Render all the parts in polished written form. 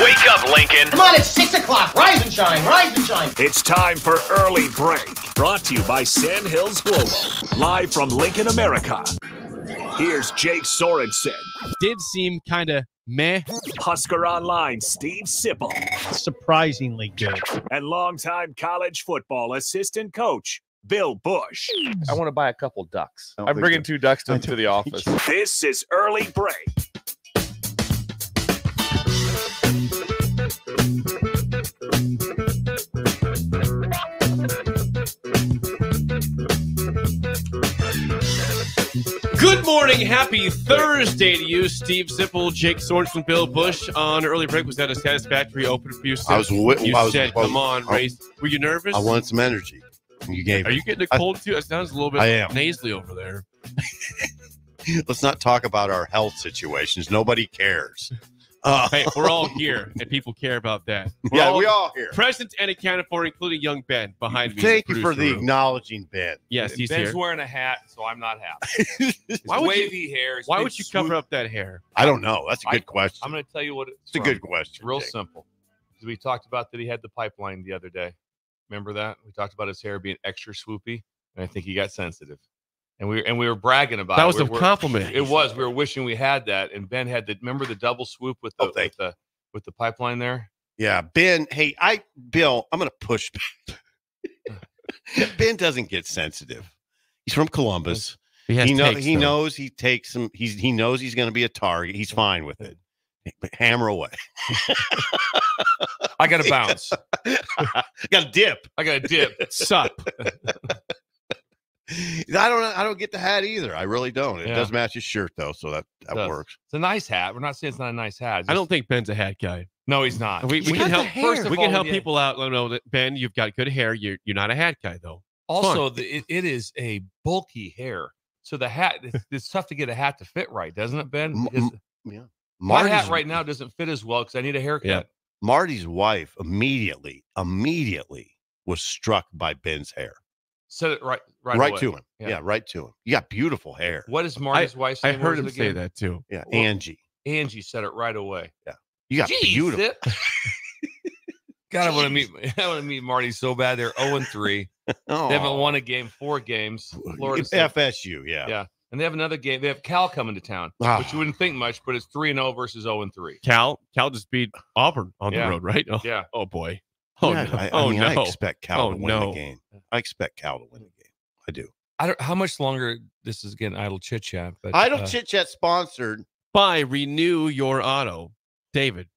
Wake up, Lincoln. Come on, it's 6 o'clock. Rise and shine, rise and shine. It's time for Early Break. Brought to you by Sand Hills Global. Live from Lincoln, America. Here's Jake Sorensen. Did seem kind of meh. Husker Online, Steve Sipple. Surprisingly good. And longtime college football assistant coach, Bill Busch. I want to buy a couple ducks. I'm bringing 2 ducks to the office. This is Early Break. Good morning. Happy Thursday to you, Steve Sipple, Jake Sorensen, Bill Busch. On Early Break, was that a satisfactory open for you? You said, come on, race. Were you nervous? I wanted some energy. You gave. Are you getting a cold too? It sounds a little bit nasally over there. Let's not talk about our health situations. Nobody cares. Hey, we're all here, and people care about that. We all here. Present and accounted for, including young Ben behind me. Thank you for the acknowledging, Ben. Yes, he's Ben's here. wearing a hat, so I'm not happy. Why would wavy hair. Why would you cover up that hair? I don't know. That's a good question. I'm going to tell you what it's a good question. Real simple. We talked about that he had the pipeline the other day. Remember that? We talked about his hair being extra swoopy, and I think he got sensitive. And we were bragging about that it. Was a compliment. It was. We were wishing we had that. And Ben had remember the double swoop with the with the pipeline there? Yeah, Ben. Hey, Bill, I'm going to push. Ben doesn't get sensitive. He's from Columbus. He knows he takes some. He knows he's going to be a target. He's fine with it. Hammer away. I got to bounce. I got a dip. Sup. I don't get the hat either. I really don't. It does match his shirt though, so that works. It's a nice hat. We're not saying it's not a nice hat. I don't think Ben's a hat guy. No, he's not. We can help. We can help people out. Let them know that Ben, you've got good hair. You're not a hat guy though. Also, it is a bulky hair, so the hat it's tough to get a hat to fit right, doesn't it, Ben? Yeah. My hat right now doesn't fit as well because I need a haircut. Yeah. Marty's wife immediately was struck by Ben's hair. Said it right to him. Yeah, right to him. You got beautiful hair. What is Marty's wife's name? I heard him say that too. Yeah, Angie. Angie said it right away. Yeah, you got beautiful. God, I want to meet Marty so bad. They're 0-3. They haven't won a game, 4 games. Florida State. FSU, yeah. And they have another game. They have Cal coming to town, which you wouldn't think much, but it's 3-0 versus 0-3. Cal just beat Auburn on the road, right? Oh, yeah. Oh boy. Oh, no. I expect Cal to win the game. I expect Cal to win the game. I do. I don't. How much longer? This is again idle chit chat. But idle chit chat sponsored by Renew Your Auto. David's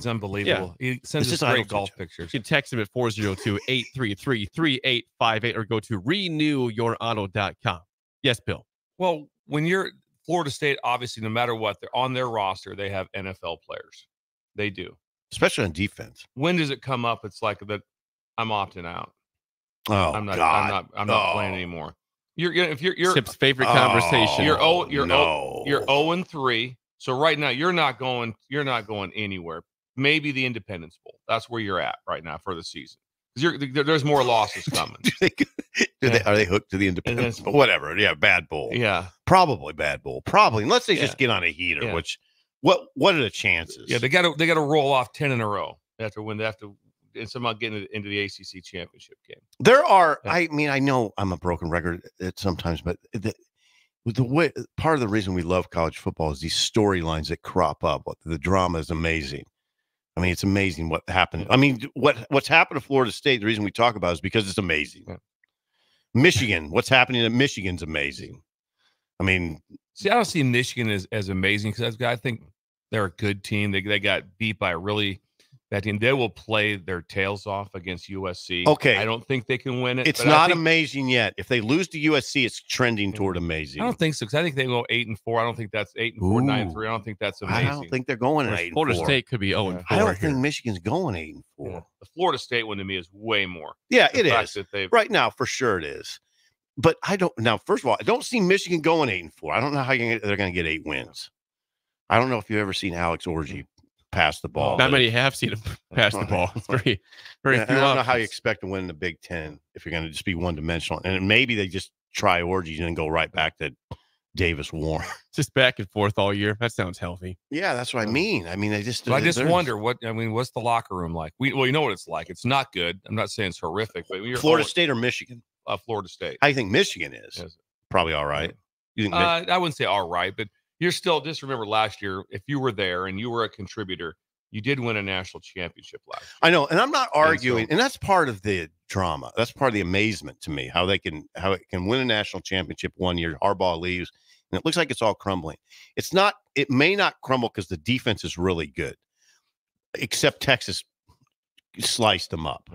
unbelievable. Yeah. He sends us great golf pictures. You can text him at 402-833-3858 or go to renewyourauto.com. Yes, Bill. Well, when you're Florida State, obviously, no matter what, they're on their roster, they have NFL players. They do. Especially on defense. When does it come up? It's like that I'm opting out. Oh, I'm not playing anymore. You're Sip's favorite conversation. You're 0-3. So right now you're not going anywhere. Maybe the Independence Bowl. That's where you're at right now for the season. There's more losses coming. Are they hooked to the Independence Bowl? Whatever. Yeah, bad bowl. Yeah. Probably bad bowl. Probably. Unless they just get on a heater, which what are the chances? Yeah, they gotta roll off 10 in a row. They have to win. They have to somehow get into the ACC championship game. There are, I mean, I know I'm a broken record sometimes, but the way part of the reason we love college football is these storylines that crop up. The drama is amazing. I mean, it's amazing what happened. I mean, what's happened to Florida State, the reason we talk about it is because it's amazing. Yeah. Michigan, what's happening at Michigan's amazing. I mean, see, I don't see Michigan as amazing because I think they're a good team. They got beat by a really bad team. They will play their tails off against USC. Okay. I don't think they can win it. It's not amazing yet. If they lose to USC, it's trending toward amazing. I don't think so because I think they go 8-4. I don't think that's 8-4, 9-3. I don't think that's amazing. I don't think they're going at 8-4. Florida State could be 0-4. I don't think Michigan's going 8-4. Yeah. The Florida State one to me is way more. Yeah, it is. Right now, for sure it is. But I don't now. First of all, I don't see Michigan going 8-4. I don't know how they're going to get 8 wins. I don't know if you've ever seen Alex Orji pass the ball. Not many have seen him pass the ball. It's very few. I don't know how you expect to win the Big Ten if you're going to just be one dimensional. And maybe they just try Orji and then go right back to Davis Warren. Just back and forth all year. That sounds healthy. Yeah, that's what I mean. I mean, I just wonder what's the locker room like? Well, you know what it's like. It's not good. I'm not saying it's horrific, but Florida State or Michigan? Florida State. I think Michigan is probably all right. You think I wouldn't say all right, but you're still, just remember last year, if you were there and you were a contributor, you did win a national championship last year. I know, and I'm not arguing, and that's part of the drama. That's part of the amazement to me, how it can win a national championship one year, Harbaugh leaves, and it looks like it's all crumbling. It may not crumble because the defense is really good, except Texas sliced them up.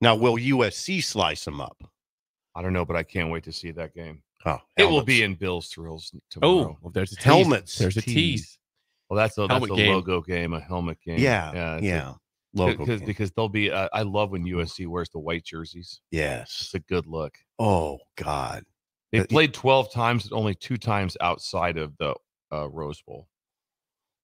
Now, will USC slice them up? I don't know, but I can't wait to see that game. Oh, it will be in Bill's Thrills tomorrow. Oh, well, there's a tease. Helmets. There's a tease. Well, that's a logo game, a helmet game. Yeah. Logo because they'll be. I love when USC wears the white jerseys. Yes, it's a good look. Oh God, they played 12 times, only 2 times outside of the Rose Bowl.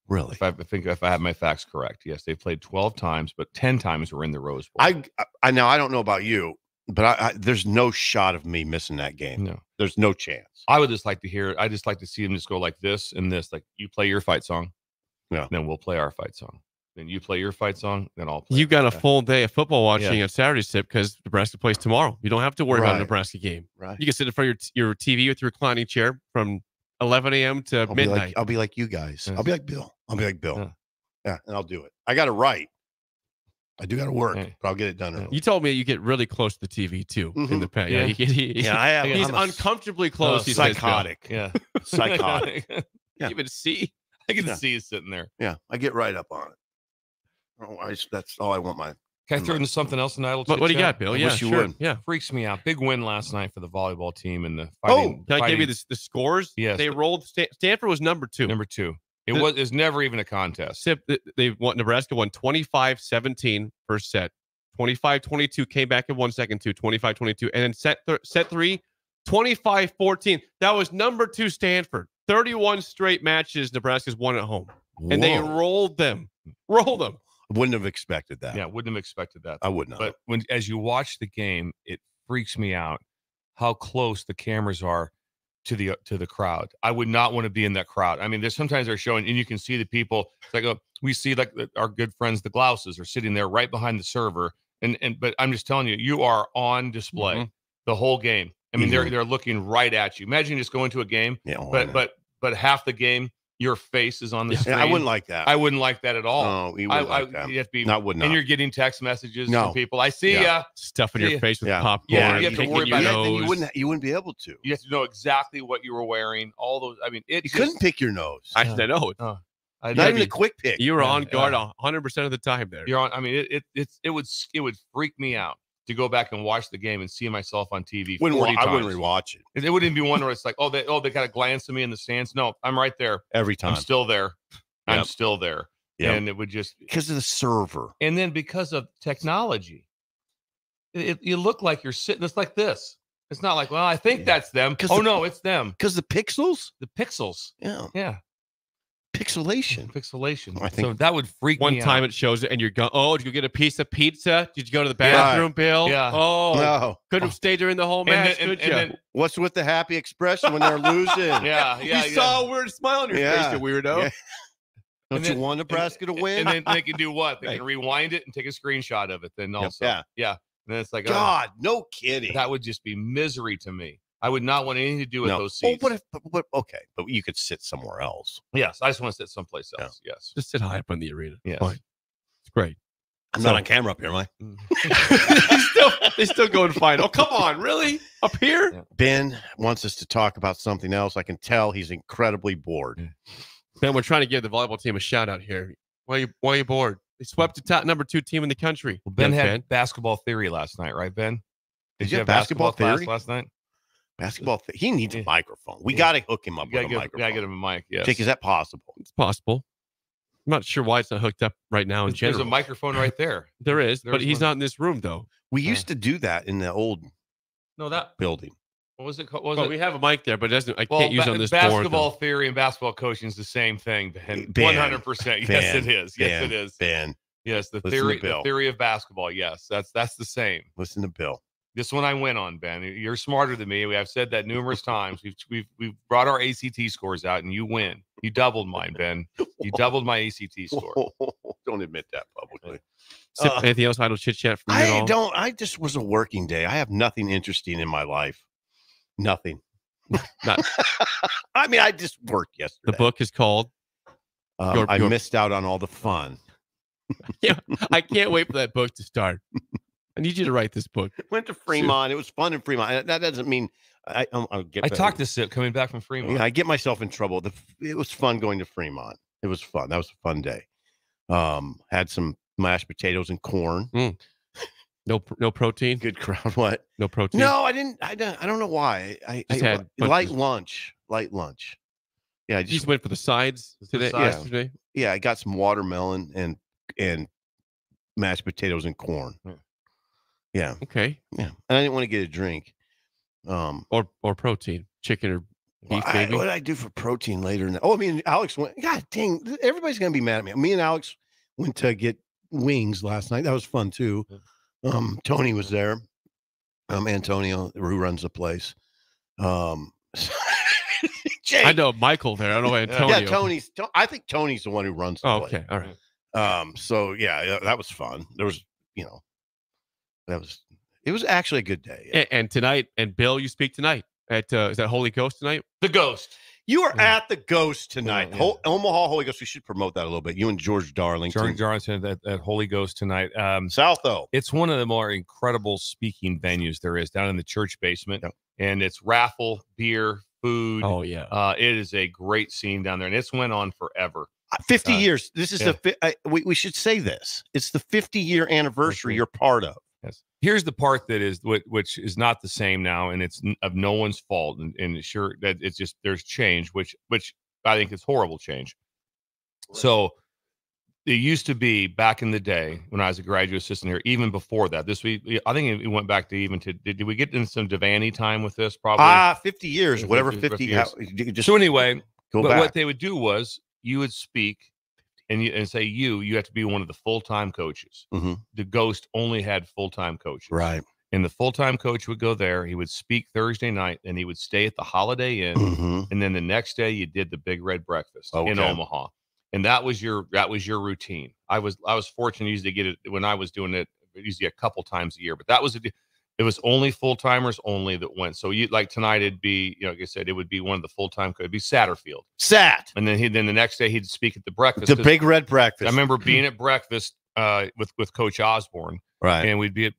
Really? If I have my facts correct, yes, they played 12 times, but 10 times were in the Rose Bowl. I now I don't know about you, but there's no shot of me missing that game. No, there's no chance. I would just like to hear. I just like to see them just go like this and this. Like you play your fight song, then we'll play our fight song. Then you play your fight song, then I'll play. You got a full day of football watching on Saturday, Sip, because Nebraska plays tomorrow. You don't have to worry about a Nebraska game. Right. You can sit in front of your TV with your reclining chair from 11 a.m. to midnight. I'll be like you guys. I'll be like Bill. Yeah, and I'll do it. I got to write. I do got to work, but I'll get it done early. You told me you get really close to the TV too in the past. I have. He's uncomfortabably close. He's psychotic. Psychotic. Yeah. Even see. I can see you sitting there. Yeah, I get right up on it. Oh, that's all I want. Can I throw into something else in idle? What do you got, Bill? Wish you would. Yeah, freaks me out. Big win last night for the volleyball team and the fighting. Can I give you the scores? Yes, they rolled. Stanford was number 2. It's never even a contest. They won. Nebraska won 25-17 first set. 25-22 came back and won second 2. 25-22, and then set 3, 25-14. That was number 2 Stanford. 31 straight matches Nebraska's won at home, and they rolled them. Wouldn't have expected that. Yeah, wouldn't have expected that. I would not. But as you watch the game, it freaks me out how close the cameras are to the crowd. I would not want to be in that crowd. I mean, there's sometimes they're showing, and you can see the people. It's like we see like our good friends, the Glouses, are sitting there right behind the server, but I'm just telling you, you are on display the whole game. I mean, they're looking right at you. Imagine just going to a game, but half the game, your face is on the screen. I wouldn't like that. I wouldn't like that at all. No, you wouldn't like that. You have to be, would not. And you're getting text messages from people. I see ya. Stuffing your face with popcorn. Yeah, you have to worry about it. You wouldn't be able to. You have to know exactly what you were wearing. All those. I mean, you couldn't pick your nose. I know. Not even a quick pick. You were on guard 100% of the time there. You're on. I mean, it would freak me out to go back and watch the game and see myself on TV. I wouldn't rewatch it. It wouldn't be one where it's like, they got a glance at me in the stands. No, I'm right there every time. I'm still there. I'm still there. Yep. And it would just because of the server, and then because of technology, you look like you're sitting. It's like this. It's not like, well, I think that's them. No, it's them. Because the pixels. Yeah. Pixelation. I think so that would freak me out. One time it shows it, and you're going, did you get a piece of pizza? Did you go to the bathroom, Bill? Yeah. Oh, no. Couldn't have stayed during the whole match, could you? Then, what's with the happy expression when they're losing? Yeah. You saw a weird smile on your face, you weirdo. Yeah. Don't you want Nebraska to win? And then they can do what? They can rewind it and take a screenshot of it. Then also, yeah. And then it's like, God, no kidding. That would just be misery to me. I would not want anything to do with those seats. But you could sit somewhere else. Yes, I just want to sit someplace else. Yeah. Yes, just sit high up in the arena. Yes. Fine. It's great. I'm not on camera up here, am I? They still going fine. Oh, come on, really? Up here? Yeah. Ben wants us to talk about something else. I can tell he's incredibly bored. Ben, we're trying to give the volleyball team a shout out here. Why are you bored? They swept the top number 2 team in the country. Well, Ben had basketball theory last night, right, Ben? Did you have basketball theory last night? Basketball. He needs a microphone. We got to hook him up with a microphone. Yeah, get him a mic. Yes. Jake, is that possible? It's possible. I'm not sure why it's not hooked up right now in general. There's a microphone right there. There is, but he's not in this room, though. We used to do that in the old building. What was it called? We have a mic there, but I can't use it on this board. Basketball theory and basketball coaching is the same thing, Ben. 100%. Yes, it is. Yes, it is. Ben. Yes, the theory of basketball. Yes, that's the same. Listen to Bill. This one I went on, Ben. You're smarter than me. I've said that numerous times. We've brought our ACT scores out, and you win. You doubled mine, Ben. You doubled my ACT score. Don't admit that publicly. Anything else? Idle chit chat from you at all? I don't. I just was a working day. I have nothing interesting in my life. Nothing. Not, I mean, I just worked yesterday. the book is called. I missed out on all the fun. Yeah, I can't wait for that book to start. I need you to write this book. Went to Fremont. It was fun in Fremont. That doesn't mean I'll get. I talked to Sip coming back from Fremont. Yeah, I get myself in trouble. It was fun going to Fremont. It was fun. That was a fun day. Had some mashed potatoes and corn. No protein. Good crowd. What? No protein. No, I didn't. I don't know why. I had light lunch. Light lunch. Yeah, I You just went for the sides today. Yesterday. Yeah, I got some watermelon and mashed potatoes and corn. Yeah. Okay. Yeah. And I didn't want to get a drink. Or protein, chicken or beef, maybe. What did I do for protein later? Oh, I mean, Alex went. God dang! Everybody's gonna be mad at me. Me and Alex went to get wings last night. That was fun too. Tony was there. Antonio, who runs the place. Jake. I know Michael there. I don't know Antonio. Yeah, I think Tony's the one who runs the place. Okay. All right. So yeah, that was fun. There was, it was actually a good day. And tonight, and Bill, you speak tonight at is that Holy Ghost tonight? The Ghost. You are at the Ghost tonight. Yeah. Omaha Holy Ghost. We should promote that a little bit. You and George Darlington. George Darlington at Holy Ghost tonight. South though. It's one of the more incredible speaking venues there is down in the church basement. Yep. And it's raffle, beer, food. Oh yeah. It is a great scene down there, and it's went on forever. 50 years. This is we should say this. It's the 50-year anniversary you're part of. Yes. Here's the part that is which is not the same now, and it's of no one's fault. And sure that it's just there's change, which I think is horrible change. Right. So it used to be back in the day when I was a graduate assistant here, even before that. This week, I think it went back to even to. Did we get in some Devaney time with this? Probably 50 years, whatever 50 years. So anyway, but what they would do was you would speak. And say you have to be one of the full-time coaches. Mm-hmm. The Ghost only had full-time coaches. Right. And the full-time coach would go there. He would speak Thursday night, and he would stay at the Holiday Inn. Mm-hmm. And then the next day, you did the Big Red Breakfast in Omaha. And that was your routine. I was fortunate to get it when I was doing it usually a couple times a year. But that was it was only full-timers only that went. So you like tonight it'd be, like I said, it would be one of the full-time coaches. It'd be Satterfield. And then the next day he'd speak at the breakfast. The Big Red Breakfast. I remember being at breakfast with Coach Osborne. Right. And we'd be at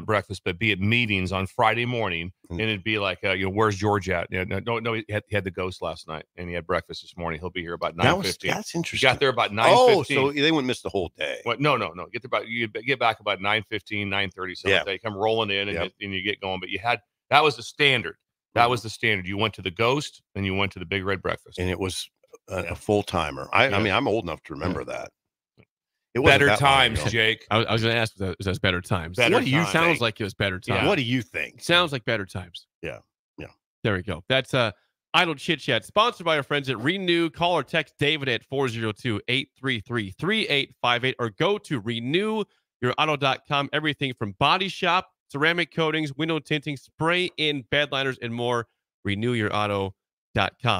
breakfast, but be at meetings on Friday morning. And it'd be like, where's George at? Yeah, no, he had the Ghost last night, and he had breakfast this morning. He'll be here about 9:15. That's interesting. Got there about 9:15. Oh, so they wouldn't miss the whole day. What? No. You get back about 9:15, 9:30. So they come rolling in, and you get going. But that was the standard. That was the standard. You went to the Ghost, and you went to the Big Red Breakfast, and it was a full timer. I mean, I'm old enough to remember that. It better times, Jake. I was going to ask if that was better times. What do you sounds like it was better times? Yeah. What do you think? Sounds like better times. Yeah. There we go. That's Idle Chit Chat, sponsored by our friends at Renew. Call or text David at 402-833-3858 or go to renewyourauto.com. Everything from body shop, ceramic coatings, window tinting, spray in bed liners, and more. Renewyourauto.com.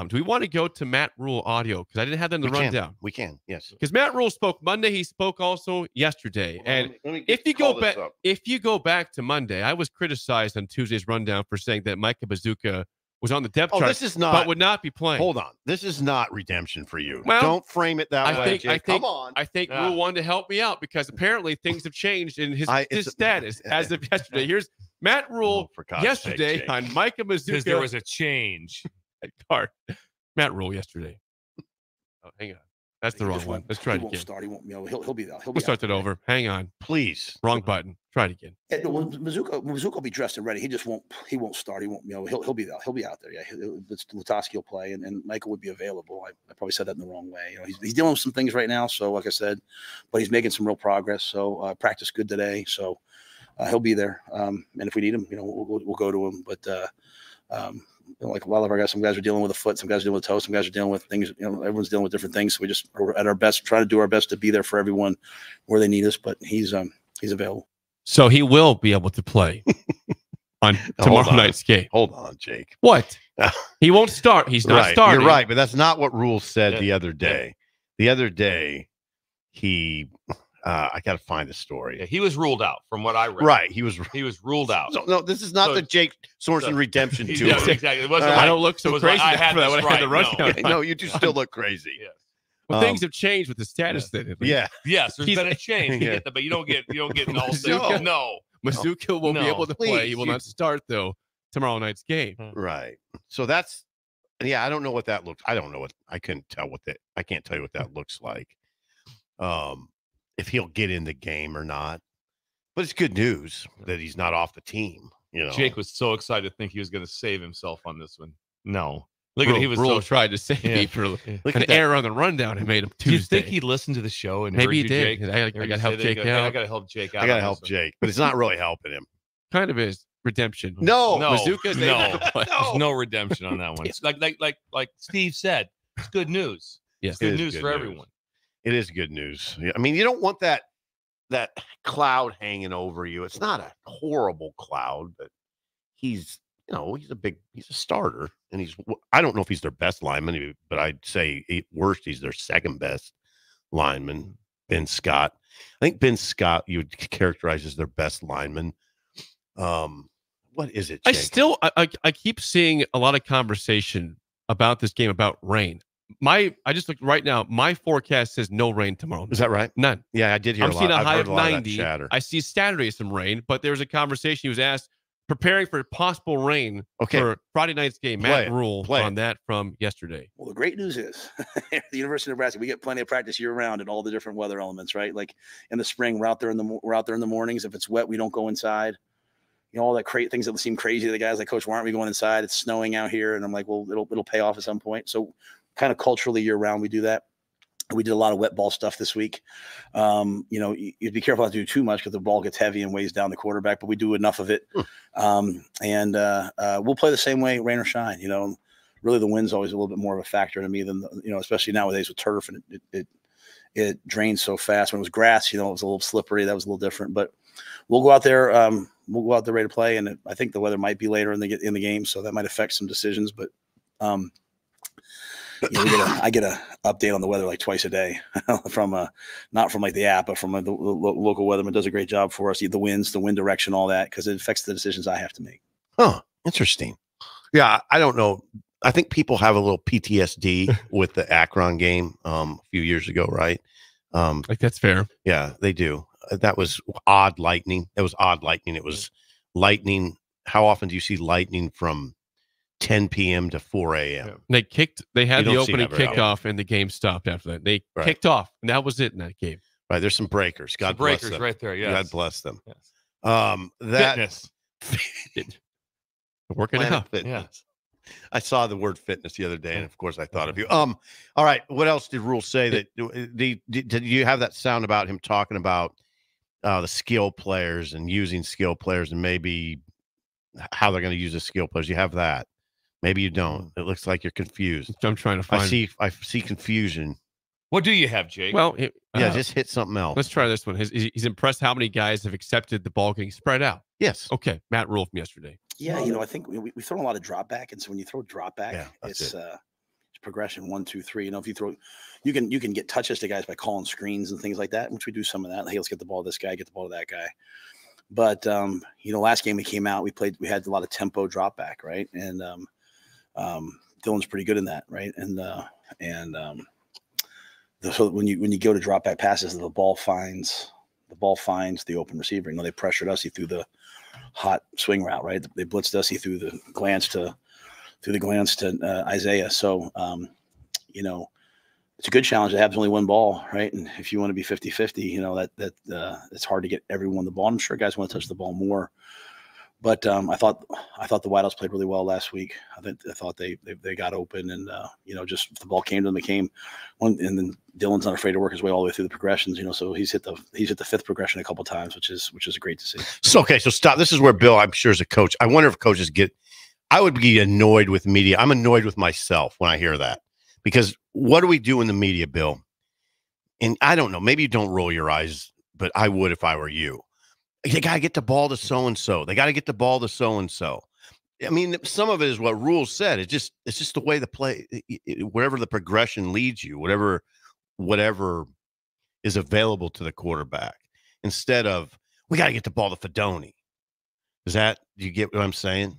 Do we want to go to Matt Rule audio? Because I didn't have them in the rundown. We can, yes. Because Matt Rule spoke Monday. He spoke also yesterday. And if you go back to Monday, I was criticized on Tuesday's rundown for saying that Micah Bazooka was on the depth chart, but would not be playing. Hold on. This is not redemption for you. Well, don't frame it that way, Jake. Come on. I think Rule wanted to help me out because apparently things have changed in his status as of yesterday. Here's Matt Rule yesterday on Micah Bazooka. Because there was a change. Card. Matt Rule yesterday. Oh, hang on. That's the wrong one. Let's try it again. Start. He won't. He'll be there. We'll start that over. Hang on. Please. Wrong button. Try it again. Bazooka will be dressed and ready. He just won't. He won't start. He won't. He'll be there. He'll be out there. Yeah. Lutoski will play, and Michael would be available. I probably said that in the wrong way. He's dealing with some things right now. So, like I said, but he's making some real progress. So, practice good today. So, he'll be there. And if we need him, we'll go to him. But like a lot of our guys, some guys are dealing with a foot, some guys are dealing with toe, some guys are dealing with things. Everyone's dealing with different things. So we just are at our best, try to do our best to be there for everyone where they need us. But he's available. So he will be able to play on tomorrow night's game. Hold on, Jake. What? He won't start. He's not starting. You're right, but that's not what Rule said the other day. The other day, he I got to find the story. Yeah, he was ruled out from what I read. Right, he was ruled out. No, this is not the Jake Sorensen redemption tour. Yeah, exactly. It wasn't I don't look so crazy I had after that when I had the right. rundown. No, you do still look crazy. Yes. Well, things have changed with the status then. At least. Yeah. Yes, there's been a change. You get but you don't get all Mazuka. No. Mazuka will be able to play. He will not start though tomorrow night's game. Right. So that's I don't know what that looks. I don't know what I couldn't tell what that. I can't tell you what that looks like. If he'll get in the game or not. But it's good news that he's not off the team. You know, Jake was so excited to think he was going to save himself on this one. No. Look at he was Rule so tried to save me for Look an at that. error on the rundown and made him Tuesday. Do you think he listened to the show and Maybe heard he you, did. Jake? I got to help Jake out. I got to help Jake out. I got to help Jake, but it's not really helping him. Kind of is redemption. No. Mazuka's able to play. There's no redemption on that one. It's like Steve said, it's good news. Yes, It's good news for everyone. It is good news. I mean, you don't want that cloud hanging over you. It's not a horrible cloud, but he's a starter, and I don't know if he's their best lineman, but I'd say at worst he's their second best lineman. Ben Scott. I think Ben Scott you would characterize as their best lineman. What is it, Jake? I keep seeing a lot of conversation about this game about rain. I just looked right now. My forecast says no rain tomorrow. Is that right? None. Yeah, I did hear I'm seeing a high of 90. Chatter. I see Saturday some rain, but there's a conversation. He was asked preparing for possible rain for Friday night's game. Matt Rule on that from yesterday. Well, the great news is the University of Nebraska, we get plenty of practice year round at all the different weather elements, right? Like in the spring, we're out there in the mornings. If it's wet, we don't go inside. You know, all that things that seem crazy to the guys like, Coach, why aren't we going inside? It's snowing out here. And I'm like, well, it'll pay off at some point. So kind of culturally year round, we do that. We did a lot of wet ball stuff this week. You know, you'd be careful not to do too much because the ball gets heavy and weighs down the quarterback, but we do enough of it. And we'll play the same way, rain or shine. You know, really the wind's always a little bit more of a factor to me than, especially nowadays with turf, and it drains so fast. When it was grass, it was a little slippery. That was a little different, but we'll go out there. We'll go out there ready to play. And I think the weather might be later in the game, so that might affect some decisions, but I get a update on the weather like twice a day from not from like the app, but from the local weatherman. Does a great job for us. The winds, the wind direction, all that, because it affects the decisions I have to make. Oh, interesting. Yeah, I don't know. I think people have a little PTSD with the Akron game a few years ago, right? Like that's fair. Yeah, they do. That was odd lightning. It was odd lightning. It was lightning. How often do you see lightning from 10 p.m. to 4 a.m.? They had the opening kickoff and the game stopped after that. They kicked off, and that was it in that game. Right. There's some breakers. God bless them. Right there. Yeah. God bless them. Yes. Fitness. Working out. Fitness. Yeah. I saw the word fitness the other day, and of course I thought of you. All right. What else did Rule say? Did you have that sound about him talking about the skill players and using skill players and maybe how they're going to use the skill players? You have that. Maybe you don't. It looks like you're confused. I'm trying to find. I see confusion. What do you have, Jake? Well, just hit something else. Let's try this one. He's impressed how many guys have accepted the ball getting spread out. Yes. Okay. Matt Rule from yesterday. Yeah, I think we throw a lot of drop back, and so when you throw drop back, it's progression 1, 2, 3. If you throw, you can get touches to guys by calling screens and things like that, which we do some of that. Hey, let's get the ball to this guy, get the ball to that guy. But last game we came out, we had a lot of tempo drop back, right? And Dylan's pretty good in that, right? So when you go to drop back passes, the ball finds the open receiver. They pressured us. He threw the hot swing route, right? They blitzed us. He threw the glance to Isaiah. So it's a good challenge to have only one ball, right? And if you want to be 50-50, that it's hard to get everyone the ball. I'm sure guys want to touch the ball more. But I thought the Whiteouts played really well last week. I thought they got open, and just if the ball came to them, it came. And then Dylan's not afraid to work his way all the way through the progressions. So he's hit the fifth progression a couple times, which is great to see. So stop. This is where Bill, I'm sure, as a coach, I wonder if coaches I would be annoyed with media. I'm annoyed with myself when I hear that, because what do we do in the media, Bill? And I don't know. Maybe you don't roll your eyes, but I would if I were you. They got to get the ball to so and so. They got to get the ball to so and so. I mean, some of it is what Rule said. It's just the way the play, wherever the progression leads you, whatever is available to the quarterback. Instead of we got to get the ball to Fedoni. Do you get what I'm saying?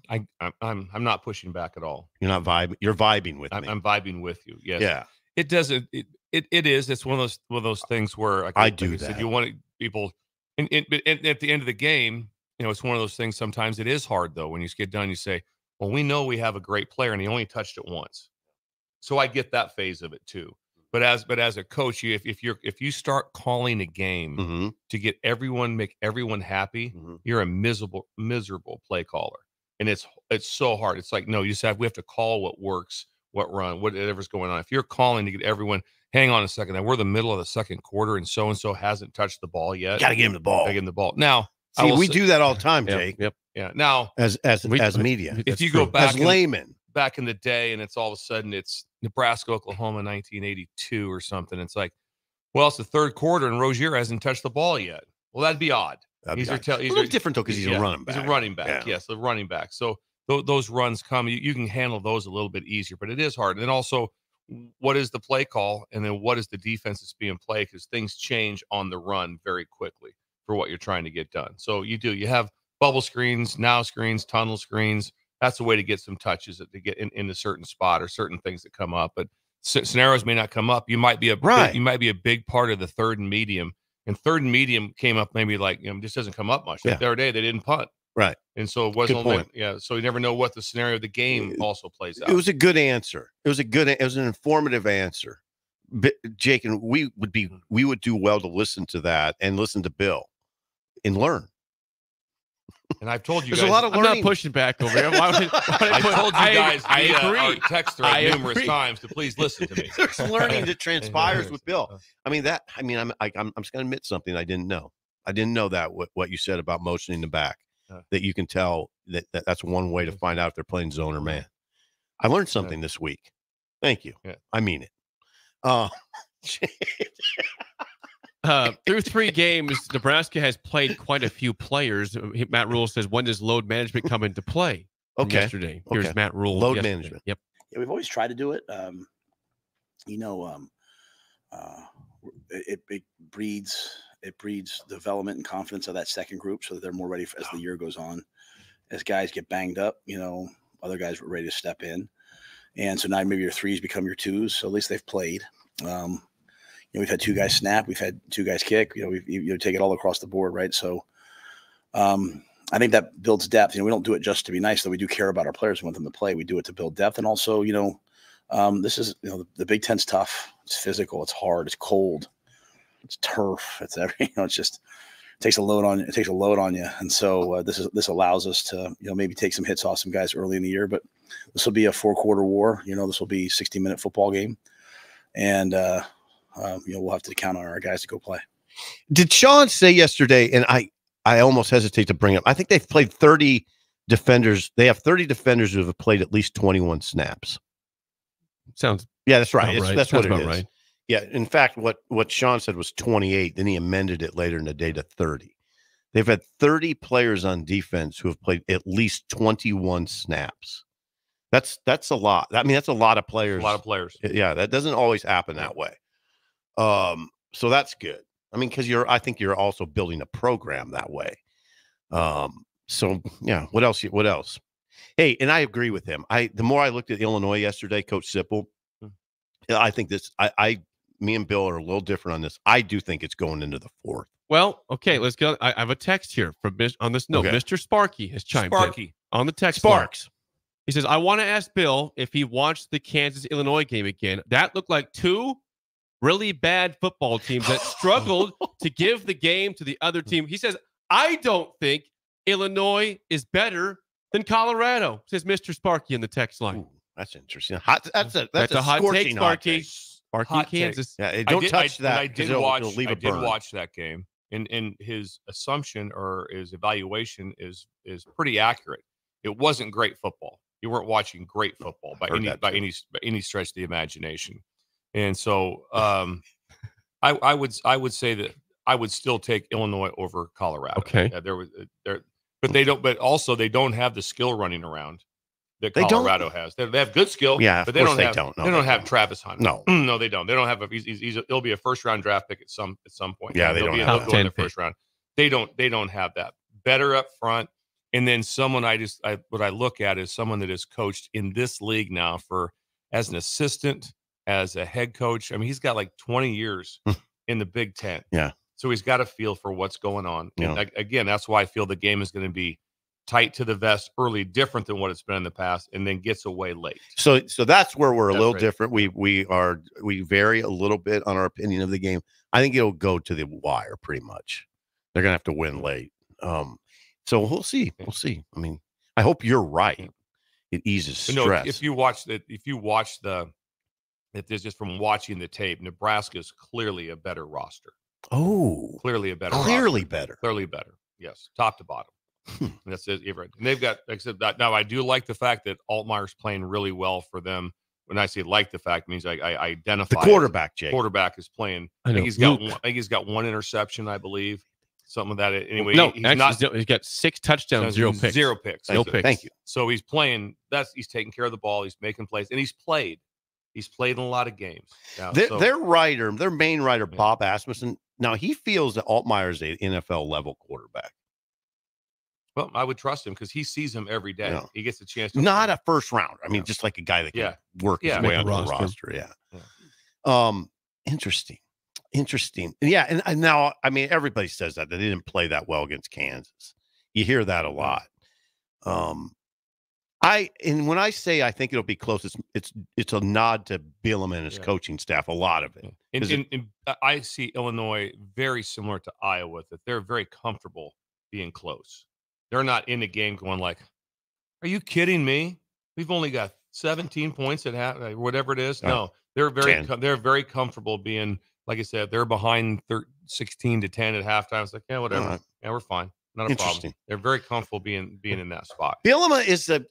I'm not pushing back at all. You're not vibing. You're vibing with me. I'm vibing with you. Yes. Yeah. It doesn't. It is. It's one of those things where I do that. If you want people, and at the end of the game, it's one of those things. Sometimes it is hard though. When you get done, you say, "Well, we know we have a great player, and he only touched it once." So I get that phase of it too. But as a coach, if you start calling a game to make everyone happy, you're a miserable play caller, and it's so hard. It's like, no, we have to call what works, what run, whatever's going on. If you're calling to get everyone, hang on a second, we're in the middle of the second quarter, and so hasn't touched the ball yet. Got to get him the ball. Gotta get him the ball. Now, see, we do that all the time, Jake. Yep. Yeah. Now, as media, if you go back as laymen. Back in the day, and it's all of a sudden it's Nebraska, Oklahoma, 1982 or something. It's like, well, it's the third quarter, and Rozier hasn't touched the ball yet. Well, that'd be odd. He's a little different though because he's a running back. He's a running back. Yes, the running back. So those runs come. You can handle those a little bit easier, but it is hard. And then also, what is the play call, and then what is the defense that's being played? Because things change on the run very quickly for what you're trying to get done. So you have bubble screens, now screens, tunnel screens. That's a way to get some touches to get in a certain spot or certain things that come up. But scenarios may not come up. You might be a big part of the third and medium. And third and medium came up maybe this doesn't come up much. Like the other day they didn't punt. Right. And so it wasn't so you never know what the scenario of the game also plays out. It was a good answer. It was an informative answer. Jake, and we would do well to listen to that and listen to Bill and learn. And I've told you there's guys, a lot of I'm learning. not pushing back over here. I told you guys I via agree. our text thread numerous times to please listen to me. There's learning that transpires with Bill. I'm just going to admit something I didn't know. I didn't know that what you said about motioning the back, that you can tell that's one way to find out if they're playing zone or man. I learned something this week. Thank you. Yeah. I mean it. Through 3 games, Nebraska has played quite a few players. Matt Rule says, when does load management come into play? Okay. Yesterday. Here's Matt Rule. Load yesterday. management. Yep. Yeah, we've always tried to do it. It breeds development and confidence of that second group, so that they're more ready as the year goes on. As guys get banged up, other guys were ready to step in, and so now maybe your 3s become your 2s. So at least they've played. We've had 2 guys snap, we've had 2 guys kick. You take it all across the board, right? So, I think that builds depth. We don't do it just to be nice, though. We do care about our players. We want them to play. We do it to build depth, and also, this is the Big Ten's tough. It's physical. It's hard. It's cold. It's turf. It's it's just takes a load on you. It takes a load on you, and so this allows us to maybe take some hits off some guys early in the year. But this will be a 4-quarter war. This will be a 60-minute football game, and we'll have to count on our guys to go play. Did Sean say yesterday, and I almost hesitate to bring up, I think they've played 30 defenders. They have 30 defenders who have played at least 21 snaps. Sounds that's right. right. That's what it is. Right. Yeah. In fact, what Sean said was 28. Then he amended it later in the day to 30. They've had 30 players on defense who have played at least 21 snaps. That's a lot. That's a lot of players. A lot of players. Yeah, that doesn't always happen that way. So that's good. Because I think you're also building a program that way. So yeah, what else? Hey, and I agree with him. The more I looked at Illinois yesterday, Coach Sipple, I think me and Bill are a little different on this. I do think it's going into the 4th. Well, okay, let's go. I have a text here on this note. Okay. Mr. Sparky has chimed in on the text. Sparks. He says, I want to ask Bill if he watched the Kansas-Illinois game again. That looked like 2 really bad football teams that struggled to give the game to the other team. He says, I don't think Illinois is better than Colorado, says Mr. Sparky in the text line. Ooh, that's interesting. That's a hot take, Sparky. Sparky, Kansas. Yeah, don't touch that. I did watch that game, and his assumption or his evaluation is pretty accurate. It wasn't great football. You weren't watching great football by any stretch of the imagination. And so I would say that I would still take Illinois over Colorado. Okay. But they don't. But also, they don't have the skill running around that They don't? Colorado has. They have good skill. Yeah, but of course they don't have. don't. No, they they don't have don't. Travis Hunter. No. No, they don't. They don't have. He'll be a first round draft pick at some point. Yeah, they don't have He'll go in the that. first round. They don't have that. Better up front, and then someone what I look at is someone that has coached in this league now as an assistant, as a head coach. I mean, he's got like 20 years in the Big Ten. Yeah. So he's got a feel for what's going on. Yeah. And again, that's why I feel the game is going to be tight to the vest early, different than what it's been in the past, and then gets away late. So that's where we're a little right. different. We vary a little bit on our opinion of the game. I think it'll go to the wire pretty much. They're gonna have to win late. So we'll see. We'll see. I mean, I hope you're right. It eases stress. If there's just from watching the tape, Nebraska is clearly a better roster. Oh, Clearly a better. clearly roster. better. Clearly better. Yes, top to bottom. That's it. And they've got, except that now I do like the fact that Altmaier's playing really well for them. When I say like the fact, means I identify The quarterback, Jake. Quarterback is playing. I know. He's got one interception, I believe. Something of that. Anyway, No, he's got 6 touchdowns, 0 picks. 0 picks. No picks. Thank you. So he's playing. He's taking care of the ball. He's making plays, and he's played. He's played in a lot of games. Now, Their main writer, Bob Asmussen. Now he feels that Altmaier is an NFL level quarterback. Well, I would trust him because he sees him every day. Yeah. He gets a chance to Not a first rounder. I mean, just like a guy that can work his way onto the roster. Yeah. Interesting. Yeah. And now, I mean, everybody says that they didn't play that well against Kansas. You hear that a lot. And when I say I think it'll be close, it's a nod to Bielema and his coaching staff. A lot of it. And I see Illinois very similar to Iowa, that they're very comfortable being close. They're not in the game going like, "Are you kidding me? We've only got 17 points at half, whatever it is." No, they're very comfortable being, like I said, they're behind 16-10 at halftime. It's like, yeah, whatever. Right. Yeah, we're fine. Not a problem. They're very comfortable being in that spot. Bielema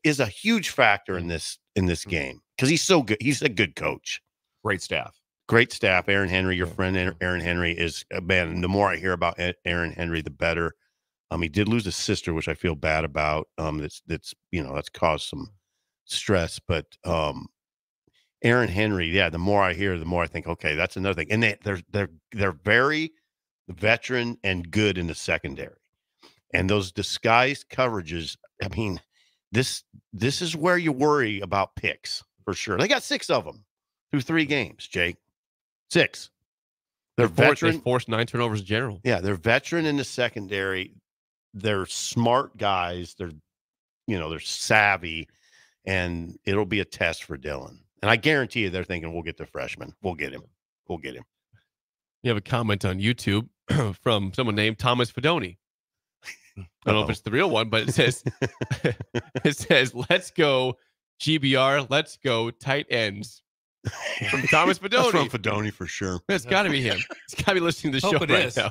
is a huge factor in this game because he's so good. He's a good coach. Great staff. Aaron Henry, your friend Aaron Henry is man. The more I hear about Aaron Henry, the better. He did lose a sister, which I feel bad about. That's caused some stress. But Aaron Henry, the more I hear, the more I think, okay, that's another thing. And they're very veteran and good in the secondary. And those disguised coverages, I mean, this is where you worry about picks for sure. They got 6 of them through 3 games, Jake. 6. They're veteran. They forced 9 turnovers in general. Yeah, they're veteran in the secondary. They're smart guys. They're savvy, and it'll be a test for Dylan. And I guarantee you, they're thinking, we'll get the freshman. We'll get him. You have a comment on YouTube from someone named Thomas Fedoni. I don't know if it's the real one, but it says, "Let's go GBR. Let's go tight ends." From Thomas Fedoni. That's from Fedoni for sure. It's got to be him. He's got to be listening to the show right now.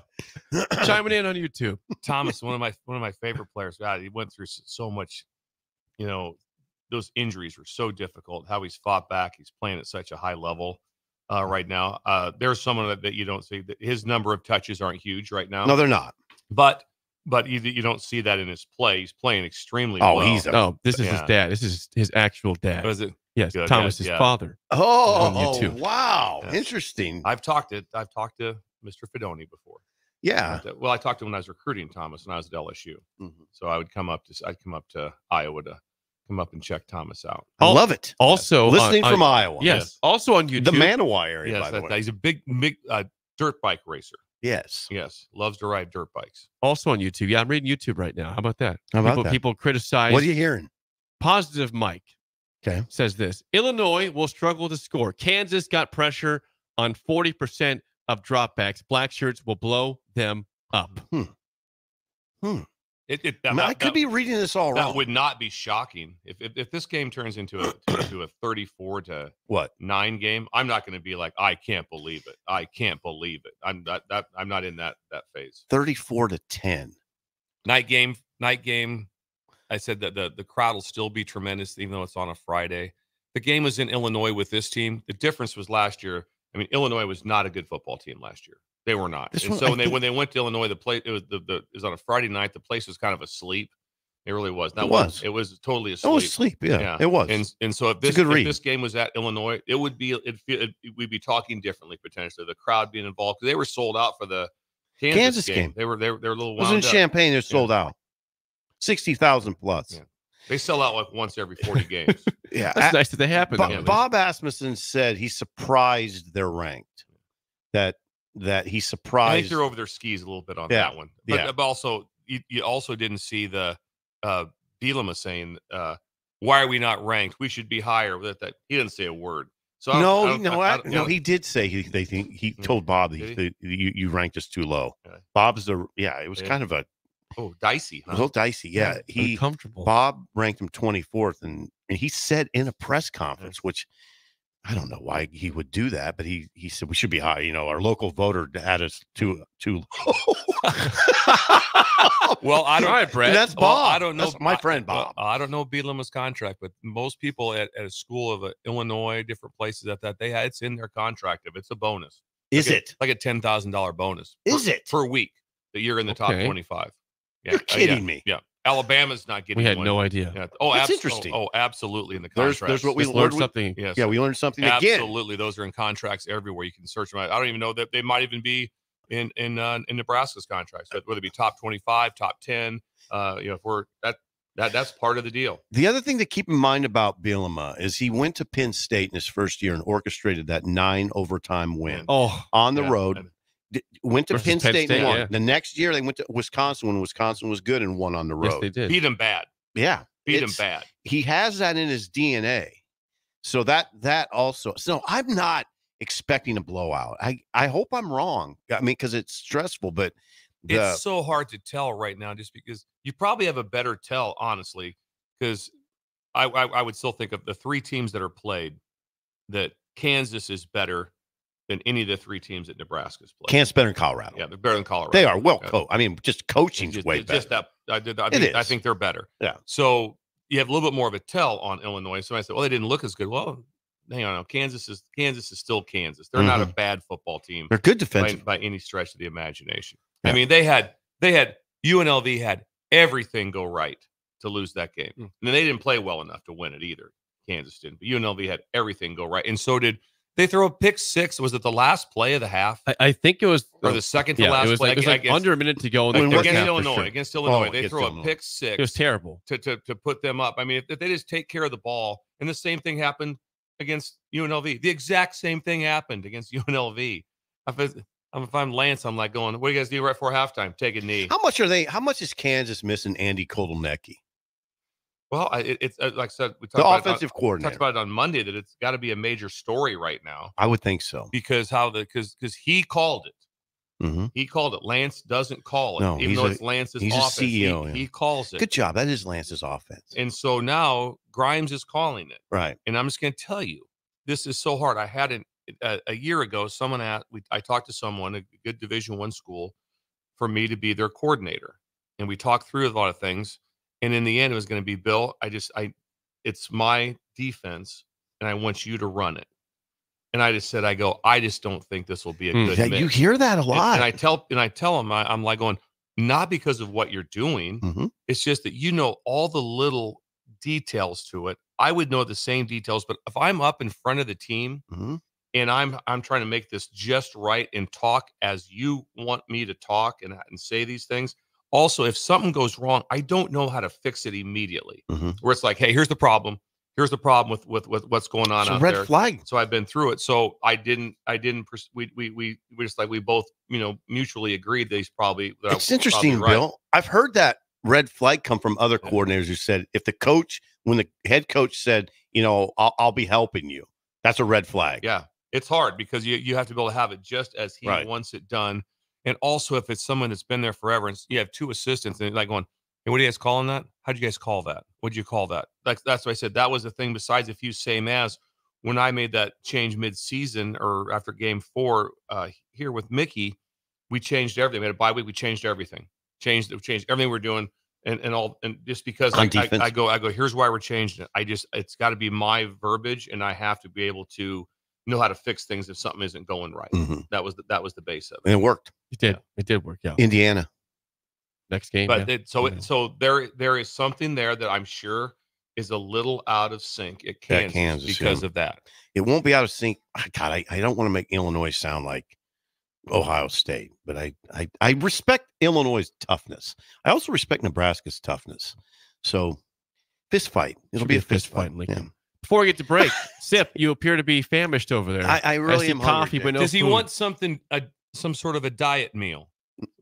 Chiming in on YouTube. Thomas, one of my favorite players. God, he went through so much. Those injuries were so difficult. How he's fought back. He's playing at such a high level right now. There's someone that you don't see. His number of touches aren't huge right now. No, they're not. But you don't see that in his play. He's playing extremely well. This is his dad. This is his actual dad. Was it? Yes, Good, Thomas's father. Oh, wow. Yes. Interesting. I've talked to Mr. Fedoni before. Yeah. Well, I talked to him when I was recruiting Thomas when I was at LSU. Mm-hmm. So I'd come up to Iowa to come up and check Thomas out. I love it. Also, listening from Iowa. Yes. Also on YouTube. The Manawa area, yes, by the way. He's a big dirt bike racer. Yes. Loves to ride dirt bikes. Also on YouTube. Yeah, I'm reading YouTube right now. How about that? That? People criticize. What are you hearing? Positive Mike. Okay. Says this. Illinois will struggle to score. Kansas got pressure on 40% of dropbacks. Black shirts will blow them up. I could be reading this all wrong. That would not be shocking if this game turns into a 34-9 game. I'm not going to be like, I can't believe it. I can't believe it. I'm not in that phase. 34-10. Night game. I said that the crowd will still be tremendous, even though it's on a Friday. The game was in Illinois with this team. The difference was last year. I mean, Illinois was not a good football team last year. They were not. This And one, so I when they think- when they went to Illinois, the place it was on a Friday night. The place was kind of asleep. It really was. Now, It was. It was totally It asleep. was sleep. Yeah, it was. And so if It's a good read. this game was at Illinois, it would be we'd be talking differently potentially. The crowd being involved because they were sold out for the Kansas game. They were a little It was wound in up. Champaign. They're sold out. 60,000 plus. Yeah. They sell out like once every 40 games. Yeah, That's nice that they happen. Bob Asmussen said he's surprised they're ranked. That he's I surprised. think they're over their skis a little bit on Yeah. that one. But, Yeah. but also, you also didn't see the Bielema saying, "Why are we not ranked? We should be higher." That he didn't say a word. So No, he did say they think he told Bob Did you ranked us too low. Yeah. Bob's it was Yeah. kind of a dicey. little dicey. Yeah, he Uncomfortable. Bob ranked him 24th, and he said in a press conference, which I don't know why he would do that, but he said we should be high. You know, our local voter had us too low. Well, I don't. All right, Brett. That's Bob. Well, I don't know. That's my friend Bob. I don't know Bielema's contract, but most people at a school of Illinois, different places it's in their contract. If it's a bonus, Is like it? like a $10,000 bonus? Is it? per week that you're in the top Okay. 25? Yeah, You're kidding yeah, me. Yeah, Alabama's not getting. We had one. no idea. Yeah. Oh, That's abs- interesting. Oh, absolutely in the There's contracts. what we Just learned. learned something. Yes. Yeah, we learned something again. Absolutely, those are in contracts everywhere. You can search them out. I don't even know that they might even be in Nebraska's contracts. Whether it be top 25, top 10. If we're that's part of the deal. The other thing to keep in mind about Bielema is he went to Penn State in his first year and orchestrated that 9 overtime win Oh, on the Yeah. road. Went to Versus Penn Penn State, and State, won. yeah. The next year they went to Wisconsin when Wisconsin was good and won on the yes, road. they did. Beat them bad. Yeah, Beat them it's- bad. He has that in his DNA. So that also. So I'm not expecting a blowout. I hope I'm wrong. I mean, because it's stressful, but It's so hard to tell right now, just because you probably have a better tell, honestly, because I would still think of the 3 teams that are played, that Kansas is better than any of the 3 teams that Nebraska's played. Kansas better in Colorado. Yeah, they're better than Colorado. They are well Yeah. coached. I mean, just coaching's Just- way it's better. just that I is. think they're better. Yeah. So you have a little bit more of a tell on Illinois. So I said, well, they didn't look as good. Well, hang on, no, Kansas is still Kansas. They're not a bad football team They're good defensive. by any stretch of the imagination. Yeah. I mean, they had UNLV had everything go right to lose that game. And they didn't play well enough to win it either. Kansas didn't. But UNLV had everything go right. And so did they throw a pick six. Was it the last play of the half? I think it was Or the second to yeah, last it was play? like, it was like under a minute to go in I the mean, first what- against half. Illinois. sure. Against Illinois. They against throw a Illinois. pick six. It was terrible. to put them up. I mean, if they just take care of the ball, and the same thing happened against UNLV. The exact same thing happened against UNLV. If I'm Lance, I'm like going, what do you guys do right before halftime? Take a knee. How much is Kansas missing Andy Kotelnicki, Well, it's like I said, we the talked about offensive talked coordinator? about it on Monday that it's got to be a major story right now I would think so. because because he called it. hmm He called it. Lance doesn't call it, No, even he's though a- it's Lance's he's a offense. CEO, yeah. He calls it. Good job. That is Lance's offense. And so now Grimes is calling it. Right. And I'm just going to tell you, this is so hard. I had a year ago, I talked to someone, a good Division I school, for me to be their coordinator. And we talked through a lot of things. And in the end, it was going to be, Bill, it's my defense, and I want you to run it. And I just said, I just don't think this will be a good Yeah, mix. you hear that a lot. And I tell him, I'm like going, not because of what you're doing. Mhm. It's just that you know all the little details to it. I would know the same details, but if I'm up in front of the team Mhm. and I'm trying to make this just right and talk as you want me to talk and say these things. Also, if something goes wrong, I don't know how to fix it immediately. Mhm. Where it's like, hey, here's the problem. Here's the problem with what's going on It's a out red there. flag. So I've been through it. So we just like we both, mutually agreed that he's probably. that It's I'm interesting, probably right. Bill. I've heard that red flag come from other coordinators who said if the coach, when the head coach said, I'll be helping you, that's a red flag. Yeah, it's hard because you have to be able to have it just as he Right. wants it done. And also, if it's someone that's been there forever, and you have two assistants, and they're like going, "Hey, what do you guys calling that? How'd you guys call that? What'd you call that?" That's what I said. That was the thing. Besides a few same as when I made that change mid-season or after Game 4 here with Mickey, we changed everything. We had a bye week. We changed everything. Changed everything we're doing, and just because On I defense. go. Here's why we're changing it. It's got to be my verbiage, and I have to be able to know how to fix things if something isn't going right. Mhm. That was the base of it. And it worked. It did. It did work out. Indiana. Next game. But yeah. so there is something there that I'm sure is a little out of sync at Kansas, because of that. It won't be out of sync. God, I don't want to make Illinois sound like Ohio State, but I respect Illinois' toughness. I also respect Nebraska's toughness. So fist fight. It'll be a fist fight. Lincoln. Before we get to break, Sip, you appear to be famished over there. I really see am coffee, hungry, but no Does he food. want some sort of a diet meal?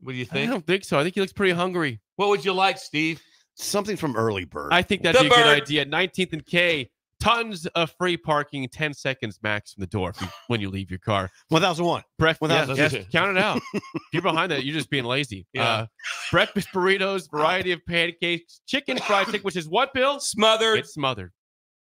What do you I think? don't think so. I think he looks pretty hungry. What would you like, Steve? Something from Early Bird. I think that'd The be a good bird. idea. 19th and K. Tons of free parking, 10 seconds max from the door when you leave your car. 1001. Breakfast, Without- count it out. If you're behind that, you're just being lazy. Yeah. Breakfast burritos, variety of pancakes, chicken fried chicken, which is what, Bill? Smothered. It's smothered.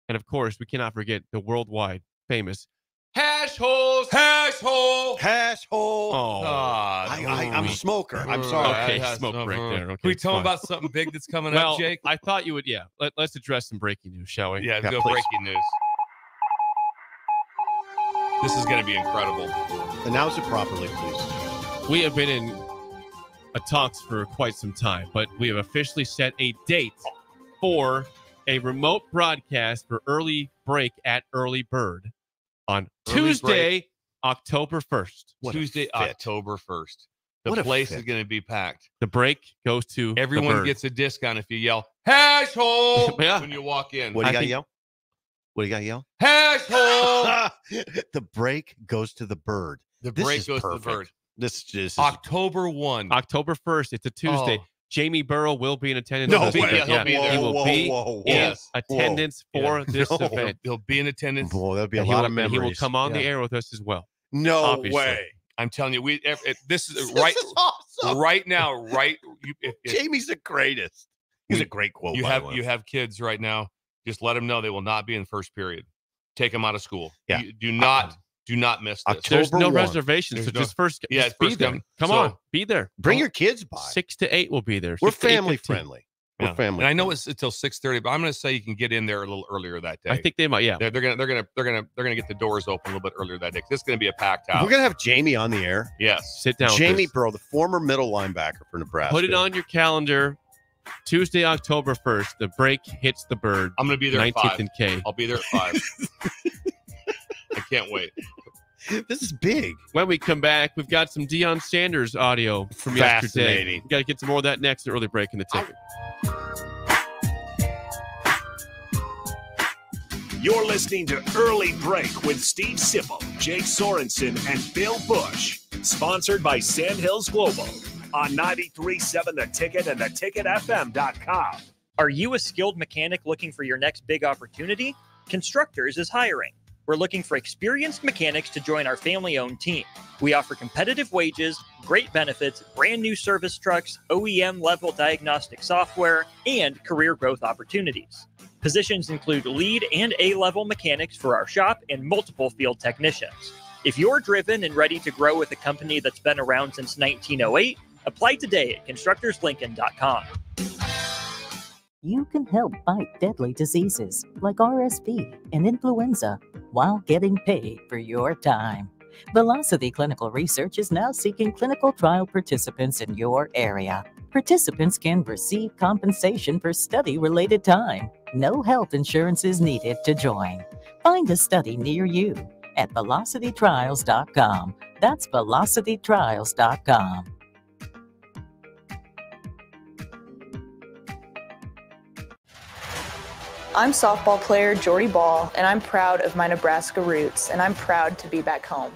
And of course, we cannot forget the worldwide famous hash holes. Hash hole. Hash hole. Oh, I'm a smoker. I'm sorry. okay, smoke break there. Okay, Can we it's tell him fine. about something big that's coming Well, up, Jake? I thought you would. Yeah, let's address some breaking news, shall we? Yeah, Yeah, go please. breaking news. This is going to be incredible. Announce it properly, please. We have been in talks for quite some time, but we have officially set a date for a remote broadcast for Early Break at Early Bird on Early Tuesday, Break. October 1st. What a Tuesday, fit. October 1st. The What a place is fit. going to be packed. The break goes to the Everyone Bird. gets a discount if you yell hash hole Yeah. when you walk in. What do you I got to think- yell? What do you got to yell? Hash hole. The break goes to the Bird. The This break is goes to perfect. the bird. This is October 1. October 1st. It's a Tuesday. Oh. Jamie Burrow will be in attendance. No for this way. event. He'll be there. He will be whoa, in Yes. attendance for Yeah. this No. event. He'll be in attendance. Whoa, that'd be a And he lot will- of memories. He will come on the Yeah. air with us as well. No Obviously. way. I'm telling you, this is This right is awesome. right now. Right, if Jamie's the greatest. He's a great quote. you by have the way. you have kids right now. Just let them know they will not be in first period. Take them out of school. Yeah. You do not miss this. October There's no 1. reservations, There's so no- just first, Yeah, just be first there. come. Come So- on, be there. Bring your kids by. 6 to 8 will be there. We're 6 to 8:15. family friendly. We're Yeah. family. And I know friendly. it's until 6:30, but I'm going to say you can get in there a little earlier that day. I think they might. Yeah, they're gonna get the doors open a little bit earlier that day. 'Cause it's going to be a packed house. We're gonna have Jamie on the air. Yes. sit down. with Jamie this. Burrow, the former middle linebacker for Nebraska. Put it on your calendar. Tuesday, October 1st. The break hits the Bird. I'm going to be there at 19th 5. and K. I'll be there at 5. I can't wait. This is big. When we come back, we've got some Deion Sanders audio from yesterday. Fascinating. We got to get some more of that next. Early break in the ticket. You're listening to Early Break with Steve Sipple, Jake Sorensen, and Bill Busch. Sponsored by Sandhills Global on 93.7 The Ticket and theticketfm.com. Are you a skilled mechanic looking for your next big opportunity? Constructors is hiring. We're looking for experienced mechanics to join our family-owned team. We offer competitive wages, great benefits, brand new service trucks, OEM-level diagnostic software, and career growth opportunities. Positions include lead and A-level mechanics for our shop and multiple field technicians. If you're driven and ready to grow with a company that's been around since 1908, apply today at constructorslincoln.com. You can help fight deadly diseases like RSV and influenza while getting paid for your time. Velocity Clinical Research is now seeking clinical trial participants in your area. Participants can receive compensation for study-related time. No health insurance is needed to join. Find a study near you at velocitytrials.com. That's velocitytrials.com. I'm softball player Jordy Ball, and I'm proud of my Nebraska roots, and I'm proud to be back home.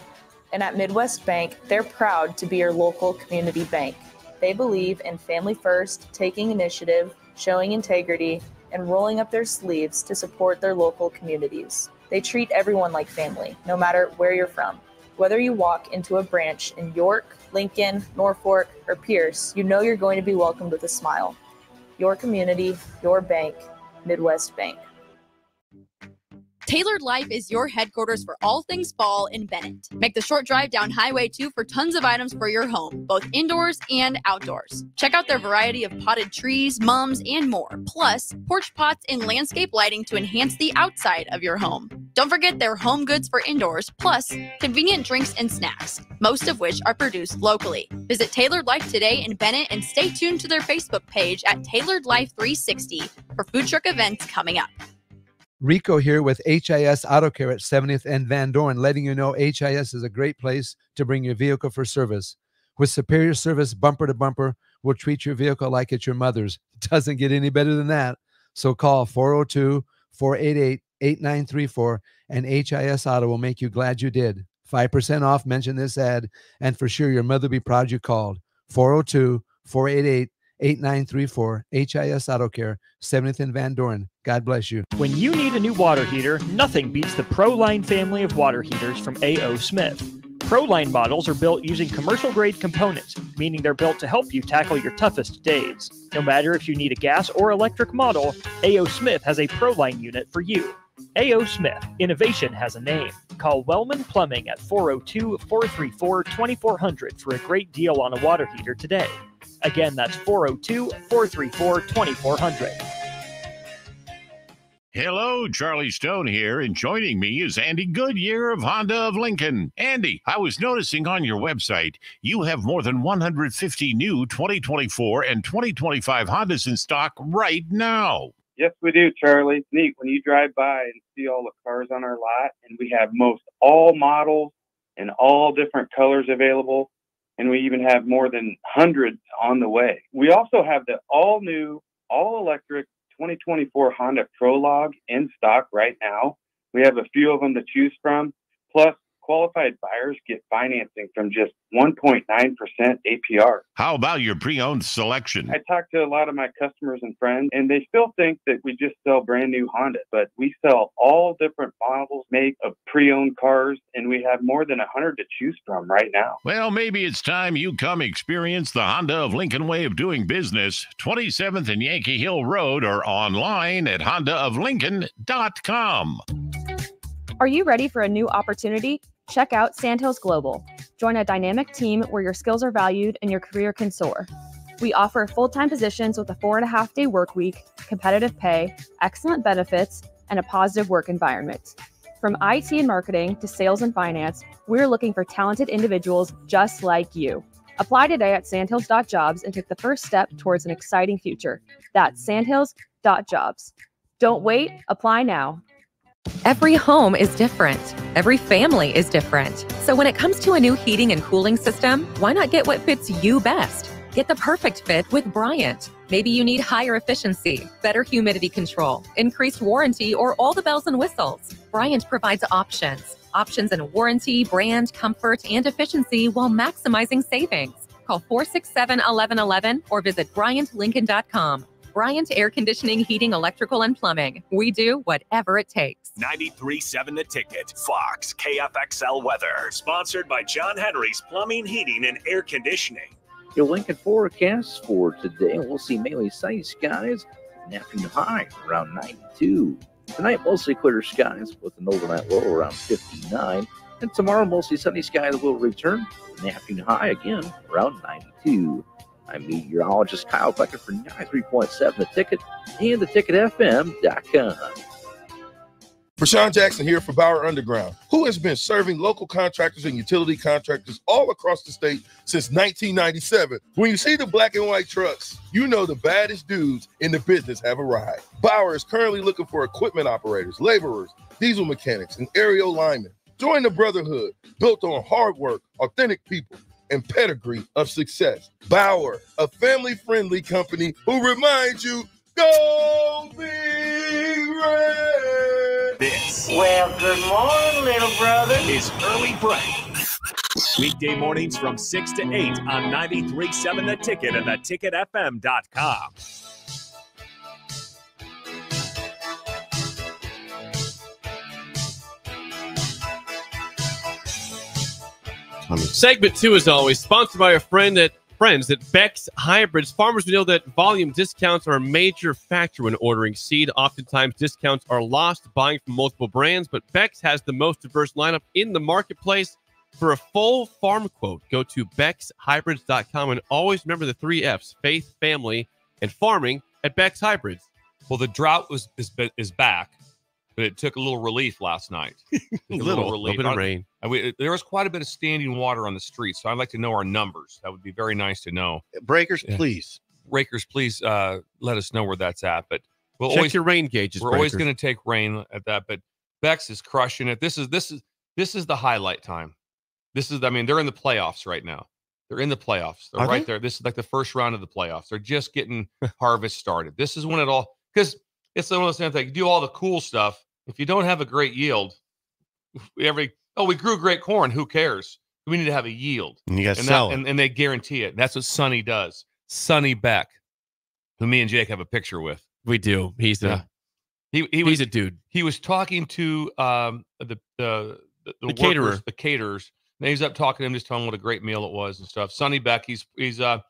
And at Midwest Bank, they're proud to be your local community bank. They believe in family first, taking initiative, showing integrity, and rolling up their sleeves to support their local communities. They treat everyone like family, no matter where you're from. Whether you walk into a branch in York, Lincoln, Norfolk, or Pierce, you know you're going to be welcomed with a smile. Your community, your bank, Midwest Bank. Tailored Life is your headquarters for all things fall in Bennett. Make the short drive down Highway 2 for tons of items for your home, both indoors and outdoors. Check out their variety of potted trees, mums, and more. Plus, porch pots and landscape lighting to enhance the outside of your home. Don't forget their home goods for indoors, plus convenient drinks and snacks, most of which are produced locally. Visit Tailored Life today in Bennett and stay tuned to their Facebook page at Tailored Life 360 for food truck events coming up. Rico here with HIS Auto Care at 70th and Van Dorn, letting you know HIS is a great place to bring your vehicle for service. With superior service bumper to bumper, we'll treat your vehicle like it's your mother's. It doesn't get any better than that. So call 402-488-8934 and HIS Auto will make you glad you did. 5% off, mention this ad, and for sure your mother will be proud you called. 402-488-8934, HIS Auto Care, 70th and Van Dorn. God bless you. When you need a new water heater, nothing beats the ProLine family of water heaters from A.O. Smith. ProLine models are built using commercial-grade components, meaning they're built to help you tackle your toughest days. No matter if you need a gas or electric model, A.O. Smith has a ProLine unit for you. A.O. Smith, innovation has a name. Call Wellman Plumbing at 402-434-2400 for a great deal on a water heater today. Again, that's 402-434-2400. Hello, Charlie Stone here, and joining me is Andy Goodyear of Honda of Lincoln. Andy, I was noticing on your website you have more than 150 new 2024 and 2025 Hondas in stock right now. Yes, we do, Charlie. It's neat when you drive by and see all the cars on our lot, and we have most all models and all different colors available, and we even have more than hundreds on the way. We also have the all-new, all-electric 2024 Honda Prologue in stock right now. We have a few of them to choose from. Plus, qualified buyers get financing from just 1.9% APR. How about your pre-owned selection? I talk to a lot of my customers and friends, and they still think that we just sell brand new Honda, but we sell all different models, make of pre-owned cars, and we have more than 100 to choose from right now. Well, maybe it's time you come experience the Honda of Lincoln way of doing business. 27th and Yankee Hill Road, or online at hondaoflincoln.com. Are you ready for a new opportunity? Check out Sandhills Global. Join a dynamic team where your skills are valued and your career can soar. We offer full-time positions with a 4.5-day work week, competitive pay, excellent benefits, and a positive work environment. From IT and marketing to sales and finance, we're looking for talented individuals just like you. Apply today at sandhills.jobs and take the first step towards an exciting future. That's sandhills.jobs. Don't wait, apply now. Every home is different. Every family is different. So when it comes to a new heating and cooling system, why not get what fits you best? Get the perfect fit with Bryant. Maybe you need higher efficiency, better humidity control, increased warranty, or all the bells and whistles. Bryant provides options. Options in warranty, brand, comfort, and efficiency while maximizing savings. Call 467-1111 or visit BryantLincoln.com. Bryant Air Conditioning, Heating, Electrical, and Plumbing. We do whatever it takes. 93.7 The Ticket, Fox, KFXL Weather. Sponsored by John Henry's Plumbing, Heating, and Air Conditioning. Your Lincoln forecast for today, we'll see mainly sunny skies, an afternoon high around 92. Tonight, mostly clear skies with an overnight low around 59. And tomorrow, mostly sunny skies will return, an afternoon high again around 92. I'm meteorologist Kyle Becker for 93.7 The Ticket and theticketfm.com. Rashawn Jackson here for Bauer Underground, who has been serving local contractors and utility contractors all across the state since 1997. When you see the black and white trucks, you know the baddest dudes in the business have arrived. Bauer is currently looking for equipment operators, laborers, diesel mechanics, and aerial linemen. Join the brotherhood built on hard work, authentic people, and pedigree of success. Bauer, a family-friendly company who reminds you, go Big Red. This, well, good morning, little brother, is Early Break. Weekday mornings from 6 to 8 on 93.7 The Ticket and theticketfm.com. Segment 2, as always, sponsored by our friends at Beck's Hybrids. Farmers know that volume discounts are a major factor when ordering seed. Oftentimes, discounts are lost buying from multiple brands, but Beck's has the most diverse lineup in the marketplace. For a full farm quote, go to beckshybrids.com and always remember the 3 F's, faith, family, and farming at Beck's Hybrids. Well, the drought is back. but it took a little relief last night. A little bit of rain. There was quite a bit of standing water on the street, so I'd like to know our numbers. That would be very nice to know. Breakers, please. Breakers, please let us know where that's at. But we'll check your rain gauges. We're always going to take rain at that. But Bex is crushing it. This is the highlight time. I mean, they're in the playoffs right now. They're in the playoffs. They're right there. This is like the first round of the playoffs. They're just getting harvest started. This is when it all, because it's one of those things like you do all the cool stuff. If you don't have a great yield, we grew great corn. Who cares? We need to have a yield. And you got to sell it. And they guarantee it. That's what Sonny does. Sonny Beck, who me and Jake have a picture with. We do. He's a dude. He was talking to the caterer. The caterers. And he's up talking to him, just telling him what a great meal it was and stuff. Sonny Beck, he's a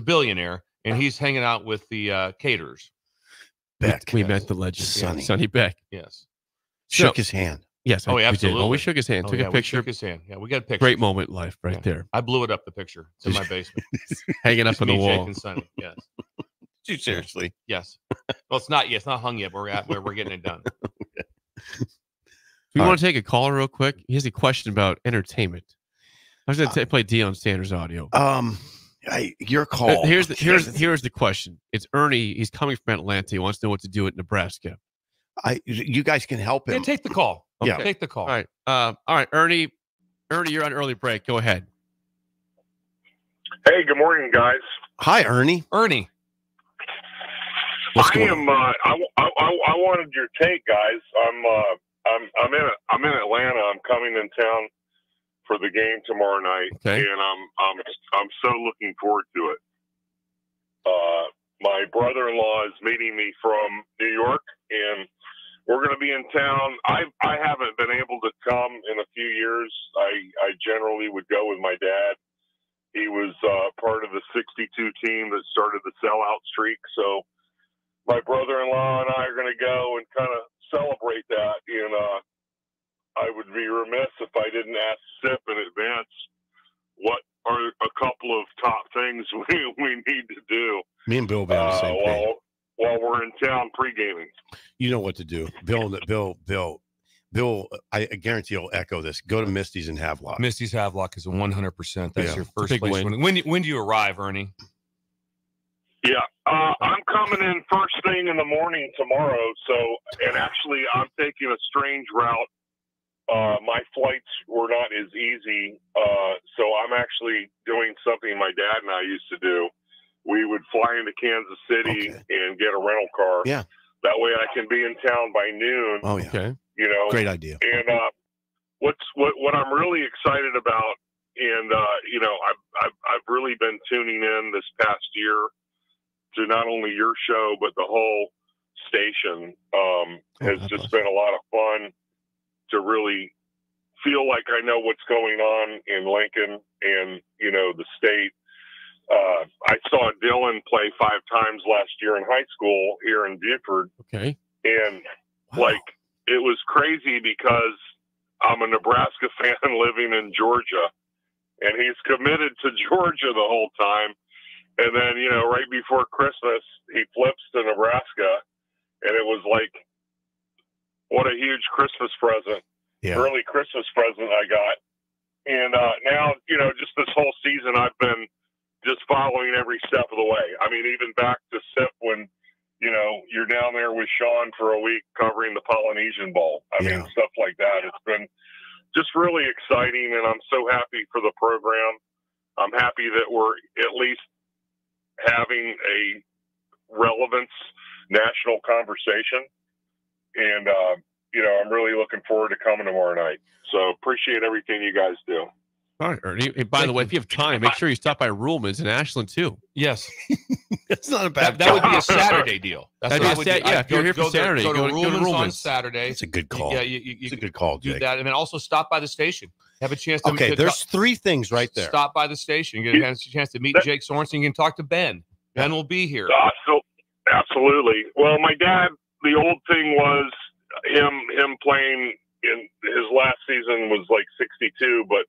billionaire, and he's hanging out with the caterers. Beck. We met the legend, Sonny Beck. Yes. Shook his hand. Yes. Absolutely. We shook his hand. Took a picture. We shook his hand. Yeah, we got a picture. Great moment in life right there. I blew it up, the picture. It's in my basement. Hanging up on the wall. Jake and Sonny. Yes. Did you seriously? Yes. Well, it's not yet. It's not hung yet, but we're getting it done. We want to take a call real quick. He has a question about entertainment. I was going to play Deion Sanders audio. Your call. Here's the question. It's Ernie. He's coming from Atlanta. He wants to know what to do at Nebraska. You guys can help him. Yeah, take the call. Okay. Yeah, take the call. All right, Ernie. Ernie, you're on early break. Go ahead. Hey, good morning, guys. Hi, Ernie. Ernie. What's going on? I wanted your take, guys. I'm in Atlanta. I'm coming in town for the game tomorrow night, and I'm so looking forward to it. My brother-in-law is meeting me from New York, and we're going to be in town. I haven't been able to come in a few years. I generally would go with my dad. He was part of the '62 team that started the sellout streak. So my brother-in-law and I are going to go and kind of celebrate that. And I would be remiss if I didn't ask Sip in advance what are a couple of top things we need to do. Me and Bill will be on the same page. While we're in town pre-gaming. You know what to do. Bill, I guarantee he'll echo this. Go to Misty's in Havelock. Misty's Havelock is 100%. That's your first big place. win. When do you arrive, Ernie? Yeah, I'm coming in first thing in the morning tomorrow. And actually, I'm taking a strange route. My flights were not as easy, so I'm actually doing something my dad and I used to do. We would fly into Kansas City and get a rental car. Yeah. That way I can be in town by noon. Oh, yeah. Okay. You know, great idea. And what I'm really excited about, and I've really been tuning in this past year to not only your show but the whole station. Has just been a lot of fun to really feel like I know what's going on in Lincoln and the state. I saw Dylan play 5 times last year in high school here in Buford. Okay. And it was crazy because I'm a Nebraska fan living in Georgia, and he's committed to Georgia the whole time. And then, right before Christmas, he flips to Nebraska, and it was like, what a huge Christmas present. Yeah. Early Christmas present I got. And now, just this whole season, I've been just following every step of the way. I mean, even back to SIP when, you're down there with Sean for a week covering the Polynesian Bowl. I mean, stuff like that. It's been just really exciting, and I'm so happy for the program. I'm happy that we're at least having a relevance national conversation. And, I'm really looking forward to coming tomorrow night. So appreciate everything you guys do. All right, Ernie. Hey, by the way, if you have time, make sure you stop by Ruhlman's in Ashland too. Yes. That's not a bad That would be a Saturday deal. That's That'd what be I a would do. if you're here for Saturday, go to Ruhlman's on Saturday. It's a good call. Yeah, it's a good call, do Jake. that, and then also stop by the station. Have a chance to. Okay, there's 3 things right there. Stop by the station. Get a chance to meet Jake Sorensen. You can talk to Ben. Ben will be here. Absolutely. Well, my dad, the old thing was him playing in his last season was like 62, but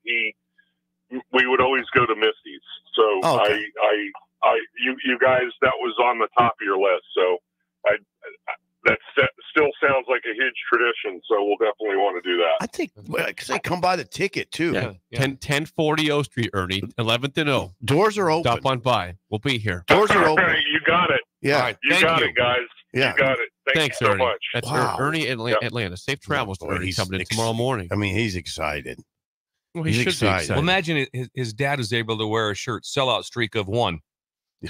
we would always go to Misty's. So you guys, that was on the top of your list. So that still sounds like huge tradition, so we'll definitely want to do that. I think because they come by the ticket too. Yeah. 1040 O Street, Ernie, 11th and O. Doors are open. Stop on by. We'll be here. Doors are open. You got it. Yeah. All right, You got it, guys. Yeah. You got it. Thanks you so Ernie. much. That's Wow. Ernie Atlanta. Safe travels to Boy, Ernie he's coming in tomorrow morning. I mean, he's excited. Well, he He's should excited. be excited. Well, imagine his dad is able to wear a shirt, sellout streak of 1. He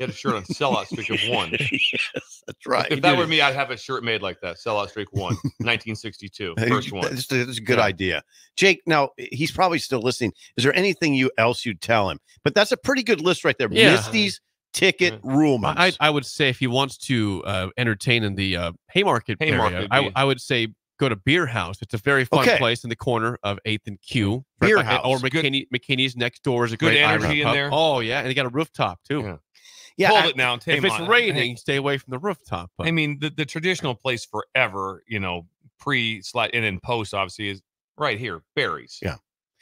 had a shirt on sellout streak of 1. Yes, that's right. If that were me, I'd have a shirt made like that. Sellout streak 1, 1962. First one. That's a good idea. Jake, now he's probably still listening. Is there anything else you'd tell him? But that's a pretty good list right there. Yeah. Misty's ticket Ruhlman's. I would say if he wants to entertain in the Haymarket area, I would say go to Beer House. It's a very fun place in the corner of 8th and Q. Beer House. Or McKinney's next door is a Good great energy Irish in pub. there. Oh, yeah. And they got a rooftop, too. Yeah, Hold it now. If it's raining, stay away from the rooftop. But I mean, the traditional place forever, pre-slide and then post, obviously, is right here, Barry's. Yeah.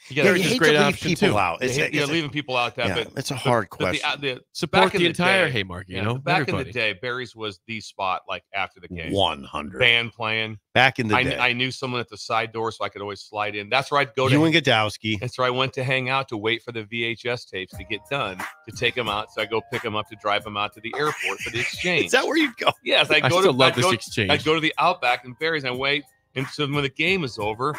You You hate to leave people out. Leaving people out. It's a hard question. support the entire Haymarket, Back in everybody. the day, Barry's was the spot, like after the game. 100. Band playing. Back in the day. I knew someone at the side door, so I could always slide in. That's where I'd go You and to. Godowski. That's where I went to hang out to wait for the VHS tapes to get done to take them out. So I go pick them up to drive them out to the airport for the exchange. Is that where you go? Yes, I still love this exchange. I'd go to the Outback and Barry's and wait. And so when the game is over,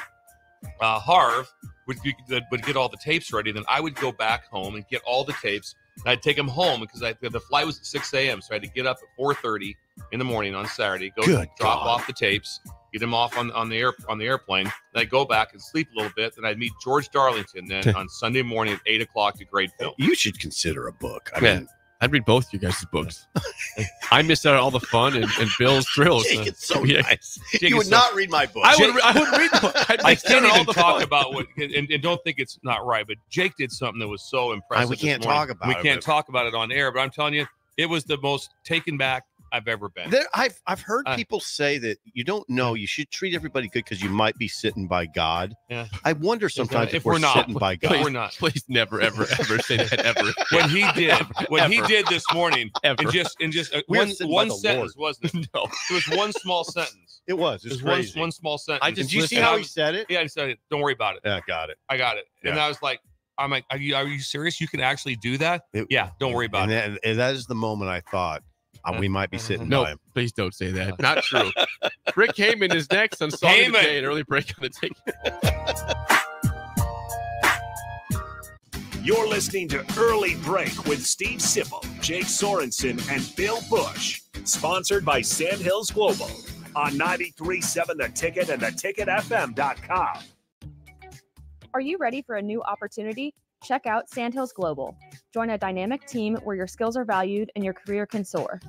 Harv would get all the tapes ready. Then I would go back home and get all the tapes. And I'd take them home because the flight was at 6 a.m. So I had to get up at 4:30 in the morning on Saturday, go drop off the tapes, get them off on the airplane. Then I'd go back and sleep a little bit. Then I'd meet George Darlington then on Sunday morning at 8 o'clock to grade film. You should consider a book. I Yeah. mean, I'd read both you guys' books. I missed out on all the fun and Bill's thrills. Jake, it's so Yeah. nice. Jake You is would so- not read my book. I would read books. I'd I miss out can't on all even the talk fun. about what, and don't think it's not right, but Jake did something that was so impressive. We can't this morning. talk about We it, can't but- talk about it on air, but I'm telling you, it was the most taken back I've ever been. I've heard people say that you don't know. You should treat everybody good because you might be sitting by God. Yeah. I wonder sometimes if we're not sitting by God. We're not. Please never, ever, ever say that ever. What he did, he Ever. did this morning, Ever. and just We are one sitting by one the sentence, wasn't it? No. It was one small sentence. It was. It It's was one, crazy. one small sentence. Did you see how he said it? Yeah, I said it. Don't worry about it. Yeah, got it. I got it. And Yeah. I was like, I'm like, are you serious? You can actually do that? Yeah, don't worry about it. And that is the moment I thought we might be sitting No, by him. please don't say that. Not true. Rick Heyman is next on Song of the Heyman. Day, an early break on the ticket. You're listening to Early Break with Steve Sipple, Jake Sorensen, and Bill Busch. Sponsored by Sandhills Global on 93.7 The Ticket and theticketfm.com. Are you ready for a new opportunity? Check out Sandhills Global. Join a dynamic team where your skills are valued and your career can soar.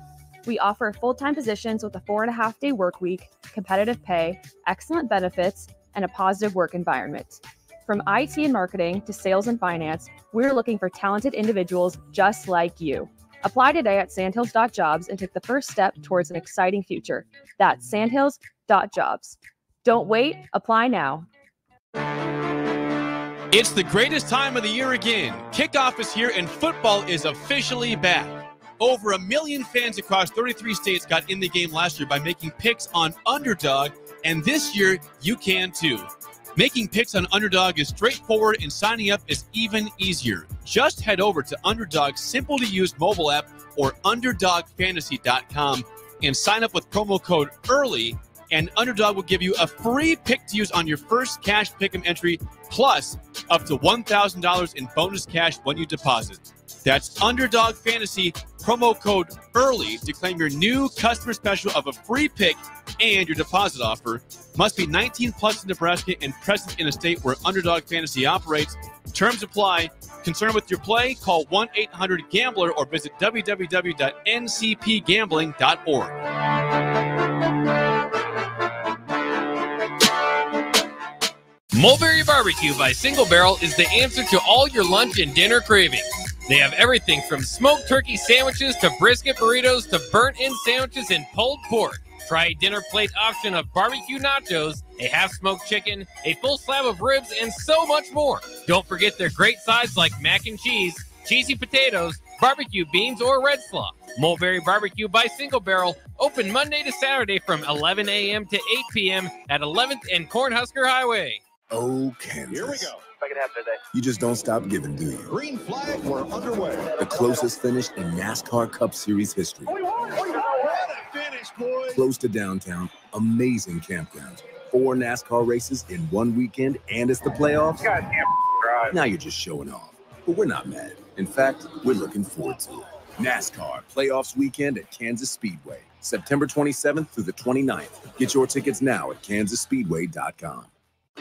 We offer full-time positions with a 4.5-day work week, competitive pay, excellent benefits, and a positive work environment. From IT and marketing to sales and finance, we're looking for talented individuals just like you. Apply today at sandhills.jobs and take the first step towards an exciting future. That's sandhills.jobs. Don't wait, apply now. It's the greatest time of the year again. Kickoff is here and football is officially back. Over 1 million fans across 33 states got in the game last year by making picks on Underdog, and this year you can too. Making picks on Underdog is straightforward and signing up is even easier. Just head over to Underdog's simple-to-use mobile app or UnderdogFantasy.com and sign up with promo code EARLY, and Underdog will give you a free pick to use on your first cash pick'em entry, plus up to $1,000 in bonus cash when you deposit. That's Underdog Fantasy, promo code EARLY to claim your new customer special of a free pick and your deposit offer. Must be 19 plus in Nebraska and present in a state where Underdog Fantasy operates. Terms apply. Concerned with your play? Call 1-800-GAMBLER or visit www.ncpgambling.org. Mulberry Barbecue by Single Barrel is the answer to all your lunch and dinner cravings. They have everything from smoked turkey sandwiches to brisket burritos to burnt-in sandwiches and pulled pork. Try a dinner plate option of barbecue nachos, a half-smoked chicken, a full slab of ribs, and so much more. Don't forget their great sides like mac and cheese, cheesy potatoes, barbecue beans, or red slaw. Mulberry Barbecue by Single Barrel, open Monday to Saturday from 11 a.m. to 8 p.m. at 11th and Cornhusker Highway. Oh, Kansas. Here we go. Second half today. You just don't stop giving, do you? Green flag, we're underway. The closest finish in NASCAR Cup Series history. We won! What a finish, boys! Close to downtown, amazing campgrounds. 4 NASCAR races in one weekend, and it's the playoffs. Goddamn drive. Now you're just showing off. But we're not mad. In fact, we're looking forward to it. NASCAR Playoffs Weekend at Kansas Speedway, September 27th through the 29th. Get your tickets now at kansasspeedway.com.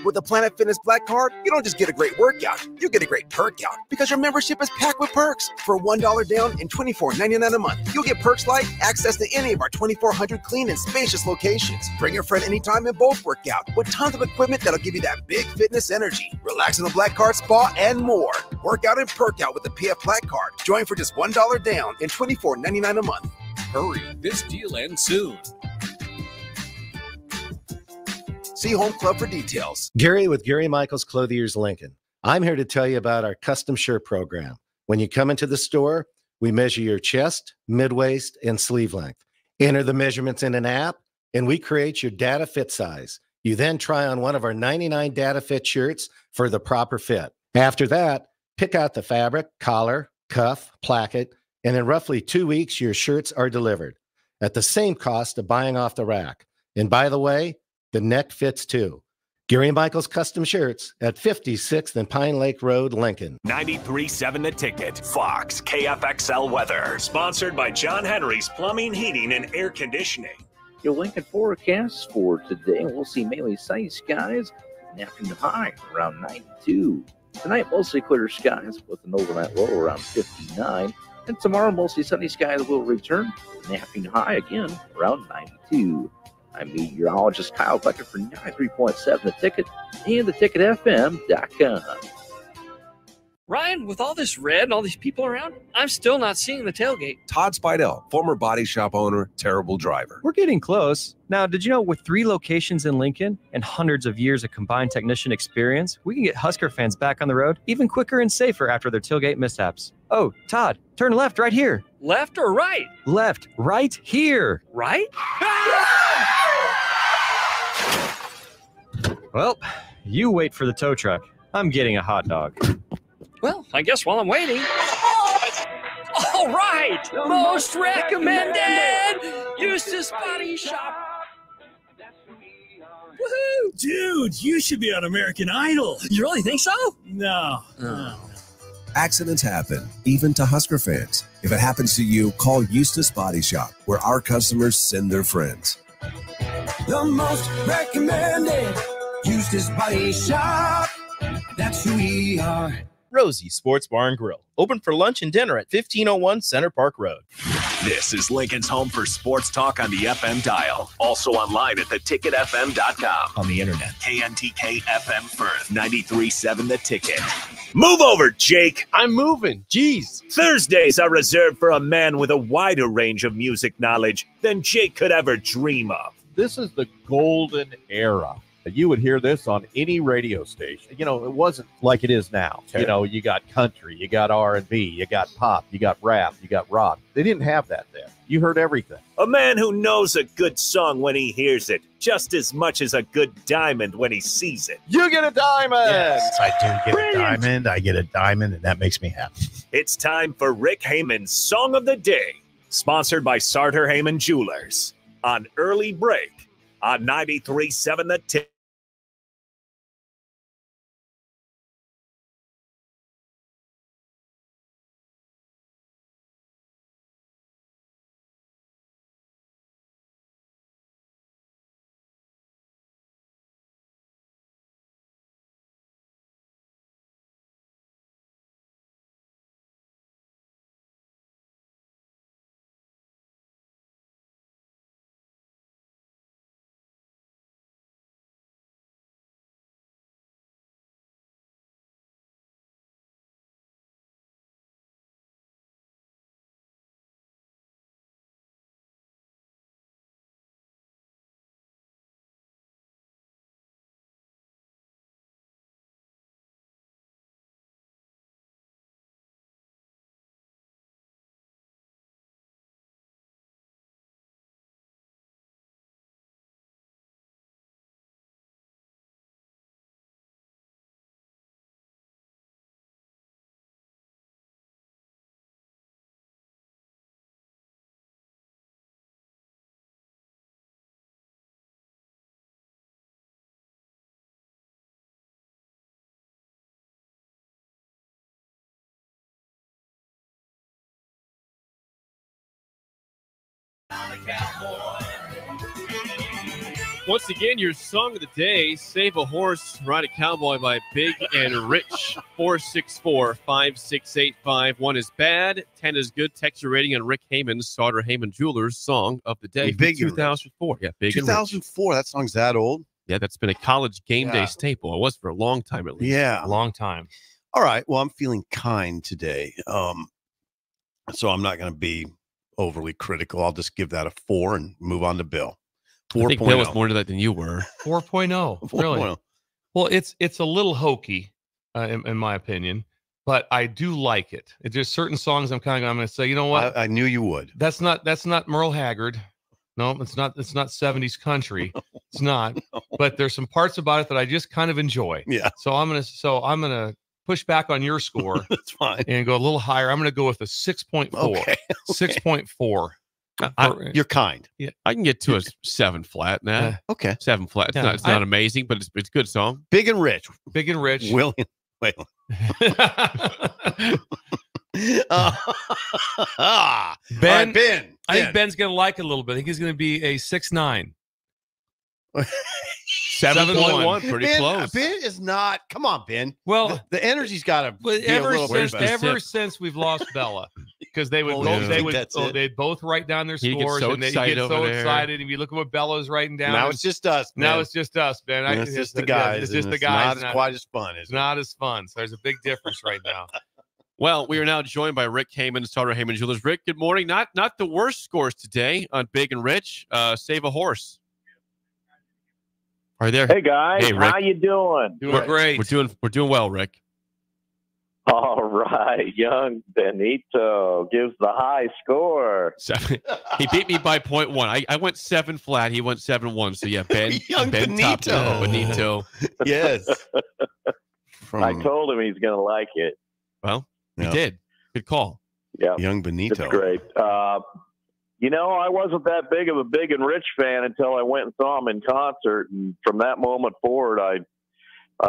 With the Planet Fitness Black Card, you don't just get a great workout, you get a great perk out because your membership is packed with perks. For $1 down and $24.99 a month, you'll get perks like access to any of our 2,400 clean and spacious locations. Bring your friend anytime and both work out with tons of equipment that'll give you that big fitness energy. Relax in the Black Card spa and more. Work out and perk out with the PF Black Card. Join for just $1 down and $24.99 a month. Hurry, this deal ends soon. See Home Club for details. Gary with Gary Michaels Clothiers Lincoln. I'm here to tell you about our custom shirt program. When you come into the store, we measure your chest, mid-waist, and sleeve length. Enter the measurements in an app, and we create your data fit size. You then try on one of our 99 data fit shirts for the proper fit. After that, pick out the fabric, collar, cuff, placket, and in roughly 2 weeks, your shirts are delivered at the same cost of buying off the rack. And by the way, the neck fits too. Gary Michaels Custom Shirts at 56th and Pine Lake Road, Lincoln. 93.7 The Ticket, Fox, KFXL Weather. Sponsored by John Henry's Plumbing, Heating, and Air Conditioning. Your Lincoln forecast for today, we'll see mainly sunny skies, an afternoon high around 92. Tonight, mostly clear skies with an overnight low around 59. And tomorrow, mostly sunny skies will return, an afternoon high again around 92. I'm meteorologist Kyle Becker for 93.7 The Ticket and theticketfm.com. Ryan, with all this red and all these people around, I'm still not seeing the tailgate. Todd Spidell, former body shop owner, terrible driver. We're getting close. Now, did you know with 3 locations in Lincoln and hundreds of years of combined technician experience, we can get Husker fans back on the road even quicker and safer after their tailgate mishaps? Oh, Todd, turn left right here. Left or right? Left, right here. Right? Well, you wait for the tow truck. I'm getting a hot dog. Well, I guess while I'm waiting. All right! Most recommended! Eustace Body Shop. Woohoo! Dude, you should be on American Idol. You really think so? No. Accidents happen, even to Husker fans. If it happens to you, call Eustace Body Shop, where our customers send their friends. The most recommended Eustace Body Shop. That's who we are. Rosie's Sports Bar and Grill. Open for lunch and dinner at 1501 Center Park Road. This is Lincoln's home for sports talk on the FM dial. Also online at theticketfm.com. On the internet. KNTK FM Firth, 93.7 The Ticket. Move over, Jake. I'm moving. Jeez. Thursdays are reserved for a man with a wider range of music knowledge than Jake could ever dream of. This is the golden era. You would hear this on any radio station. You know, it wasn't like it is now. You know, you got country, you got R&B, you got pop, you got rap, you got rock. They didn't have that then. You heard everything. A man who knows a good song when he hears it, just as much as a good diamond when he sees it. You get a diamond! Yes, I do get a diamond. I get a diamond, and that makes me happy. It's time for Rick Heyman's Song of the Day, sponsored by Sartor Heyman Jewelers, on Early Break on 93.7 The Ticket. Once again, your song of the day, Save a Horse, Ride a Cowboy by Big and Rich. 464-5685. 1 is bad, 10 is good. Text your rating on Rick Heyman's Sauter Heyman Jewelers song of the day. Big and 2004. Yeah, Big and Rich. 2004. That song's that old? Yeah, that's been a college game day staple. It was for a long time at least. Yeah. A long time. All right. Well, I'm feeling kind today. So I'm not going to be overly critical. I'll just give that a 4 and move on to Bill. 4.0. I think Bill was more to that than you were. 4.0. Really? 4.0. Well, it's a little hokey, in my opinion, but I do like it. There's certain songs I'm going to say, you know what? I knew you would. That's not Merle Haggard. No, it's not 70s country. It's not. But there's some parts about it that I just kind of enjoy. Yeah. So I'm gonna push back on your score. That's fine. And go a little higher. I'm gonna go with a 6.4. Okay. 6.4. You're kind. Yeah, I can get to a 7 flat now. Okay. 7 flat. It's not amazing, but it's a good song. Big and Rich. Big and Rich. William. Wait. Ben, Right, Ben. I think Ben's going to like it a little bit. I think he's going to be a 6.9. 7.1, pretty close. Ben is not. Come on, Ben. Well, the energy's got to be a little bit better. Ever since we've lost Bella, because they would they'd both write down their scores and they get so excited. And you look at what Bella's writing down. Now it's just us. Now it's just us, Ben. It's just the guys. It's just the guys. Not quite as fun. It's not as fun. So there's a big difference right now. Well, we are now joined by Rick Heyman, Sauter Heyman Jewelers. Rick, good morning. Not the worst scores today on Big and Rich. Save a Horse. Are you there? Hey guys, hey, Rick. how you doing? Doing great. We're doing well, Rick. All right, young Benito gives the high score. 7. He beat me by 0.1. I went 7 flat. He went 7-1. So yeah, Ben. Young Ben topped it. Benito. Yes. I told him he's going to like it. Well, he did. Good call. Yeah, young Benito. That's great. You know, I wasn't that big of a Big and Rich fan until I went and saw him in concert, and from that moment forward, I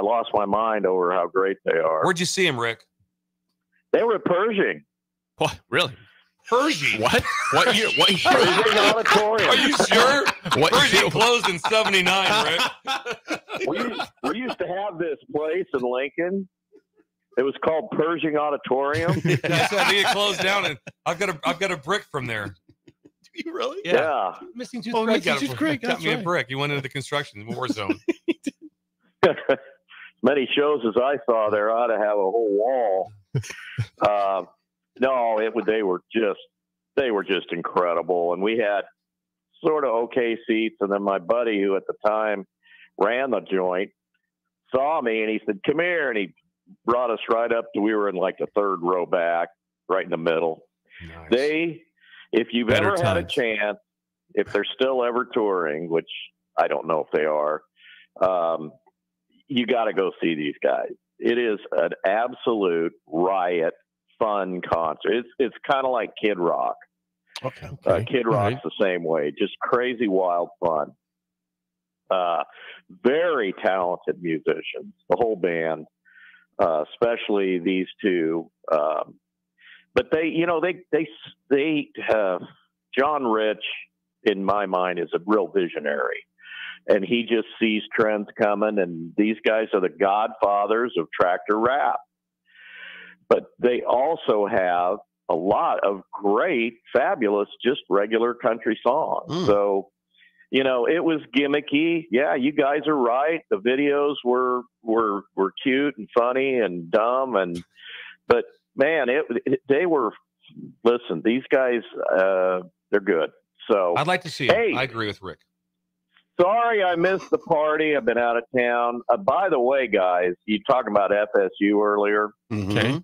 lost my mind over how great they are. Where'd you see him, Rick? They were at Pershing. What? Really? Pershing? What? What year? What year? Pershing Auditorium. Are you sure? What Pershing year? closed in 79, Rick. We used to have this place in Lincoln. It was called Pershing Auditorium. That's why it closed down, and I've got a brick from there. Do you really? Yeah. Missing Tooth Oh, Craig Missing Tooth Craig, got that's me a right. brick. He went into the construction war zone. Many shows as I saw there ought to have a whole wall. No, they were just incredible, and we had sort of okay seats. And then my buddy, who at the time ran the joint, saw me and he said, "Come here," and he brought us right up to. We were in like the third row back, right in the middle. Nice. If you've Better ever had a times. chance, if they're still ever touring, which I don't know if they are, you got to go see these guys. It is an absolute riot, fun concert. It's kind of like Kid Rock. Okay. Kid Rock's the same way, just crazy, wild fun. Very talented musicians, the whole band, especially these two. But John Rich, in my mind, is a real visionary, and he just sees trends coming. And these guys are the godfathers of tractor rap, but they also have a lot of great, fabulous, just regular country songs. So, it was gimmicky. Yeah, you guys are right. The videos were cute and funny and dumb, but man, they were. Listen, these guys, they're good. So I'd like to see it. Hey, I agree with Rick. Sorry, I missed the party. I've been out of town. By the way, guys, you talking about FSU earlier? Okay.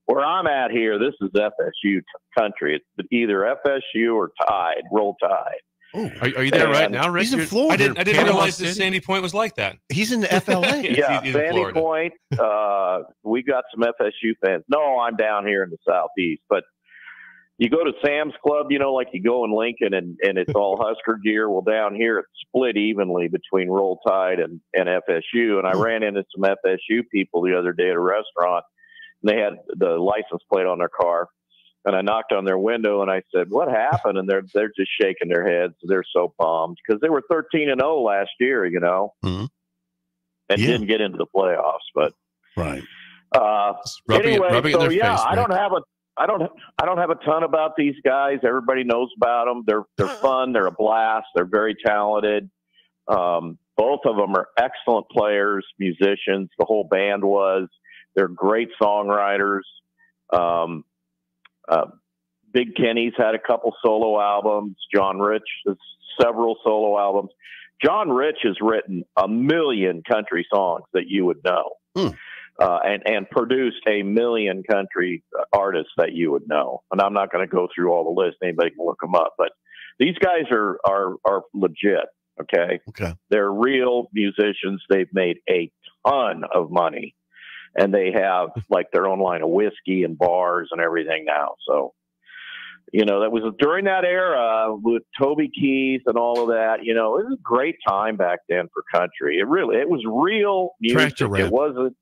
Where I'm at here, this is FSU country. It's either FSU or Tide. Roll Tide. Oh, are you there right now, Rick? He's in Florida. I didn't realize that Sandy Point was like that. He's in the FLA. Yeah, he's in Sandy Florida. Point. We got some FSU fans. No, I'm down here in the Southeast. But you go to Sam's Club, like you go in Lincoln and it's all Husker gear. Well, down here it's split evenly between Roll Tide and FSU. And I ran into some FSU people the other day at a restaurant, and they had the license plate on their car. and I knocked on their window and I said, "What happened?" And they're just shaking their heads. They're so bummed because they were 13-0 last year, you know, and didn't get into the playoffs. But right. Anyway, so yeah, I don't have a ton about these guys. Everybody knows about them. They're fun. They're a blast. They're very talented. Both of them are excellent players, musicians. The whole band was. They're great songwriters. Big Kenny's had a couple solo albums. John Rich has several solo albums. John Rich has written 1 million country songs that you would know, and produced 1 million country artists that you would know. And I'm not going to go through all the list. Anybody can look them up. But these guys are legit. Okay. They're real musicians. They've made a ton of money, and they have like their own line of whiskey and bars and everything now. So, you know, that was during that era with Toby Keith and all of that. You know, it was a great time back then for country. It was real music. It wasn't.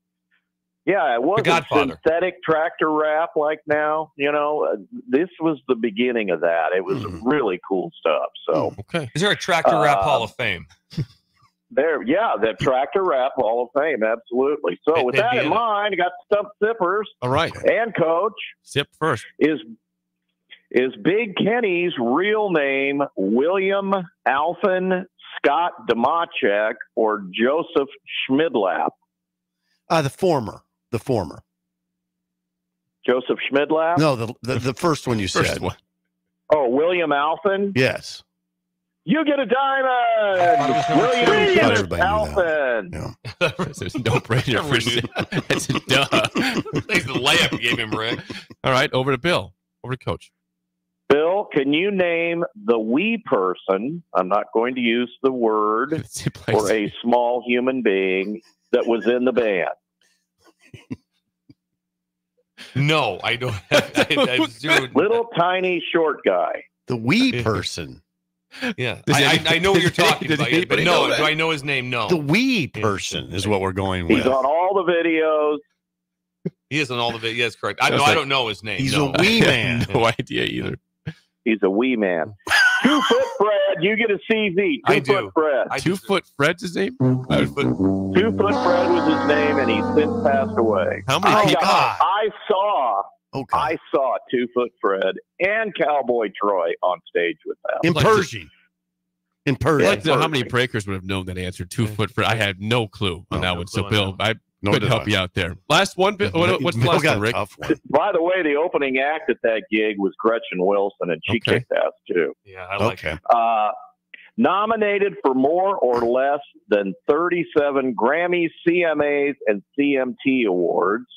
Yeah, it wasn't synthetic tractor rap like now. You know, this was the beginning of that. It was really cool stuff. So, is there a tractor rap Hall of Fame? The Tractor Rap Hall of Fame, absolutely. So, with that in mind, I got Stump Sippers. All right, and Coach Sip first. Is Big Kenny's real name William Alphen Scott Demachek or Joseph Schmidlap? The former. Joseph Schmidlap? No, the first one you said. Oh, William Alphen? Yes. You get a diamond! William Alphen. There's no brainer for That's a duh. Thanks for the layup you gave him, Rick. All right, over to Bill. Over to Coach. Bill, can you name the wee person? I'm not going to use the word for a small human being that was in the band. No, I don't have zero. Little tiny short guy. The wee person. Yeah. I know what you're talking about, but no, do I know his name? No. The wee person is what we're going with. He's on all the videos. He is on all the videos. Yes, correct. I don't know his name. He's a wee man. No idea either. He's a wee man. 2 Foot Fred, you get a CZ. 2 Foot Fred. 2 Foot Fred's his name? 2 Foot Fred was his name, and he's since passed away. How many people? I saw 2 Foot Fred and Cowboy Troy on stage with them. In Pershing. I'd like to know how many breakers would have known that answer. 2 Foot Fred. I had no clue on that one. So, Bill, I couldn't help you out there. Last one. What's the last one, Rick? By the way, the opening act at that gig was Gretchen Wilson, and she kicked ass too. Yeah, I like it. Nominated for more or less than 37 Grammys, CMAs, and CMT awards.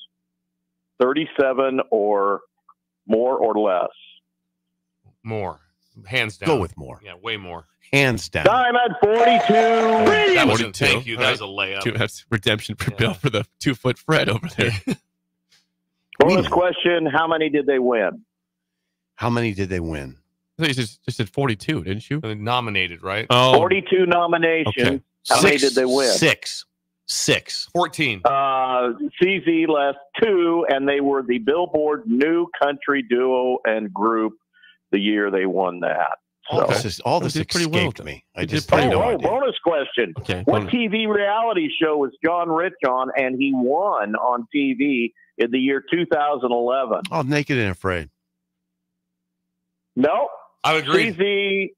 37 or more or less. More. Hands down. Go with more. Yeah, way more. Hands down. Diamond 42. That wasn't, thank you. That was a layup. That's redemption for Bill for the 2 Foot Fred over there. Bonus question: how many did they win? How many did they win? I think you just said 42, didn't you? Nominated, right? Oh. 42 nominations. Okay. How many did they win? 6. 14. CZ left 2, and they were the Billboard New Country Duo and Group the year they won that. So. All this escaped me. I just no idea. Bonus question. Okay, what TV reality show was John Rich on, and he won on TV in the year 2011? Oh, Naked and Afraid. No. I agree. CZ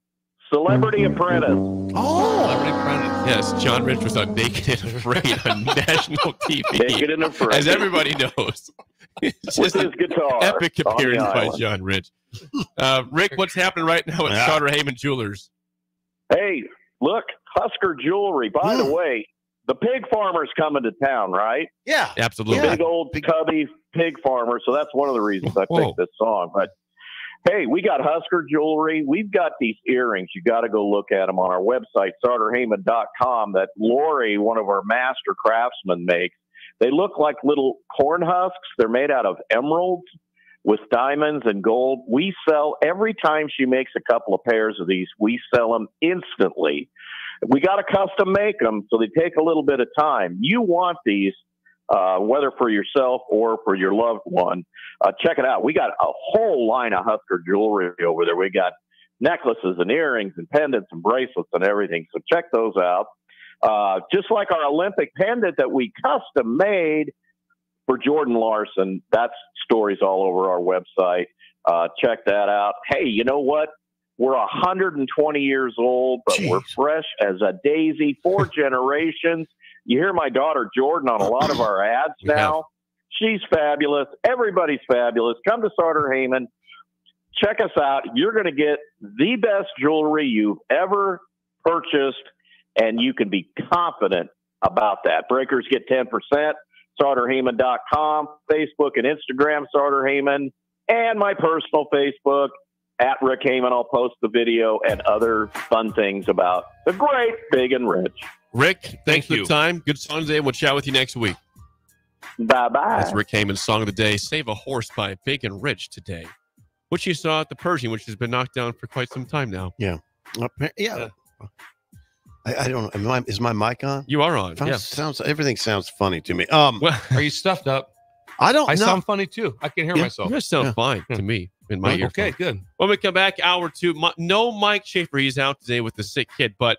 Celebrity Apprentice. Oh, Celebrity Apprentice. Yes, John Rich was on Naked and Afraid on national TV. Naked and Afraid. As everybody knows. It's just with his guitar. Epic appearance by John Rich. Rick, what's happening right now at Sauter Heyman Jewelers? Hey, look, Husker Jewelry. By the way, the pig farmer's coming to town, right? Yeah. Absolutely. Big old tubby pig farmer. So that's one of the reasons I picked this song. But hey, we got Husker Jewelry. We've got these earrings. You got to go look at them on our website, SauterHeyman.com, that Lori, one of our master craftsmen, makes. They look like little corn husks. They're made out of emeralds with diamonds and gold. We sell, every time she makes a couple of pairs of these, we sell them instantly. We got to custom make them, so they take a little bit of time. You want these whether for yourself or for your loved one. Check it out. We got a whole line of Husker jewelry over there. We got necklaces and earrings and pendants and bracelets and everything. So check those out. Just like our Olympic pendant that we custom made for Jordan Larson. That's stories all over our website. Check that out. Hey, you know what? We're 120 years old, but we're fresh as a daisy, 4 generations. You hear my daughter Jordan on a lot of our ads now. She's fabulous. Everybody's fabulous. Come to Sartor Heyman. Check us out. You're going to get the best jewelry you've ever purchased, and you can be confident about that. Breakers get 10%. SartorHeyman.com, Facebook and Instagram, Sartor Heyman, and my personal Facebook, at Rick Heyman. I'll post the video and other fun things about the great Big and Rich. Rick, thanks for the time. Good song today. We'll chat with you next week. Bye-bye. That's Rick Heyman's song of the day, Save a Horse by Big and Rich today, which you saw at the Pershing, which has been knocked down for quite some time now. Yeah. I don't know. Is my mic on? You are on. Everything sounds funny to me. Well, are you stuffed up? I don't know. I sound funny too. I can hear myself. You guys sound fine to me in my ear. Okay, good. When we come back, hour 2, no Mike Schaefer. He's out today with the sick kid, but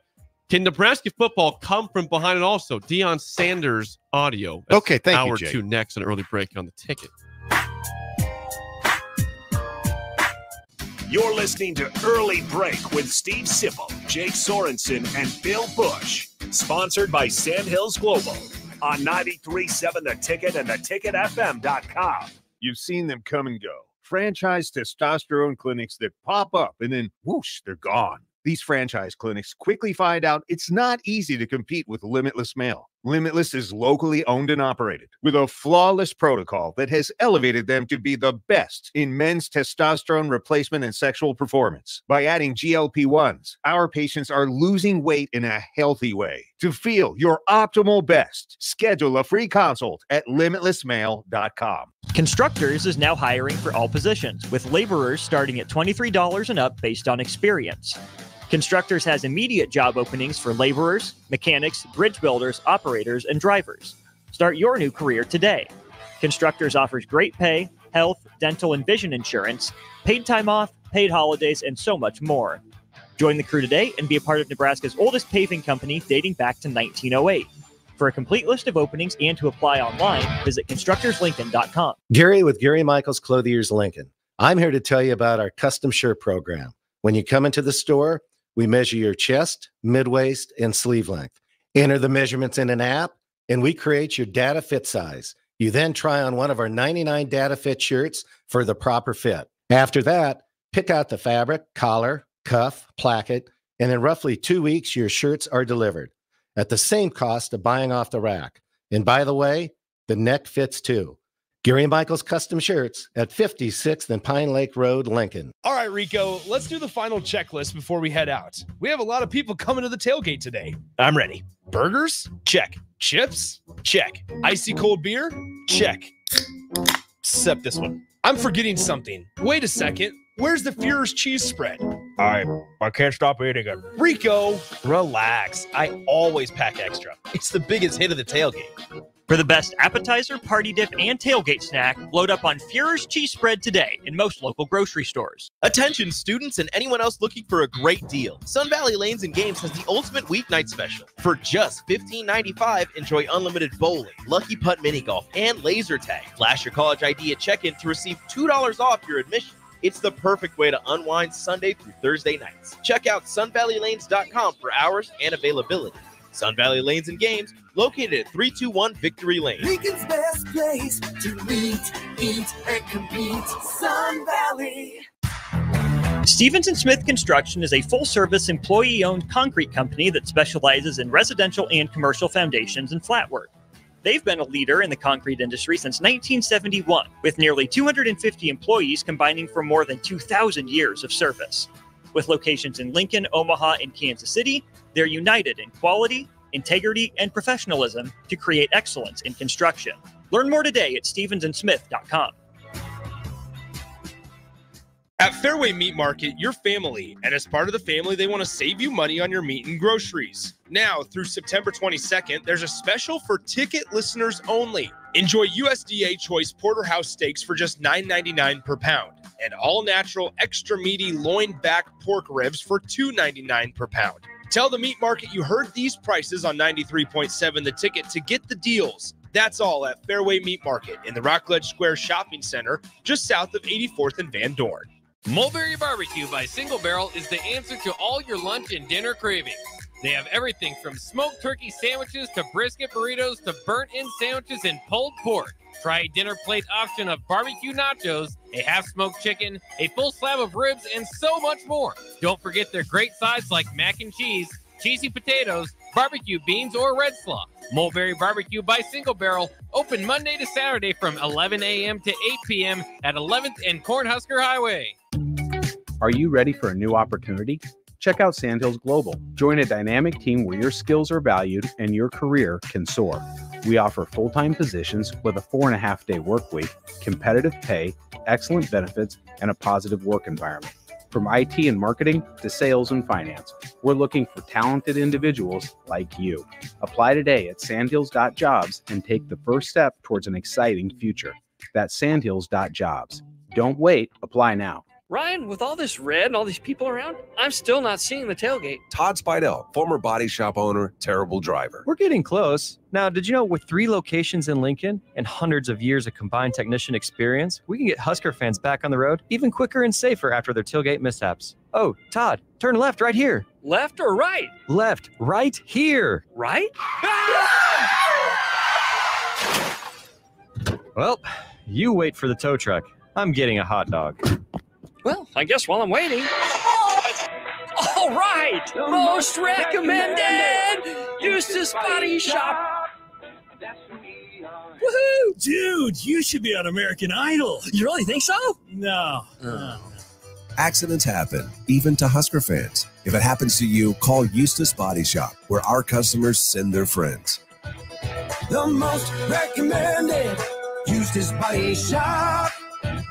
can Nebraska football come from behind it also? Deion Sanders audio. That's okay, thank hour you, Jay. Hour 2 next on Early Break on the Ticket. You're listening to Early Break with Steve Sipple, Jake Sorensen, and Bill Busch. Sponsored by Sandhills Global on 93.7 The Ticket and theticketfm.com. You've seen them come and go. Franchise testosterone clinics that pop up and then whoosh, they're gone. These franchise clinics quickly find out it's not easy to compete with Limitless Male. Limitless is locally owned and operated with a flawless protocol that has elevated them to be the best in men's testosterone replacement and sexual performance. By adding GLP-1s, our patients are losing weight in a healthy way. To feel your optimal best, schedule a free consult at limitlessmale.com. Constructors is now hiring for all positions, with laborers starting at $23 and up based on experience. Constructors has immediate job openings for laborers, mechanics, bridge builders, operators, and drivers. Start your new career today. Constructors offers great pay, health, dental, and vision insurance, paid time off, paid holidays, and so much more. Join the crew today and be a part of Nebraska's oldest paving company dating back to 1908. For a complete list of openings and to apply online, visit constructorslincoln.com. Gary with Gary Michaels Clothiers Lincoln. I'm here to tell you about our custom shirt program. When you come into the store, we measure your chest, mid-waist, and sleeve length. Enter the measurements in an app, and we create your data fit size. You then try on one of our 99 data fit shirts for the proper fit. After that, pick out the fabric, collar, cuff, placket, and in roughly 2 weeks, your shirts are delivered at the same cost of buying off the rack. And by the way, the neck fits too. Gary Michaels Custom Shirts at 56th and Pine Lake Road, Lincoln. All right, Rico, let's do the final checklist before we head out. We have a lot of people coming to the tailgate today. I'm ready. Burgers? Check. Chips? Check. Icy cold beer? Check. Except this one. I'm forgetting something. Wait a second. Where's the Fuhrer's cheese spread? I can't stop eating it. Rico, relax. I always pack extra. It's the biggest hit of the tailgate. For the best appetizer, party dip, and tailgate snack, load up on Fuhrer's cheese spread today in most local grocery stores. Attention students and anyone else looking for a great deal. Sun Valley Lanes and Games has the ultimate weeknight special. For just $15.95, enjoy unlimited bowling, lucky putt mini golf, and laser tag. Flash your college ID at check-in to receive $2 off your admission. It's the perfect way to unwind Sunday through Thursday nights. Check out sunvalleylanes.com for hours and availability. Sun Valley Lanes and Games, located at 321 Victory Lane. Lincoln's best place to meet, eat, and compete. Sun Valley. Stevens & Smith Construction is a full-service, employee-owned concrete company that specializes in residential and commercial foundations and flat work. They've been a leader in the concrete industry since 1971, with nearly 250 employees combining for more than 2,000 years of service. With locations in Lincoln, Omaha, and Kansas City, they're united in quality, integrity, and professionalism to create excellence in construction. Learn more today at stevensandSmith.com. At Fairway Meat Market, your family, and as part of the family, they want to save you money on your meat and groceries. Now, through September 22nd, there's a special for ticket listeners only. Enjoy USDA Choice Porterhouse steaks for just $9.99 per pound, and all-natural, extra meaty loin back pork ribs for $2.99 per pound. Tell the meat market you heard these prices on 93.7 The Ticket to get the deals. That's all at Fairway Meat Market in the Rockledge Square Shopping Center, just south of 84th and Van Dorn. Mulberry Barbecue by Single Barrel is the answer to all your lunch and dinner cravings. They have everything from smoked turkey sandwiches to brisket burritos to burnt-in sandwiches and pulled pork. Try a dinner plate option of barbecue nachos, a half-smoked chicken, a full slab of ribs, and so much more. Don't forget their great sides like mac and cheese, cheesy potatoes, barbecue beans, or red slaw. Mulberry Barbecue by Single Barrel, open Monday to Saturday from 11 a.m. to 8 p.m. at 11th and Cornhusker Highway. Are you ready for a new opportunity? Check out Sandhills Global. Join a dynamic team where your skills are valued and your career can soar. We offer full-time positions with a 4.5-day work week, competitive pay, excellent benefits, and a positive work environment. From IT and marketing to sales and finance, we're looking for talented individuals like you. Apply today at sandhills.jobs and take the first step towards an exciting future. That's sandhills.jobs. Don't wait, apply now. Ryan, with all this red and all these people around, I'm still not seeing the tailgate. Todd Spidell, former body shop owner, terrible driver. We're getting close. Now, did you know with 3 locations in Lincoln and hundreds of years of combined technician experience, we can get Husker fans back on the road even quicker and safer after their tailgate mishaps? Oh, Todd, turn left right here. Left or right? Left, right here. Right? Well, you wait for the tow truck. I'm getting a hot dog. Well, I guess while I'm waiting. All right! Most recommended! Eustace Body Shop! Woohoo! Dude, you should be on American Idol. You really think so? No. Accidents happen, even to Husker fans. If it happens to you, call Eustace Body Shop, where our customers send their friends. The most recommended Eustace Body Shop.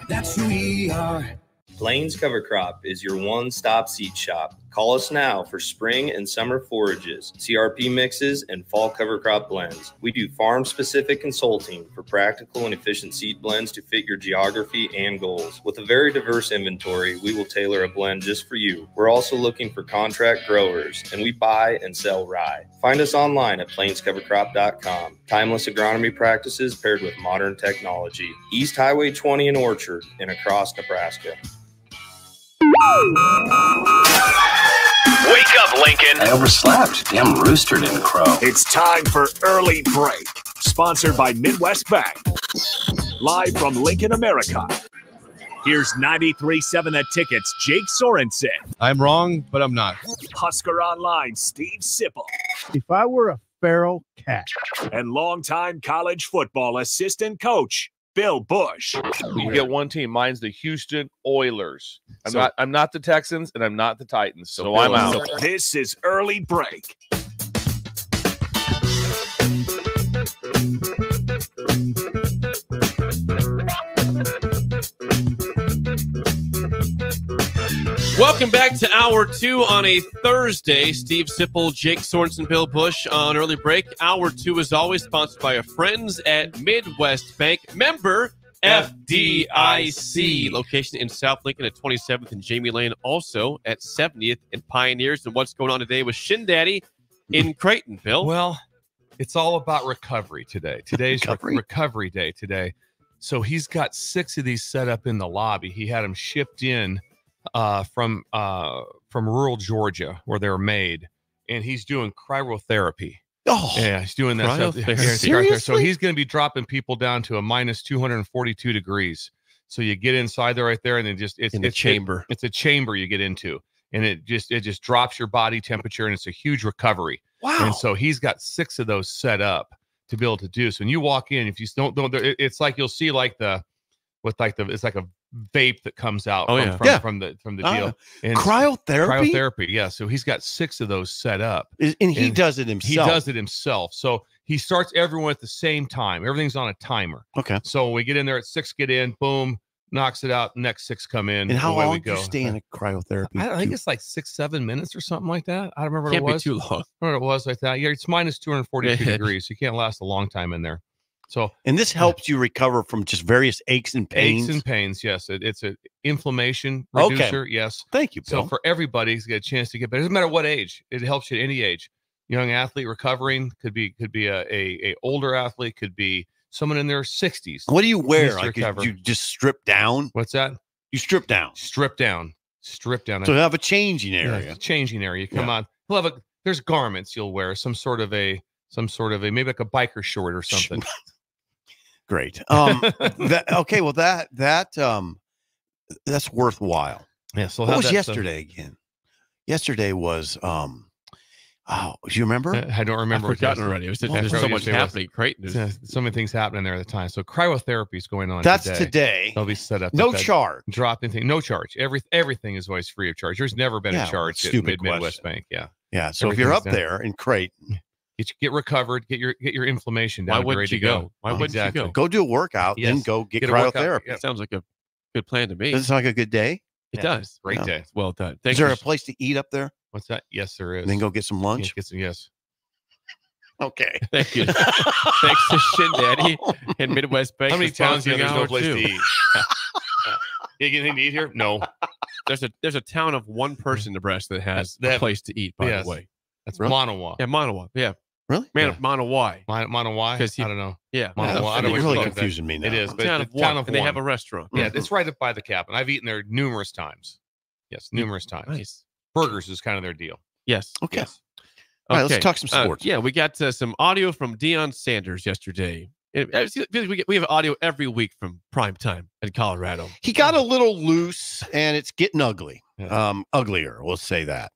That's who we are. Plains Cover Crop is your one-stop seed shop. Call us now for spring and summer forages, CRP mixes, and fall cover crop blends. We do farm-specific consulting for practical and efficient seed blends to fit your geography and goals. With a very diverse inventory, we will tailor a blend just for you. We're also looking for contract growers, and we buy and sell rye. Find us online at plainscovercrop.com. Timeless agronomy practices paired with modern technology. East Highway 20 in Orchard and across Nebraska. Wake up, Lincoln. I overslept. Damn rooster didn't crow. It's time for Early Break, sponsored by Midwest Bank. Live from Lincoln, America. Here's 93.7 The Ticket's Jake Sorensen. I'm wrong, but I'm not. Husker Online, Steve Sipple. If I were a feral cat. And longtime college football assistant coach, Bill Busch. You get one team. Mine's the Houston Oilers. I'm not the Texans and I'm not the Titans. So I'm out. This is Early Break. Welcome back to Hour 2 on a Thursday. Steve Sipple, Jake Sorensen, Bill Busch on Early Break. Hour 2 is always sponsored by our friends at Midwest Bank. Member FDIC. Location in South Lincoln at 27th and Jamie Lane. Also at 70th and Pioneers. And what's going on today with Shin Daddy in Creighton, Bill? Well, it's all about recovery today. Today's recovery day today. So he's got 6 of these set up in the lobby. He had them shipped in from rural Georgia where they're made, and he's doing cryotherapy. Oh, yeah, he's doing that stuff. Seriously? So he's going to be dropping people down to a minus 242 degrees. So you get inside there right there, and then it's a chamber. It's a chamber you get into, and it just drops your body temperature, and it's a huge recovery. Wow! And so he's got 6 of those set up to be able to do. So when you walk in, if you don't, it's like you'll see it's like a vape that comes out from the deal. And cryotherapy, yeah. So he's got 6 of those set up, and he does it himself. He does it himself. So he starts everyone at the same time. Everything's on a timer. Okay. So we get in there at 6, get in, boom, knocks it out. Next 6 come in. And how away long we do you go. stay in cryotherapy? I think it's like 6-7 minutes or something like that. I don't remember Can't what it was. be too long. I don't remember what it was like that. Yeah, it's minus 242 degrees. You can't last a long time in there. So, and this helps you recover from just various aches and pains. Aches and pains, yes. It's an inflammation reducer, yes. Thank you, Bill. So for everybody to get a chance to get better, it doesn't matter what age, it helps you at any age. Young athlete recovering could be a older athlete, could be someone in their 60s. What do you wear? Like you just strip down? What's that? You strip down. Strip down. Strip down. So you have a changing area. Yeah, changing area. You come on. We'll have there's garments you'll wear, some sort of a maybe like a biker short or something. Great. Okay. Well, that's worthwhile. Yeah. So what was yesterday again? Yesterday was do you remember? I don't remember. I've forgotten already. It was there's so much happening. Great. So many things happening there at the time. So cryotherapy is going on. That's today. They'll be set up. No charge. Drop anything. No charge. Everything is always free of charge. There's never been a charge at Midwest Bank. Yeah. Yeah. So if you're up there in Creighton, get recovered, get your inflammation down. Why wouldn't you go? Why wouldn't you go? Go do a workout, then go get cryotherapy. That sounds like a good plan to me. Does it sound like a good day? It does. Great day. Well done. Is there a place to eat up there? What's that? Yes, there is. And then go get some lunch? Get some, yes. Okay. Thank you. Thanks to Shin Daddy and Midwest Bank. How many towns do you have there's no place to eat? You get anything to eat here? No. There's a town of one person in Nebraska that has a place to eat, by the way. That's Monowa. Yeah, Monowa. Yeah. Really? Monowai. Monowai? I don't know. Yeah. Monowa. You're really confusing me now. It is. But town of one. And they have a restaurant. Yeah, it's right up by the cap. And I've eaten there numerous times. Yes, numerous times. Nice. Burgers is kind of their deal. Yes. Okay. Yes. All right, let's talk some sports. Yeah, we got some audio from Deion Sanders yesterday. We have audio every week from prime time in Colorado. He got a little loose, and it's getting ugly. Uglier, we'll say that.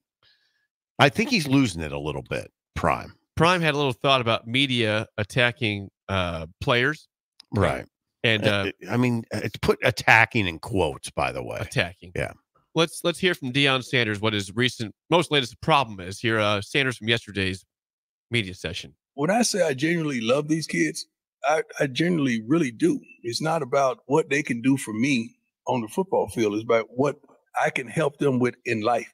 I think he's losing it a little bit. Prime had a little thought about media attacking players, right? And I mean, it's put attacking in quotes, by the way. Attacking, yeah. Let's hear from Deion Sanders what his most latest problem is. Here, Sanders from yesterday's media session. When I say I genuinely love these kids, I genuinely really do. It's not about what they can do for me on the football field. It's about what I can help them with in life.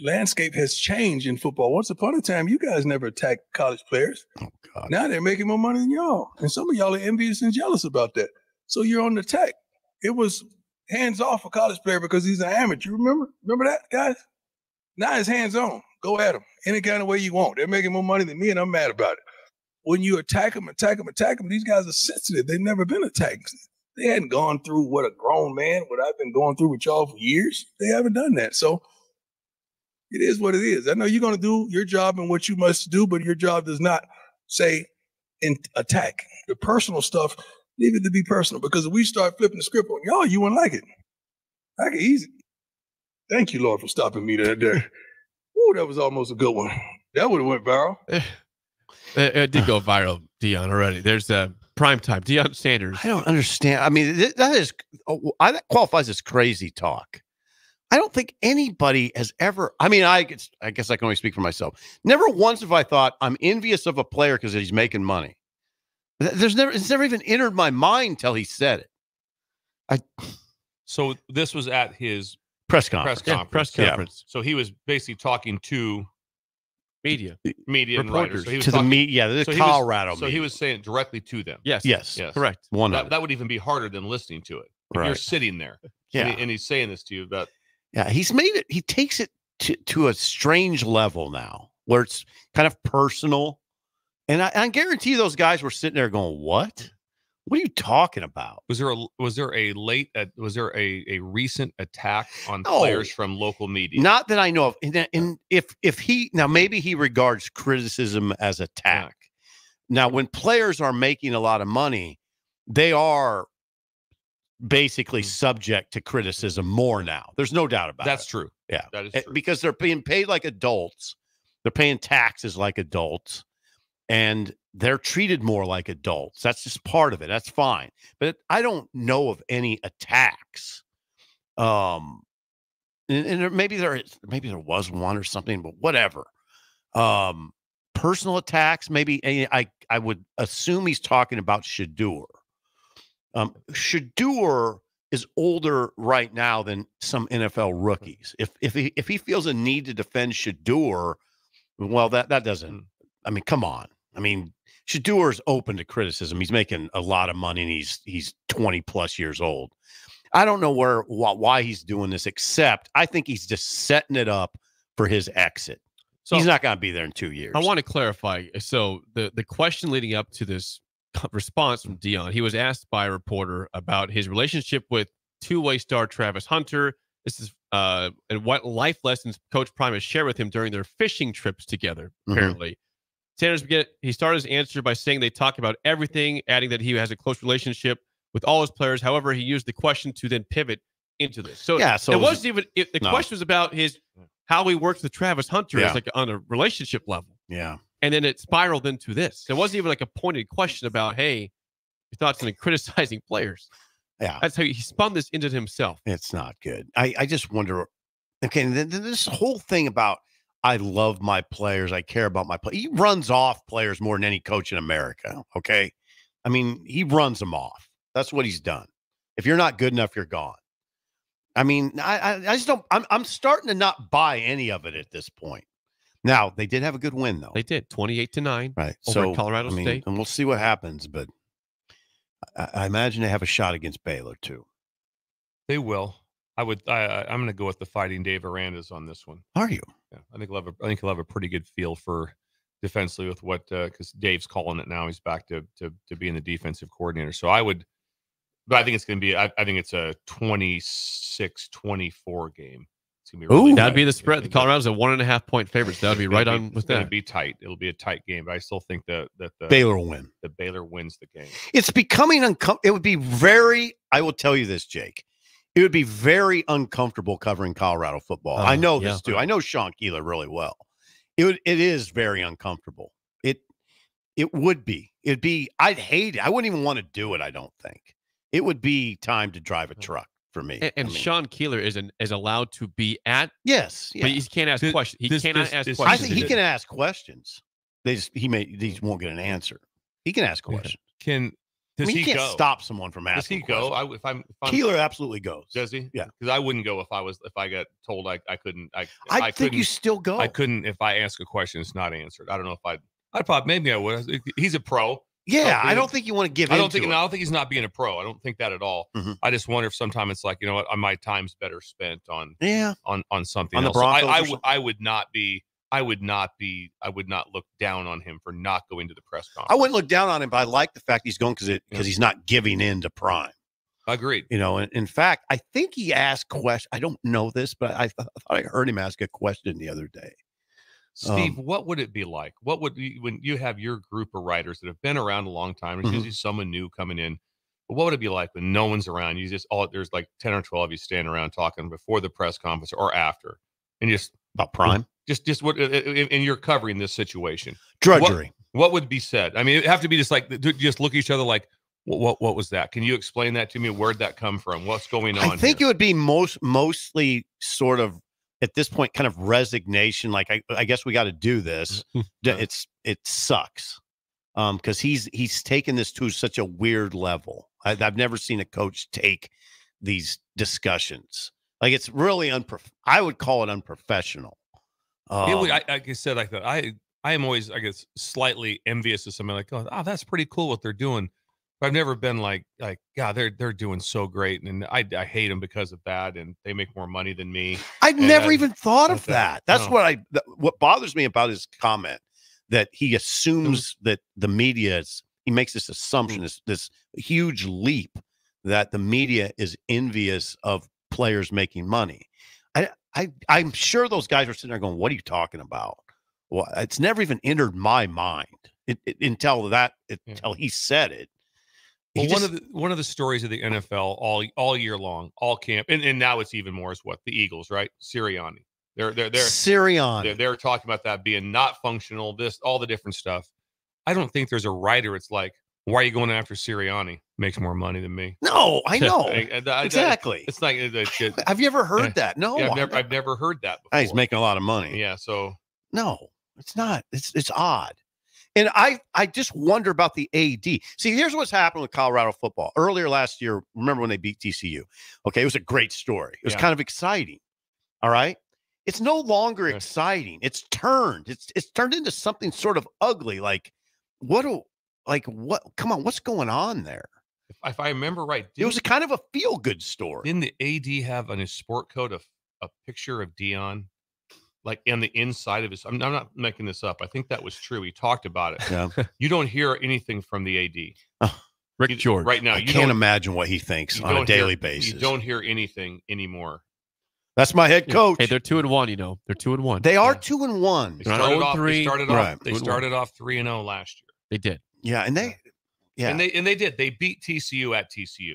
Landscape has changed in football. Once upon a time, you guys never attacked college players. Oh, God. Now they're making more money than y'all. And some of y'all are envious and jealous about that. So you're on the attack. It was hands off a college player because he's an amateur. Remember that, guys? Now it's hands on. Go at him any kind of way you want. They're making more money than me, and I'm mad about it. When you attack them, these guys are sensitive. They've never been attacked. They hadn't gone through what a grown man, what I've been going through with y'all for years. They haven't done that. So it is what it is. I know you're going to do your job and what you must do, but your job does not say attack. The personal stuff, leave it to be personal, because if we start flipping the script on y'all, you wouldn't like it. I can easy. Thank you, Lord, for stopping me there. Ooh, that was almost a good one. That would have went viral. It did go viral, Deion, already. There's prime time. Deion Sanders. I don't understand. I mean, that qualifies as crazy talk. I don't think anybody has ever, I mean, I guess I can only speak for myself. Never once have I thought I'm envious of a player because he's making money. It's never even entered my mind till he said it. So this was at his press conference. Yeah. So he was basically talking to media and writers. So he was to the media, the Colorado media. So he was saying it directly to them. Yes. Correct. That would even be harder than listening to it. If you're sitting there, and he's saying this to you about. Yeah, he's made it. He takes it to a strange level now, where it's kind of personal. And I guarantee those guys were sitting there going, "What? What are you talking about?" Was there a recent attack on players from local media? Not that I know of. And if he now maybe he regards criticism as attack. Now, when players are making a lot of money, they are basically subject to criticism more now. There's no doubt about it. That's true. Yeah, that is true. Because they're being paid like adults. They're paying taxes like adults. And they're treated more like adults. That's just part of it. That's fine. But I don't know of any attacks. And maybe there was one or something, but whatever. Personal attacks, maybe. I would assume he's talking about Shador. Shador is older right now than some NFL rookies. If he feels a need to defend Shador, well, that doesn't. I mean, come on. I mean, Shador is open to criticism. He's making a lot of money, and he's 20 plus years old. I don't know why he's doing this, except I think he's just setting it up for his exit. So he's not going to be there in 2 years. I want to clarify. So the question leading up to this response from Dion, he was asked by a reporter about his relationship with two-way star Travis Hunter. This is and what life lessons Coach Prime has shared with him during their fishing trips together, apparently. Sanders, he started his answer by saying they talk about everything, adding that he has a close relationship with all his players. However, he used the question to then pivot into this. So, so it wasn't even the question was about how he works with Travis Hunter as like on a relationship level. Yeah. And then it spiraled into this. It wasn't even like a pointed question about, hey, your thoughts on criticizing players. Yeah. That's how he spun this into himself. It's not good. I just wonder, okay, this whole thing about I love my players, I care about my players. He runs off players more than any coach in America, okay? I mean, he runs them off. That's what he's done. If you're not good enough, you're gone. I mean, I just don't, I'm starting to not buy any of it at this point. Now, they did have a good win, though. They did, 28-9 right, over Colorado State. And we'll see what happens, but I imagine they have a shot against Baylor, too. They will. I'm going to go with the Fighting Dave Arandas on this one. Are you? Yeah, I think he'll have a pretty good feel for defensively with what because Dave's calling it now. He's back to being the defensive coordinator. So but I think it's going to be. I think it's a 26-24 game. It's going to be really that'd be the spread. The Colorado's a 1.5 point favorite. So that'd be right on with that. It'll be tight. It'll be a tight game, but I still think that the Baylor will win. The Baylor wins the game. It's becoming uncomfortable. It would be I will tell you this, Jake. It would be very uncomfortable covering Colorado football. I know this too. I know Sean Keeler really well. It is very uncomfortable. It would be. It'd be. I'd hate it. I wouldn't even want to do it. I don't think it would be time to drive a truck for me. And Sean Keeler is allowed to be at. Yes, but he can't ask questions. He cannot ask questions. I think he can ask questions. He won't get an answer. He can ask questions. Does he can't go? Stop someone from asking. Does he go? Questions. If I'm Keeler absolutely goes. Does he? Yeah. Because I wouldn't go if I got told I couldn't. I think couldn't, you still go. I couldn't if I ask a question it's not answered. I don't know if I'd probably maybe I would. He's a pro. Yeah, I don't think you want to give. I don't think he's not being a pro. I don't think that at all. Mm-hmm. I just wonder if sometimes it's like, you know what, my time's better spent on something else. I would not look down on him for not going to the press conference. I wouldn't look down on him, but I like the fact he's going because he's not giving in to Prime. Agreed. You know, in fact, I think he asked questions. I don't know this, but I thought I heard him ask a question the other day. Steve, what would it be like? What would when you have your group of writers that have been around a long time? There's usually someone new coming in. But what would it be like when no one's around? You just there's like 10 or 12 of you standing around talking before the press conference or after, and just about Prime. Just what, and you're covering this situation. Drudgery. What would be said? I mean, it'd have to be just like just look at each other like, what was that? Can you explain that to me? Where'd that come from? What's going on? I think it would be mostly sort of at this point, kind of resignation. Like I guess we got to do this. It sucks because he's taken this to such a weird level. I've never seen a coach take these discussions. Like it's really I would call it unprofessional. Like I said, like that. I am always, I guess, slightly envious of somebody like, oh, that's pretty cool what they're doing. But I've never been like, God, they're doing so great, and I hate them because of that, and they make more money than me. I've never even thought of that. That's what bothers me about his comment, that he assumes that the media he makes this assumption, this huge leap that the media is envious of players making money. I'm sure those guys are sitting there going, "What are you talking about?" Well, it's never even entered my mind until he said it. Well, one of the stories of the NFL all year long, all camp, and now it's even more is what the Eagles, right? Sirianni. They're Sirianni. They're talking about that being not functional. This all the different stuff. I don't think there's a writer. It's like, why are you going after Sirianni? Makes more money than me. No, I know exactly. It's like, have you ever heard that? No, I've never heard that before. He's making a lot of money. Yeah, so no, it's not. It's odd. And I just wonder about the AD. See, here's what's happened with Colorado football. Earlier last year, remember when they beat TCU? Okay, it was a great story. It was kind of exciting. All right. It's no longer exciting. It's turned. It's turned into something sort of ugly. What? Come on, what's going on there? If I remember right, It was a kind of a feel-good story. Didn't the AD have on his sport coat a picture of Dion, like in the inside of his? I'm not making this up. I think that was true. He talked about it. Yeah. You don't hear anything from the AD. Rick George. Right now. I can't imagine what he thinks on a daily basis. You don't hear anything anymore. That's my head coach. Hey, they're 2-1. They're 2-1. They are 2-1. They started off 3-0 last year. They did. Yeah, and they did. They beat TCU at TCU.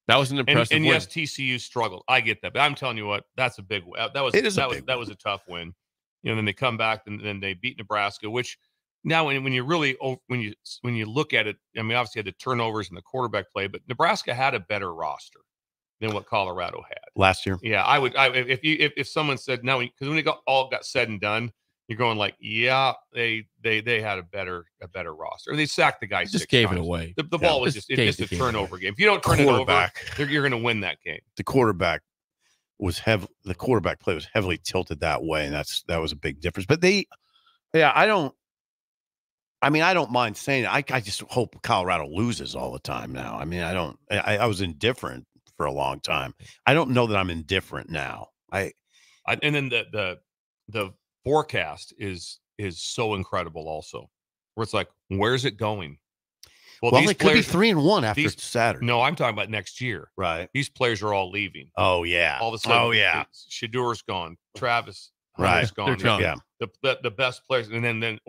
That was an impressive and win. yes, TCU struggled. I get that, but I'm telling you what, that's a big. That was a tough win. Then they come back and then they beat Nebraska, which now when you look at it, I mean, obviously had the turnovers and the quarterback play, but Nebraska had a better roster than what Colorado had last year. Yeah, if someone said no, because when it all got said and done, you're going like, yeah, they had a better roster. Or they sacked the guy. Just gave it away. The ball was just a turnover game. If you don't turn it over, you're going to win that game. The quarterback play was heavily tilted that way, and that was a big difference. But I don't mind saying it. I just hope Colorado loses all the time now. I mean, I was indifferent for a long time. I don't know that I'm indifferent now. And then the forecast is so incredible also, where it's like, where's it going? Well, they could be 3-1 after Saturday. No, I'm talking about next year. Right. These players are all leaving. Oh yeah. All of a sudden. Oh yeah. Shadur's gone. Travis Hunter's gone. Yeah. The best players, and then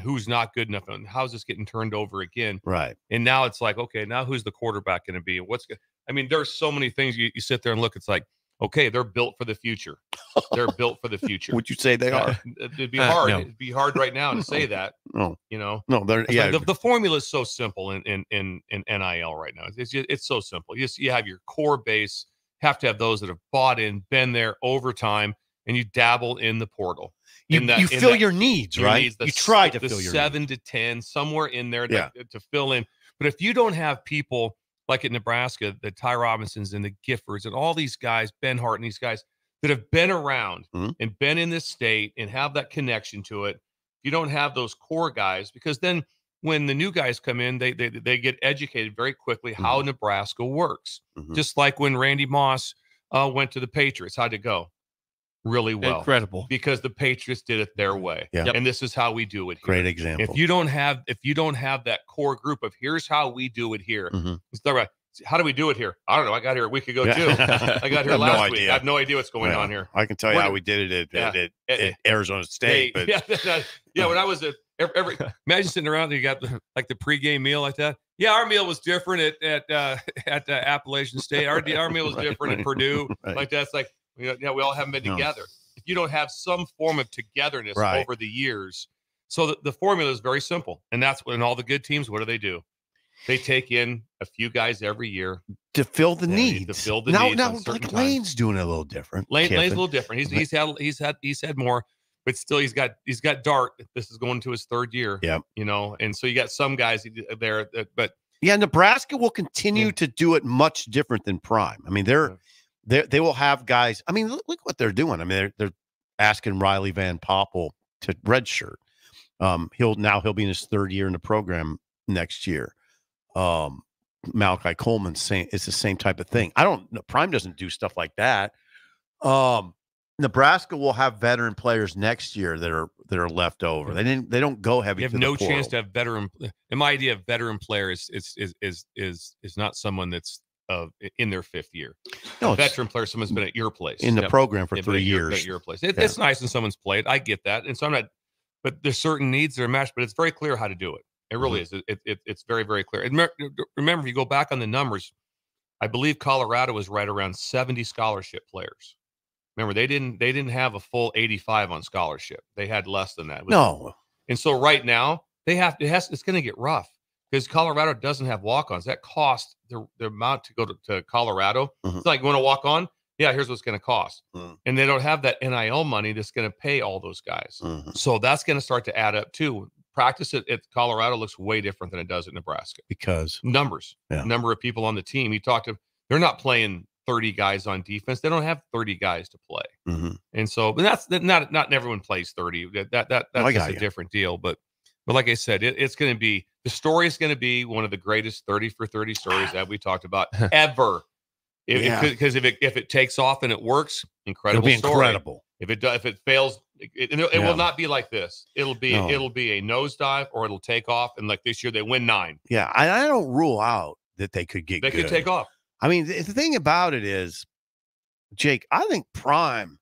who's not good enough, and how's this getting turned over again? Right. And now it's like, okay, now who's the quarterback going to be? I mean, there's so many things you sit there and look. It's like, okay, they're built for the future. They're built for the future. Would you say they are? It'd be hard. No. It'd be hard right now to say that. No. No, they're like the formula is so simple in NIL right now. It's so simple. You have your core base. Have to have those that have bought in, been there over time, and you dabble in the portal. You fill your needs, right? You try to fill your 7 to 10 somewhere in there to fill in. But if you don't have people like at Nebraska, the Ty Robinsons and the Giffords and all these guys, Ben Hart and these guys that have been around and been in this state and have that connection to it, you don't have those core guys, because then when the new guys come in, they get educated very quickly how Nebraska works. Just like when Randy Moss went to the Patriots, how'd it go? Really well. Incredible. Because the Patriots did it their way. Yeah. And this is how we do it here. Great example. If you don't have that core group of here's how we do it here. It's not right. How do we do it here? I don't know. I got here a week ago too. I got here last week. I have no idea what's going on here. I can tell you how we did it at Arizona State. But when I was at imagine sitting around and you got the pregame meal like that. Yeah, our meal was different at Appalachian State. Our meal was different at Purdue. Right. Like that's like, we all haven't been together. If you don't have some form of togetherness over the years, so the formula is very simple, and that's when all the good teams, what do? They take in a few guys every year to fill the needs. To fill the needs. Now, like Lane's doing it a little different. Lane's a little different. He's had more, but still he's got Dart. This is going to his third year. Yeah, and so you got some guys there, but Nebraska will continue to do it much different than Prime. I mean, they will have guys. I mean, look what they're doing. I mean, they're asking Riley Van Poppel to redshirt. He'll be in his third year in the program next year. Malachi Coleman saying it's the same type of thing. Prime doesn't do stuff like that. Nebraska will have veteran players next year that are left over. They don't go heavy. You have no chance to have veteran. And my idea of veteran player is not someone that's in their fifth year. No, a veteran player, someone's been at your place in the program for 3 years. At your place, it's nice when someone's played. I get that, and so I'm not. But there's certain needs that are matched. But it's very clear how to do it. It really is. It's very, very clear. And remember, if you go back on the numbers, I believe Colorado was right around 70 scholarship players. Remember, they didn't have a full 85 on scholarship. They had less than that. No. And so right now it's going to get rough because Colorado doesn't have walk-ons. That cost the amount to go to Colorado. It's like, you want to walk on? Yeah, here's what's going to cost. And they don't have that NIL money that's going to pay all those guys. So that's going to start to add up too. practice at Colorado looks way different than it does at Nebraska because numbers, yeah. number of people on the team. You talk to, they're not playing 30 guys on defense. They don't have 30 guys to play. Mm-hmm. And so, but that's not everyone plays 30. That's just a different deal. But like I said, it's going to be, the story is going to be one of the greatest 30 for 30 stories that we talked about ever. Because if it takes off and it works, incredible. It'll be story. incredible. If it fails, it will not be like this. It'll be a nosedive, or it'll take off. And like this year, they win 9. Yeah, I don't rule out that they could get. They good. could take off. I mean, the thing about it is, Jake, I think Prime.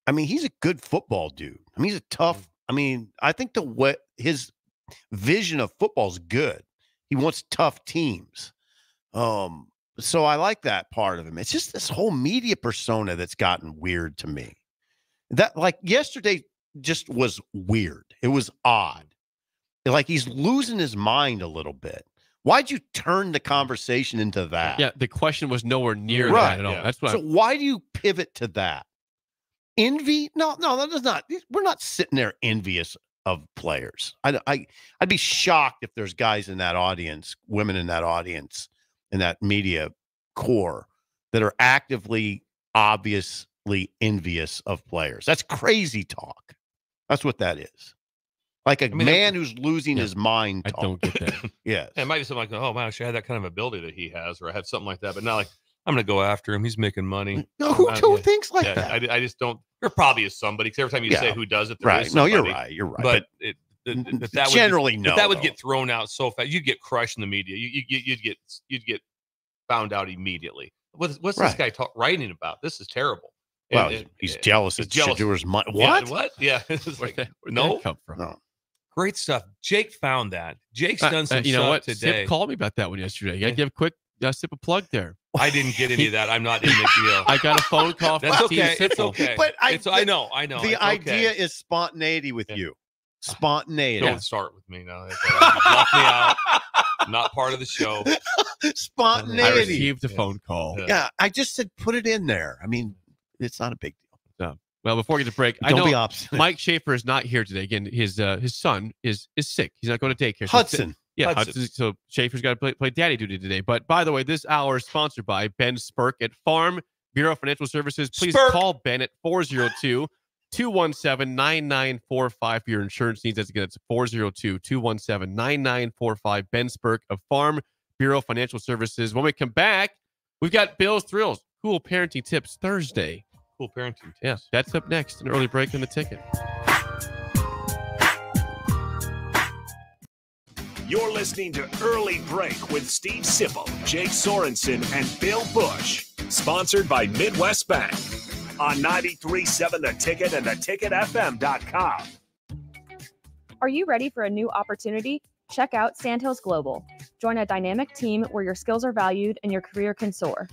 I mean, he's a good football dude. I mean, he's a tough. I mean, I think his vision of football is good. He wants tough teams. So I like that part of him. It's just this whole media persona that's gotten weird to me. That, like, yesterday just was weird. It was odd. Like, he's losing his mind a little bit. Why'd you turn the conversation into that? Yeah, the question was nowhere near that at all. Yeah. That's why. So why do you pivot to that? Envy? No, that is not. We're not sitting there envious of players. I'd be shocked if there's guys in that audience, women in that audience, in that media core that are actively, obviously envious of players. That's crazy talk. That's what that is. Like a man who's losing his mind. I don't get that. Yes. It might be something like, oh, wow, I should have that kind of ability that he has, or I have something like that, but not like, I'm going to go after him. He's making money. No, who thinks like that? I just don't. There probably is somebody, because every time you say who does it, there is No, somebody. you're right. But that generally, would, that would get thrown out so fast. You'd get crushed in the media. You'd get found out immediately. What's this guy writing about? This is terrible. Well, he's jealous. He's jealous. Shedor's money. What? Yeah, what? Yeah. It's like, no. Come from? No. Great stuff. Jake found that. Jake's done some stuff today. Sip called me about that one yesterday. You got to give a quick Sip a plug there. I didn't get any of that. I'm not in the deal. I got a phone call from That's Steve okay. Sipple. It's okay. But I know. The idea is spontaneity with you. Spontaneity. Don't start with me now. Lock me out. I'm not part of the show. Spontaneity. I received a phone call. Yeah, I just said put it in there. I mean, it's not a big deal. No. Well, before we get to break, Don't I know be obstinate. Mike Schaefer is not here today. Again, his son is sick. He's not going to daycare. Hudson. Yeah, Hudson. So Schaefer's got to play daddy duty today. But by the way, this hour is sponsored by Ben Spurk at Farm Bureau Financial Services. Please call Ben at 402-217-9945 for your insurance needs. That's again, it's 402-217-9945. Ben Spurk of Farm Bureau Financial Services. When we come back, we've got Bill's Thrills, Cool Parenting Tips Thursday. Cool parenting tips. Yeah, that's up next. An early break in the ticket. You're listening to Early Break with Steve Sipple, Jake Sorensen, and Bill Busch. Sponsored by Midwest Bank on 93.7 The Ticket and theticketfm.com. Are you ready for a new opportunity? Check out Sandhills Global. Join a dynamic team where your skills are valued and your career can soar.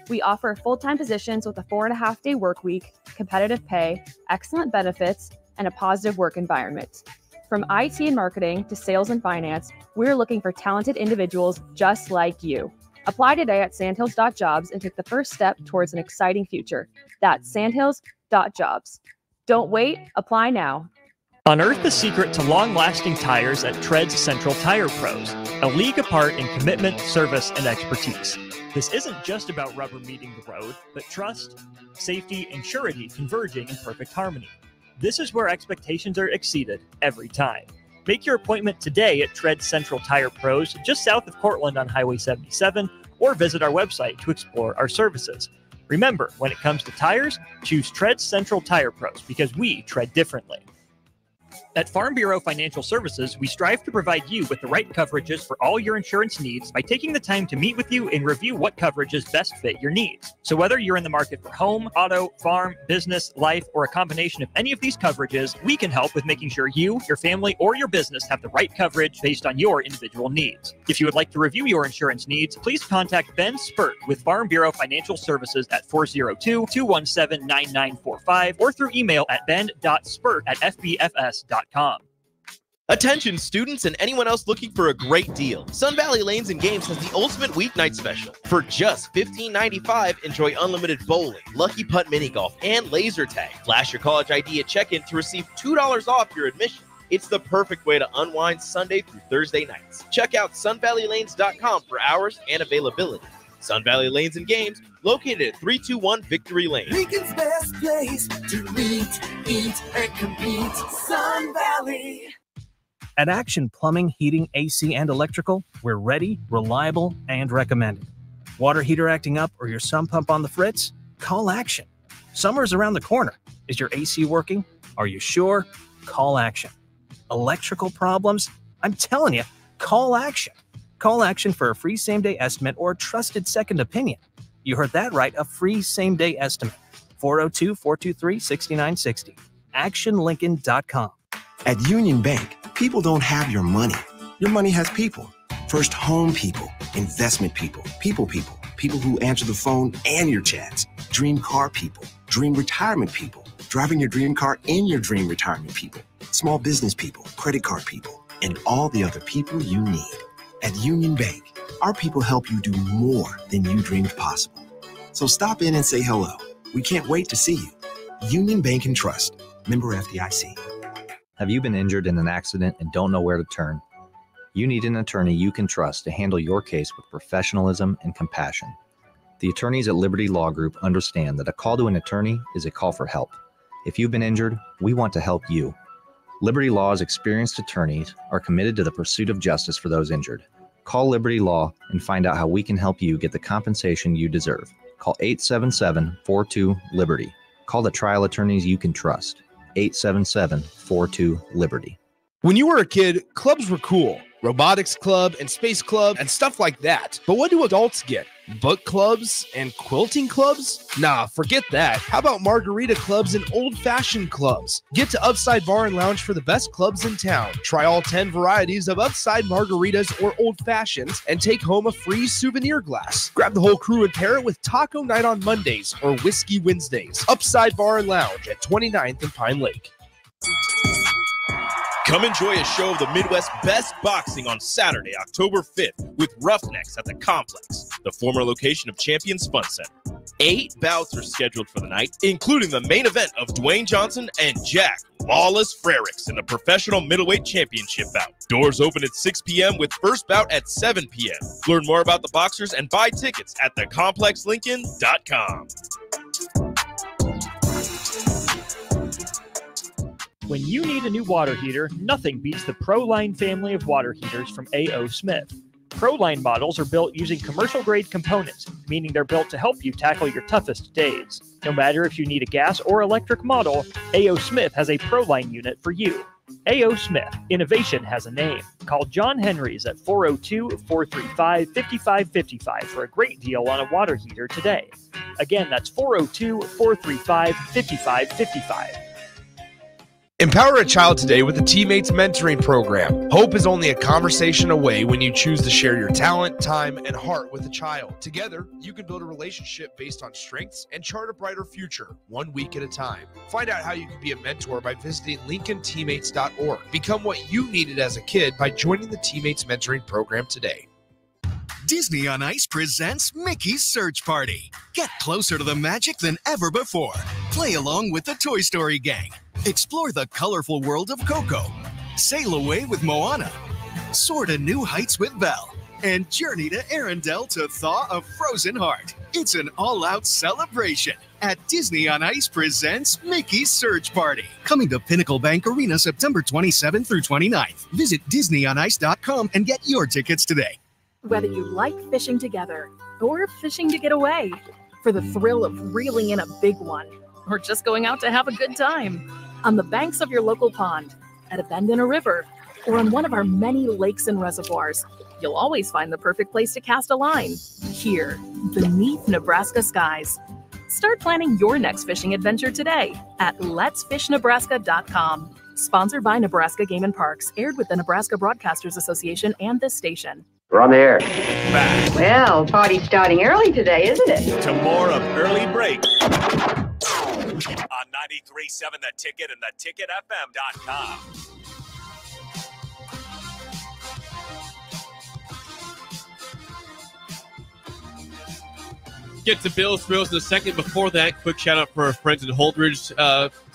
We offer full-time positions with a 4.5-day work week, competitive pay, excellent benefits, and a positive work environment. From IT and marketing to sales and finance, we're looking for talented individuals just like you. Apply today at sandhills.jobs and take the first step towards an exciting future. That's sandhills.jobs. Don't wait, apply now. Unearth the secret to long-lasting tires at Tread's Central Tire Pros, a league apart in commitment, service, and expertise. This isn't just about rubber meeting the road, but trust, safety, and surety converging in perfect harmony. This is where expectations are exceeded every time. Make your appointment today at Tread Central Tire Pros, just south of Cortland on Highway 77, or visit our website to explore our services. Remember, when it comes to tires, choose Tread Central Tire Pros because we tread differently. At Farm Bureau Financial Services, we strive to provide you with the right coverages for all your insurance needs by taking the time to meet with you and review what coverages best fit your needs. So whether you're in the market for home, auto, farm, business, life, or a combination of any of these coverages, we can help with making sure you, your family, or your business have the right coverage based on your individual needs. If you would like to review your insurance needs, please contact Ben Spurt with Farm Bureau Financial Services at 402-217-9945 or through email at ben.spurt@fbfs.com. Attention students and anyone else looking for a great deal. Sun Valley Lanes and Games has the ultimate weeknight special. For just $15.95, enjoy unlimited bowling, lucky putt mini golf, and laser tag. Flash your college ID at check-in to receive $2 off your admission. It's the perfect way to unwind Sunday through Thursday nights. Check out sunvalleylanes.com for hours and availability. Sun Valley Lanes and Games, located at 321 Victory Lane. Lincoln's best place to meet, eat, and compete. Sun Valley. At Action Plumbing, Heating, AC, and Electrical, we're ready, reliable, and recommended. Water heater acting up or your sump pump on the fritz? Call Action. Summer's around the corner. Is your AC working? Are you sure? Call Action. Electrical problems? I'm telling you, call Action. Call Action for a free same-day estimate or a trusted second opinion. You heard that right, a free same-day estimate. 402-423-6960. ActionLincoln.com. At Union Bank, people don't have your money. Your money has people. First home people, investment people, people who answer the phone and your chats, dream car people, dream retirement people, driving your dream car in your dream retirement people, small business people, credit card people, and all the other people you need. At Union Bank, our people help you do more than you dreamed possible. So stop in and say hello. We can't wait to see you. Union Bank and Trust. Member FDIC. Have you been injured in an accident and don't know where to turn? You need an attorney you can trust to handle your case with professionalism and compassion. The attorneys at Liberty Law Group understand that a call to an attorney is a call for help. If you've been injured, we want to help you. Liberty Law's experienced attorneys are committed to the pursuit of justice for those injured. Call Liberty Law and find out how we can help you get the compensation you deserve. Call 877-42-LIBERTY. Call the trial attorneys you can trust. 877-42-LIBERTY. When you were a kid, clubs were cool. Robotics club and space club and stuff like that. But what do adults get? Book clubs and quilting clubs? Nah, forget that. How about margarita clubs and old-fashioned clubs? Get to Upside Bar and Lounge for the best clubs in town. Try all 10 varieties of Upside margaritas or old-fashions and take home a free souvenir glass. Grab the whole crew and pair it with Taco Night on Mondays or Whiskey Wednesdays. Upside Bar and Lounge at 29th and Pine Lake. Come enjoy a show of the Midwest's best boxing on Saturday, October 5th with Roughnecks at the Complex, the former location of Champions Fun Center. 8 bouts are scheduled for the night, including the main event of Dwayne Johnson and Jack Lawless Frericks in the Professional Middleweight Championship bout. Doors open at 6 p.m. with first bout at 7 p.m. Learn more about the boxers and buy tickets at thecomplexlincoln.com. When you need a new water heater, nothing beats the ProLine family of water heaters from A.O. Smith. ProLine models are built using commercial-grade components, meaning they're built to help you tackle your toughest days. No matter if you need a gas or electric model, A.O. Smith has a ProLine unit for you. A.O. Smith, innovation has a name. Call John Henrys at 402-435-5555 for a great deal on a water heater today. Again, that's 402-435-5555. Empower a child today with the Teammates Mentoring Program. Hope is only a conversation away when you choose to share your talent, time, and heart with a child. Together, you can build a relationship based on strengths and chart a brighter future, 1 week at a time. Find out how you can be a mentor by visiting LincolnTeammates.org. Become what you needed as a kid by joining the Teammates Mentoring Program today. Disney on Ice presents Mickey's Search Party. Get closer to the magic than ever before. Play along with the Toy Story gang. Explore the colorful world of Coco. Sail away with Moana. Soar to new heights with Belle. And journey to Arendelle to thaw a frozen heart. It's an all-out celebration at Disney on Ice presents Mickey's Search Party. Coming to Pinnacle Bank Arena September 27th through 29th. Visit DisneyOnIce.com and get your tickets today. Whether you like fishing together or fishing to get away, for the thrill of reeling in a big one, or just going out to have a good time, on the banks of your local pond, at a bend in a river, or on one of our many lakes and reservoirs, you'll always find the perfect place to cast a line, here, beneath Nebraska skies. Start planning your next fishing adventure today at letsfishnebraska.com. Sponsored by Nebraska Game and Parks, aired with the Nebraska Broadcasters Association and this station. We're on the air. Back Well, party's starting early today, isn't it? to more of Early Break on 93.7 The Ticket and theticketfm.com. Get to Bill's Thrills in a second. Before that, quick shout out for our friends at Holdridge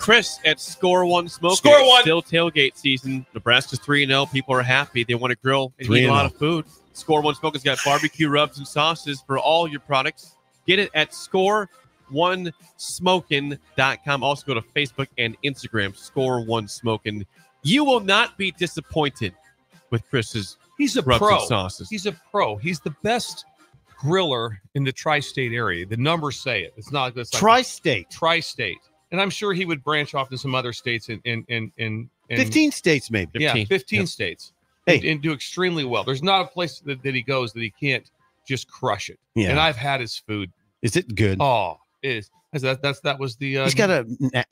Chris at Score One Smoking. Score One. Still tailgate season. Nebraska's 3-0. People are happy. They want to grill and eat a lot of food. Score One Smoking's got barbecue rubs and sauces for all your products. Get it at scoreonesmoking.com. Also go to Facebook and Instagram, Score One Smoking. You will not be disappointed with Chris's He's a rubs pro. and sauces. He's a pro. He's the best griller in the tri-state area. The numbers say it. It's not like Tri-state. Tri-state. And I'm sure he would branch off to some other states in 15 states, maybe. 15 states. And do extremely well. There's not a place that he goes that he can't just crush it. Yeah. And I've had his food. Is it good? Oh, it is. That was the. He's got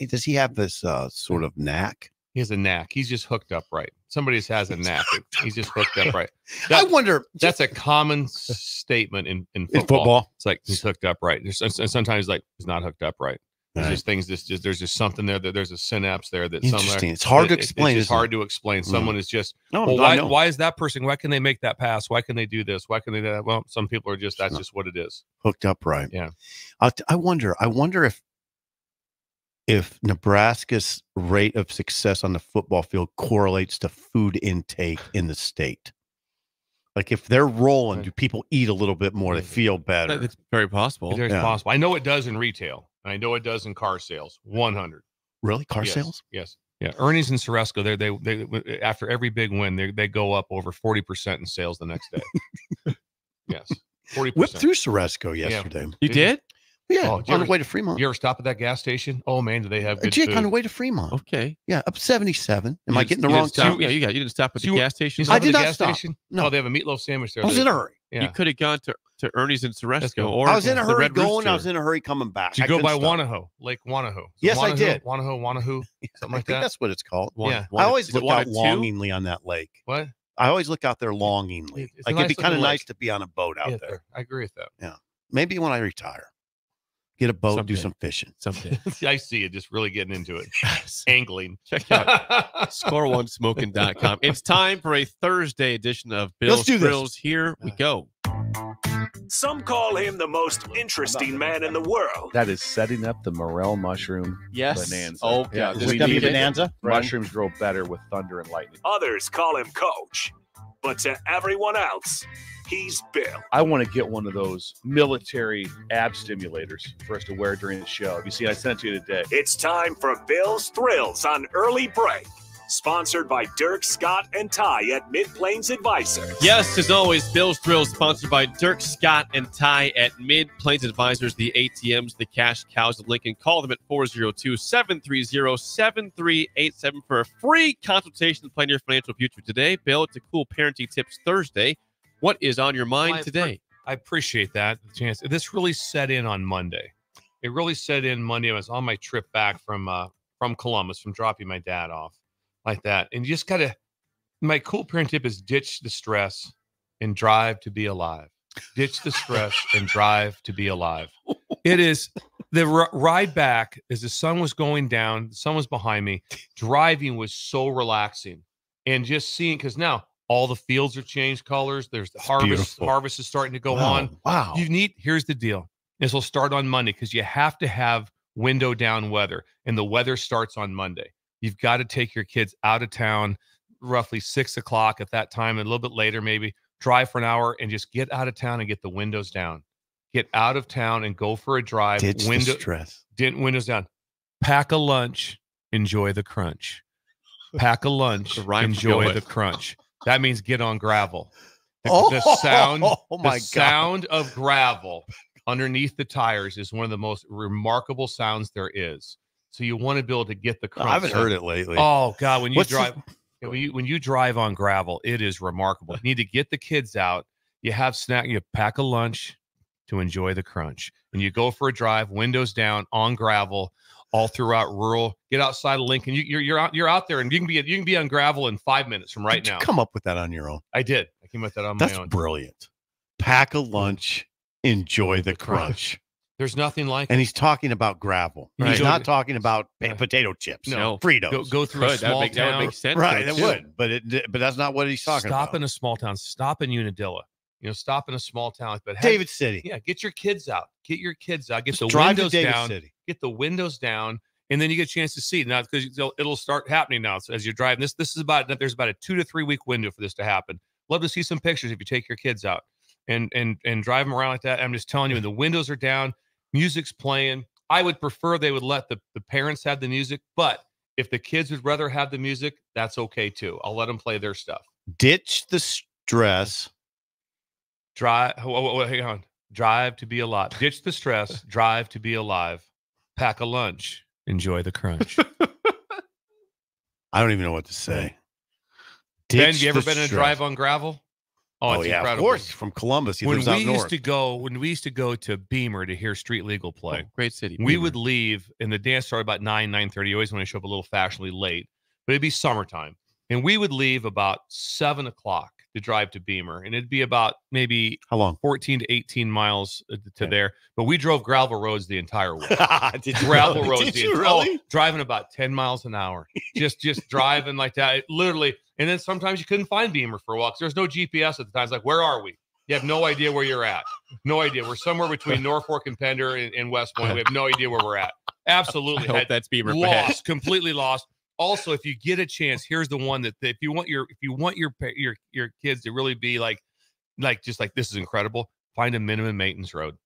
does he have this sort of knack? He has a knack. He's just hooked up right. Somebody just has a knack. He's just hooked up right. I wonder. That's a common statement in football. It's like he's hooked up right. And sometimes like he's not hooked up right. There's just things. There's just something there that there's a synapse there that interesting. It's hard to explain. It's hard to explain. Someone is just. Why is that person? Why can they make that pass? Why can they do this? Why can they do that? Well, some people are just. That's just what it is. Hooked up right. Yeah. I wonder if Nebraska's rate of success on the football field correlates to food intake in the state. Like if they're rolling, do people eat a little bit more? They feel better. It's very possible. It's possible. I know it does in retail. I know it does in car sales. 100. Really, car sales? Yes. Yeah. Ernie's and Ceresco. They after every big win, they go up over 40% in sales the next day. Yes. 40%. Whipped through Ceresco yesterday. Yeah. You did? Yeah, on the way to Fremont. You ever stop at that gas station? Oh man, do they have good Jake, food? on the way to Fremont. Okay. Yeah, up 77. Am I getting the wrong time? Yeah, you didn't stop at the gas station. I did not stop. No, they have a meatloaf sandwich there. I was in a hurry. Yeah. You could have gone to Ernie's and Ceresco. Or I was in a the hurry Red going. Rooster. I was in a hurry coming back. Did you go by Wanaho, Lake Wanaho? Yes, I did. Wanaho, something I like think that. that's what it's called. Yeah. I always look out 2? longingly on that lake. What? I always look out there longingly. It's Like a it'd be nice kind of little nice lake. to be on a boat out there. I agree with that. Yeah. Maybe when I retire, get a boat, do some fishing. Someday. I see it, just really getting into it. Angling. Check out scoreonesmoking.com. It's time for a Thursday edition of Bill's Let's do this. Grills. Here we go. Some call him the most interesting man in the world. That is setting up the morel mushroom bonanza. Oh, yeah. this is gonna be bonanza? Mushrooms grow better with thunder and lightning. Others call him Coach. But to everyone else, he's Bill. I want to get one of those military ab stimulators for us to wear during the show. You see, I sent it to you today. It's time for Bill's Thrills on Early Break. Sponsored by Dirk, Scott, and Ty at Mid-Plains Advisors. Yes, as always, Bill's Thrills sponsored by Dirk, Scott, and Ty at Mid-Plains Advisors, the ATMs, the cash cows of Lincoln. Call them at 402-730-7387 for a free consultation to plan your financial future today. Bill, it's a cool Parenting Tips Thursday. What is on your mind today? I appreciate that chance. This really set in on Monday. It really set in Monday. I was on my trip back from Columbus, from dropping my dad off like that. And you just got to, my cool parent tip is ditch the stress and drive to be alive. Ditch the stress and drive to be alive. It is the ride back as the sun was going down. The sun was behind me. Driving was so relaxing and just seeing, because now all the fields are changed colors. There's the harvest. Harvest is starting to go on. Wow. Here's the deal. This will start on Monday because you have to have window down weather, and the weather starts on Monday. You've got to take your kids out of town roughly 6 o'clock at that time, and a little bit later, maybe drive for an hour and just get out of town and get the windows down. Get out of town and go for a drive. Ditch the stress. Windows down. Pack a lunch. Enjoy the crunch. Pack a lunch. Enjoy the crunch. That means get on gravel. The sound of gravel underneath the tires is one of the most remarkable sounds there is. So you want to be able to get the crunch. I haven't heard it lately. Oh God, when you drive on gravel, it is remarkable. You need to get the kids out. You have snack. You pack a lunch to enjoy the crunch, and you go for a drive, windows down, on gravel, all throughout rural. Get outside of Lincoln. You're out there, and you can be on gravel in 5 minutes from right now. Come up with that on your own. I did. I came up with that on my own. That's brilliant. Pack a lunch, enjoy the crunch. There's nothing like and he's talking about gravel. Right. He's not talking about potato chips. No. Fritos. Go through a small town. That would make sense. Right, it would. But that's not what he's talking about. Stop in a small town. Stop in Unadilla. Stop in a small town. But David City. Yeah, get your kids out. Get your kids out. Get Just the drive to windows David down. City. Get the windows down And then you get a chance to see now because it'll start happening now. So as you're driving, there's about a 2 to 3 week window for this to happen. Love to see some pictures if you take your kids out and drive them around like that. I'm just telling you, when the windows are down, music's playing. I would prefer they would let the parents have the music, but if the kids would rather have the music, that's okay too. I'll let them play their stuff. Ditch the stress. Hang on. Drive to be alive. Ditch the stress. Drive to be alive. Pack a lunch. Enjoy the crunch. I don't even know what to say. Ben, you ever been in a drive on gravel? Oh, it's yeah, incredible. of course. From Columbus, When we used to go to Beamer to hear Street Legal play, great city. We would leave, and the dance started about 9:30. Always want to show up a little fashionably late, but it'd be summertime, and we would leave about 7 o'clock to drive to Beamer, and it'd be about maybe how long? 14 to 18 miles to there. But we drove gravel roads the entire way. Did you gravel really? roads? Did you really? Driving about 10 miles an hour, just driving like that, literally. And then sometimes you couldn't find Beamer for a while because there's no GPS at the time. It's like, where are we? You have no idea where you're at. No idea. We're somewhere between Norfolk and Pender and West Point. We have no idea where we're at. Absolutely. I hope that's Beamer. Lost, completely lost. Also, if you get a chance, here's the one that if you want your kids to really be like just like this is incredible, find a minimum maintenance road.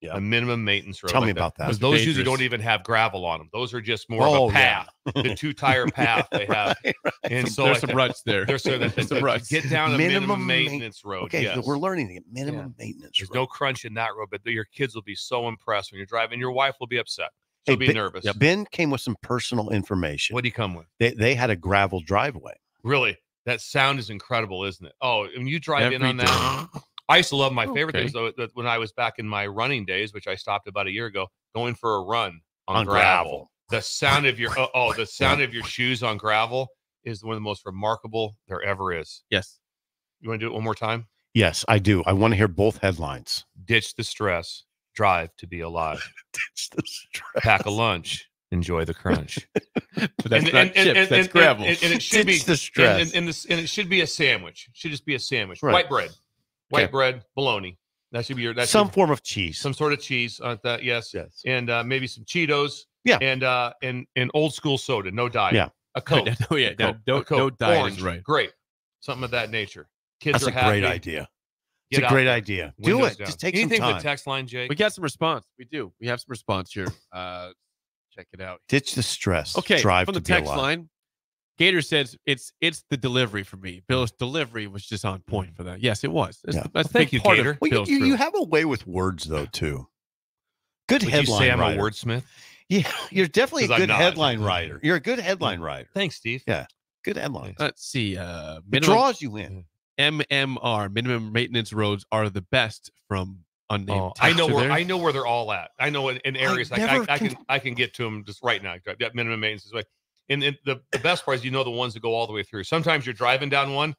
Yeah. A minimum maintenance road. Tell me about that. Because those usually don't even have gravel on them. Those are just more of a path. Yeah. The 2-tire path they have. Right. And so there's some ruts there. There's some ruts. Get down a minimum maintenance road. Okay, yes. so we're learning to get minimum maintenance. There's no crunch in that road, but your kids will be so impressed when you're driving. Your wife will be upset. She'll be nervous. Ben came with some personal information. What did he come with? They had a gravel driveway. Really? That sound is incredible, isn't it? Oh, when you drive in on that. I used to love my favorite things though, when I was back in my running days, which I stopped about a year ago, going for a run on gravel. The sound of your the sound of your shoes on gravel is one of the most remarkable there ever is. Yes. You want to do it one more time? Yes, I do. I want to hear both headlines. Ditch the stress. Drive to be alive. Ditch the stress. Pack a lunch. Enjoy the crunch. But that's not chips. That's gravel. And it should Ditch be the stress. And it should be a sandwich. It should just be a sandwich. Right. White bread. White bread, bologna. That should be your form of cheese. Some sort of cheese. That yes. And maybe some Cheetos. Yeah. And old school soda. No diet. Yeah. A Coke. No diet Orange, is right. Great. Something of that nature. Kids That's are a happy. great idea. It's a great idea. Do Windows it. down. Just take Anything some time. for the text line, Jake? We got some response. We do. We have some response here. Check it out. Ditch the stress. Okay. Drive from the to be text alive. line, Gator says it's the delivery for me. Bill's delivery was just on point for that. Yes, it was. That's Thank you, part Gator. of Well, Bill's you have a way with words though too. Good Would headline you say I'm writer. a wordsmith? Yeah, you're definitely a 'Cause I'm good not. headline writer. You're a good headline writer. Thanks, Steve. Yeah, good headlines. Let's see. It draws you in. MMR, minimum maintenance roads, are the best from unnamed. I know texter where there. I know where they're all at. I know in areas never I can get to them just right now. That minimum maintenance is right. And the best part is the ones that go all the way through. Sometimes you're driving down one,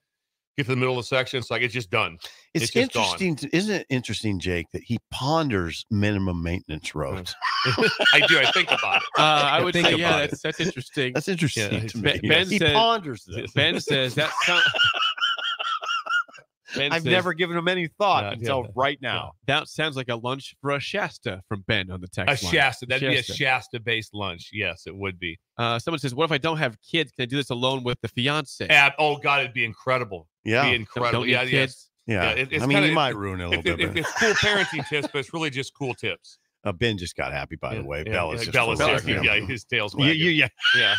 get to the middle of the section, it's like it's just done. It's just interesting. Isn't it interesting, Jake, that he ponders minimum maintenance roads? I do. I think about it. I would think say, yeah, about it. that's interesting. That's interesting Yeah, to me. Ben He says- ponders this. Ben says that sound. Ben I've says- never given him any thought Yeah, until right now. That sounds like a lunch for a Shasta from Ben on the text A line. Shasta. That'd be a Shasta-based lunch. Yes, it would be. Someone says, "What if I don't have kids? Can I do this alone with the fiance?" Oh God, it'd be incredible. Yeah. It'd be incredible. Don't need Yeah, kids? Yeah, it's I mean, kinda- you might ruin it a little bit. It's cool parenting tips, but it's really just cool tips. Ben just got happy, by the way. Bella's just Bella's full of yeah, him. his tail's Yeah, wagging. yeah. yeah.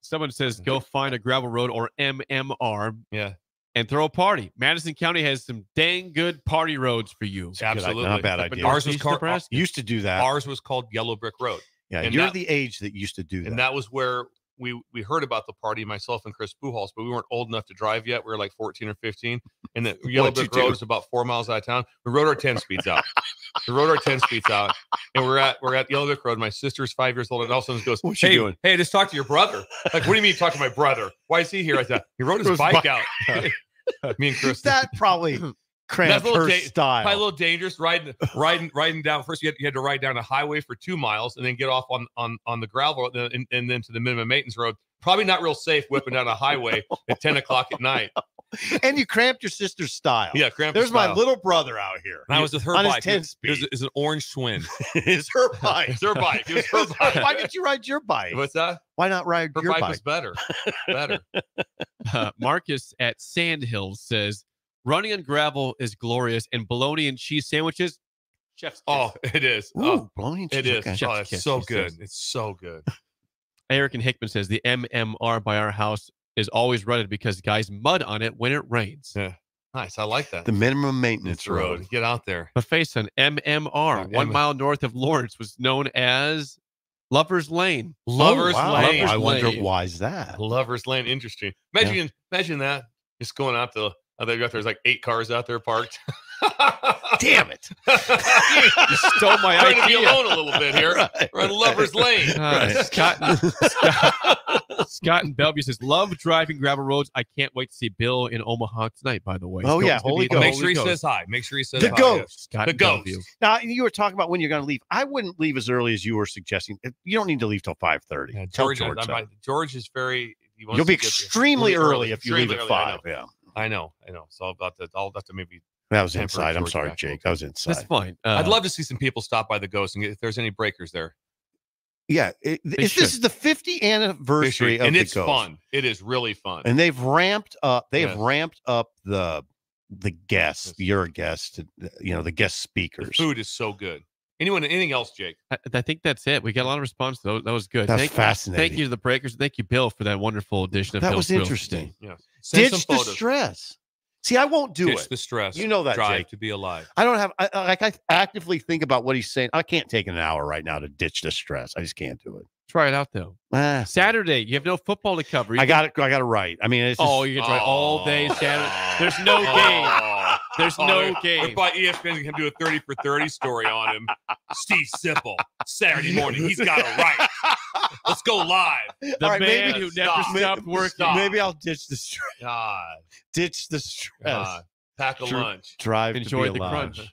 Someone says, "Go find a gravel road or MMR, Yeah, and throw a party." Madison County has some dang good party roads for you. absolutely. Not a bad Up idea. in Ours was Northeast called Nebraska. Used to do that. Ours was called Yellow Brick Road. Yeah, and you're that- the age that used to do that. And that was where we heard about the party, myself and Chris Pujols, but we weren't old enough to drive yet. We were like 14 or 15. And the Yellow What'd you Brick Road do? is about 4 miles out of town. We rode our 10 speeds out. We rode our 10 speeds out. And we're at Yellow Brick Road. My sister's 5 years old. And all of a sudden goes, What's she hey, doing? hey, just talk to your brother. Like, what do you mean talk to my brother? Why is he here? I said, he rode his bike out. Me and Chris. That probably cramped a little her style. Probably a little dangerous riding down. First, you had to ride down a highway for 2 miles and then get off on the gravel and then to the minimum maintenance road. Probably not real safe whipping down a highway at 10 o'clock at night. And you cramped your sister's style. Yeah, cramped. There's style. my little brother out here. And I was with her on bike. his 10-speed. It's an orange twin. It's her bike. It's her bike. It was her bike. Why didn't you ride your bike? What's that? Why not ride Her your bike bike? was better. Better. Marcus at Sandhills says, running on gravel is glorious, and bologna and cheese sandwiches, chef's kiss. Oh, it is. Ooh, bologna and cheese. It is. Okay. Oh, Chef's it's kiss, so he good. says. It's so good. Eric and Hickman says, the MMR by our house is always rutted because guys mud on it when it rains. Yeah. Nice. I like that. The minimum maintenance road. Get out there. But face on MMR, 1 mile north of Lawrence, was known as Lover's Lane. Lover's wow. Lane. I wonder Lane. why is that? Lover's Lane. Interesting. Imagine that. Just going out to there's like 8 cars out there parked. Damn it. You stole my Trying to be idea. alone a little bit here. Right. We're on Lover's Lane. Scott in Bellevue says, love driving gravel roads. I can't wait to see Bill in Omaha tonight, by the way. Oh, yeah, It's gonna Holy be Ghost. Make sure he Holy says hi. Make sure he says The hi. Ghost. Scott The in Ghost. Bellevue. Now, you were talking about when you're going to leave. I wouldn't leave as early as you were suggesting. You don't need to leave till 5:30. Yeah, Tell George, that. George is very. he wants You'll be to get there extremely early if you leave Extremely at early, 5. Yeah. I know. So I'll have to maybe. That was temper inside. I'm George sorry, back. Jake. That was inside. That's fine. I'd love to see some people stop by the Ghost and get, if there's any breakers there. Yeah. This is the 50th anniversary of and the it's Ghost. fun. It is really fun. And they've ramped up. They have Yes. ramped up the guests, your guests, the guest speakers. The food is so good. Anything else, Jake? I think that's it. We got a lot of response. That was good. That's Thank fascinating. You to the Breakers. Thank you, Bill, for that wonderful edition of That Bill's was Grill. interesting. Yeah. Send Ditch some the photos. stress. See, I won't do Ditch it. the stress. You know that, Drive Jake. to be alive. I don't have. I actively think about what he's saying. I can't take an hour right now to ditch the stress. I just can't do it. Try it out though. Saturday, you have no football to cover. You I got it. I got to write. I mean, it's just, you can try all day Saturday. There's no game. There's no game. But ESPN can do a 30 for 30 story on him. Steve Sipple, Saturday morning. He's got it right. Let's go live. The All right, man maybe- who never stopped working. Maybe I'll ditch the stress. God. Ditch the stress. Pack a lunch. Drive Enjoy to be the alive. crunch.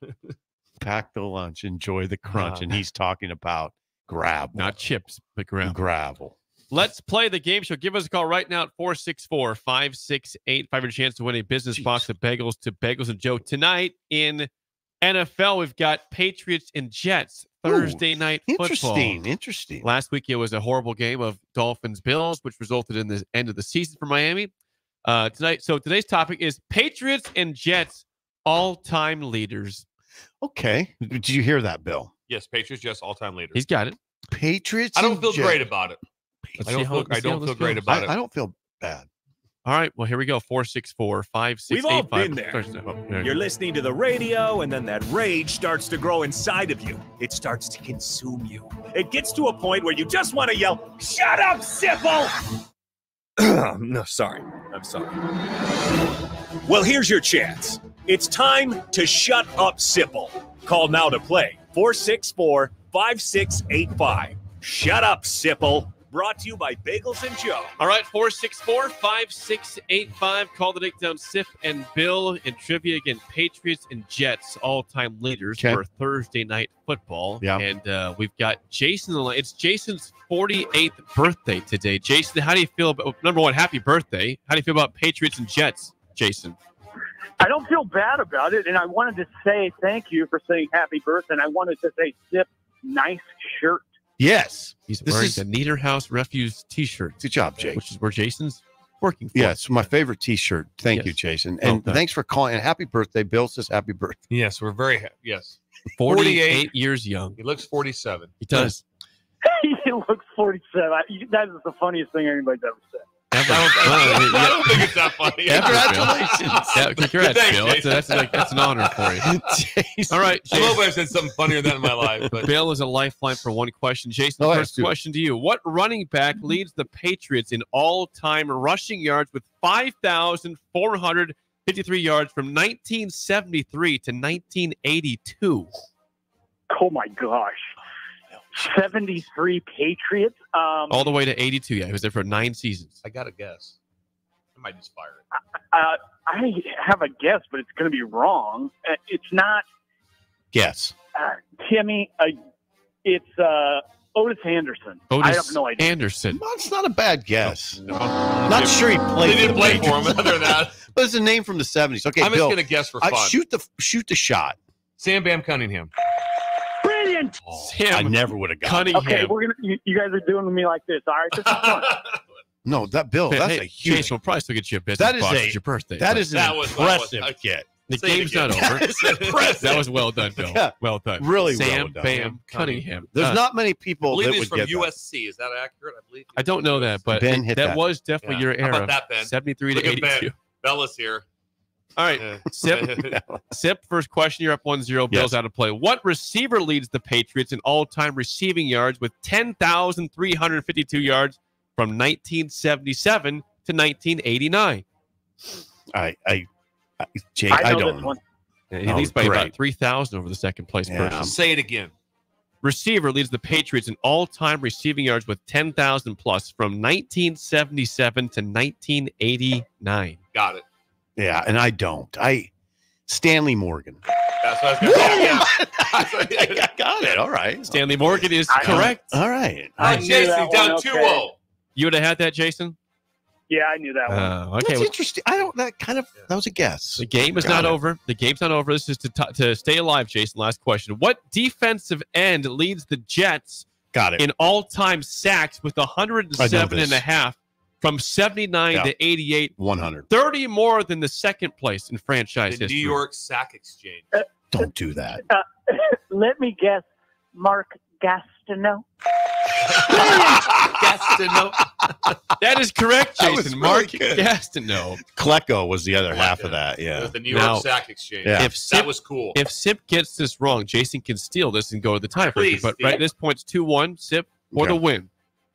Pack the lunch. Enjoy the crunch. And he's talking about gravel, Not chips, but gravel. gravel. Let's play the game show. Give us a call right now at 464-568-5 for a chance to win a business box of bagels to Bagels and Joe. Tonight in NFL, we've got Patriots and Jets. Thursday night football. Interesting. Last week, it was a horrible game of Dolphins-Bills, which resulted in the end of the season for Miami. Today's topic is Patriots and Jets all-time leaders. Okay. Did you hear that, Bill? Yes, Patriots, yes, all-time leader. He's got it. Patriots. I don't and feel Jets. great about it. I don't feel great about it. I don't feel bad. All right. Well, here we go. 464-568-5. We've all been there. You're listening to the radio, and then that rage starts to grow inside of you. It starts to consume you. It gets to a point where you just want to yell, "Shut up, Sipple!" No, sorry. I'm sorry. Well, here's your chance. It's time to shut up, Sipple. Call now to play. 464-5685. Shut up, Sipple. Brought to you by Bagels and Joe. All right, 464-5685. Call the takedown. Sip and Bill in trivia. Again, Patriots and Jets, all-time leaders for Thursday night football. Yeah. And we've got Jason on the line. It's Jason's 48th birthday today. Jason, how do you feel about, number one, happy birthday. How do you feel about Patriots and Jets, Jason? I don't feel bad about it, and I wanted to say thank you for saying happy birthday, and I wanted to say, Sip, nice shirt. Yes. He's wearing the Niederhouse Refuse T-shirt. Good job, Jake. Which is where Jason's working for. Yeah, it's my favorite T-shirt. Thank you, Jason. And thanks for calling. And happy birthday. Bill says happy birthday. Yes, we're very happy. Yes. 48 years young. He looks 47. He does. He looks 47. That is the funniest thing anybody's ever said. I don't think it's that funny. Congratulations. Yeah, congrats, Thanks, Bill. Jason. That's an honor for you. All right. I hope I said something funnier than that in my life. But Bill is a lifeline for one question. Jason, first question to you. What running back leads the Patriots in all-time rushing yards with 5,453 yards from 1973 to 1982? Oh, my gosh. 73 Patriots. All the way to 82. Yeah, he was there for 9 seasons. I got a guess. I might just fire it. I have a guess, but it's going to be wrong. It's not Guess. Timmy. It's Otis Anderson. I have no idea. Anderson. Well, it's not a bad guess. Not sure he played. They didn't play for him other than that. But it's a name from the 70s. Okay, I'm Bill, just gonna guess for fun. shoot the shot. Sam Bam Cunningham. Brilliant. I never would have gotten it. Okay, we're gonna. You guys are doing me like this. All right, this is fun. No, that Bill, that's a huge. Jason will probably still get you a business. That is box. It's your birthday. That but- is an impressive get. The Say it game's again. not over. That is impressive. That was well done, Bill. Yeah. Well done. Really Sam well done. Bam Cunningham. There's not many I people believe that he's would from get that. USC. Is that accurate? I believe. I don't know that, but Ben hit that. was definitely your How era. about that, Ben? 73 Look to at Ben. 82. Bella's here. All right, Sip. First question. You're up 1-0. Bill's out of play. What receiver leads the Patriots in all-time receiving yards with 10,352 yards from 1977 to 1989? Jake, I know don't this know. one. Yeah, he leads by great. about 3,000 over the second place person. Say it again. Receiver leads the Patriots in all-time receiving yards with 10,000 plus from 1977 to 1989. Got it. Yeah, and I don't. Stanley Morgan. That's what I was going to say. I got it. All right. Stanley Morgan is correct. All right. All right, Jason, down 2-0. You would have had that, Jason? Yeah, I knew that one. Okay. That's interesting. That was a guess. The game is Got not it. over. The game's not over. This is to stay alive, Jason. Last question. What defensive end leads the Jets Got it. in all-time sacks with 107 and a half from 79 to 88? 100. 30 more than the second place in franchise The history. New York Sack Exchange. Don't do that. Let me guess. Mark Gastineau. Gastineau. That is correct, That was Jason. really Mark good. Klecko. Klecko was the other half of that. It Yeah. was the New Now, York Sack Exchange. Yeah. That was cool. If Sip gets this wrong, Jason can steal this and go to the tiebreaker. Please, But Steve. right at this point, it's 2-1. Sip for the win.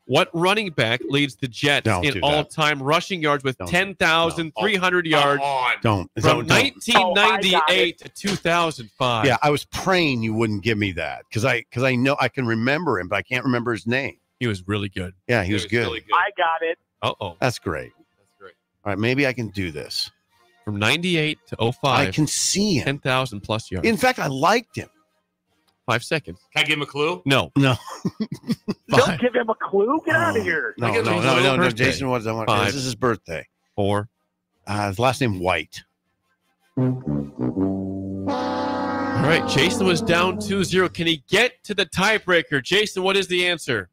What running back leads the Jets Don't do in that. all-time rushing yards with Don't. 10,300 yards Don't. from Don't. 1998 to 2005? Yeah, I was praying you wouldn't give me that because I know I can remember him, but I can't remember his name. He was really good. Yeah, he was good. Really good. I got it. Uh-oh. That's great. That's great. All right, maybe I can do this. From 98 to 05. I can see him. 10,000 plus yards. In fact, I liked him. 5 seconds. Can I give him a clue? No. No. Don't give him a clue. Get out of here. No, I get no, Jason's no, no, no. birthday. Jason was. Five. This is his birthday. 4. His last name White. All right, Jason was down 2-0. Can he get to the tiebreaker? Jason, what is the answer?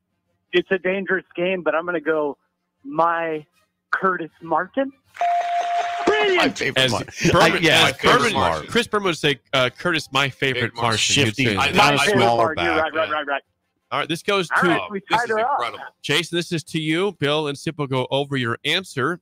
It's a dangerous game, but I'm going to go my Curtis Martin. My favorite As Martin. Berman, Yeah, as my favorite Berman- Martin. Chris Berman would say, Curtis, my favorite Big Martin. Martian. You'd Shifty. say that. Kind of My favorite smaller Martin. You're back. right. All right, this goes All to right, we This tied is her up. incredible. Jason. This is to you. Bill and Sip will go over your answer.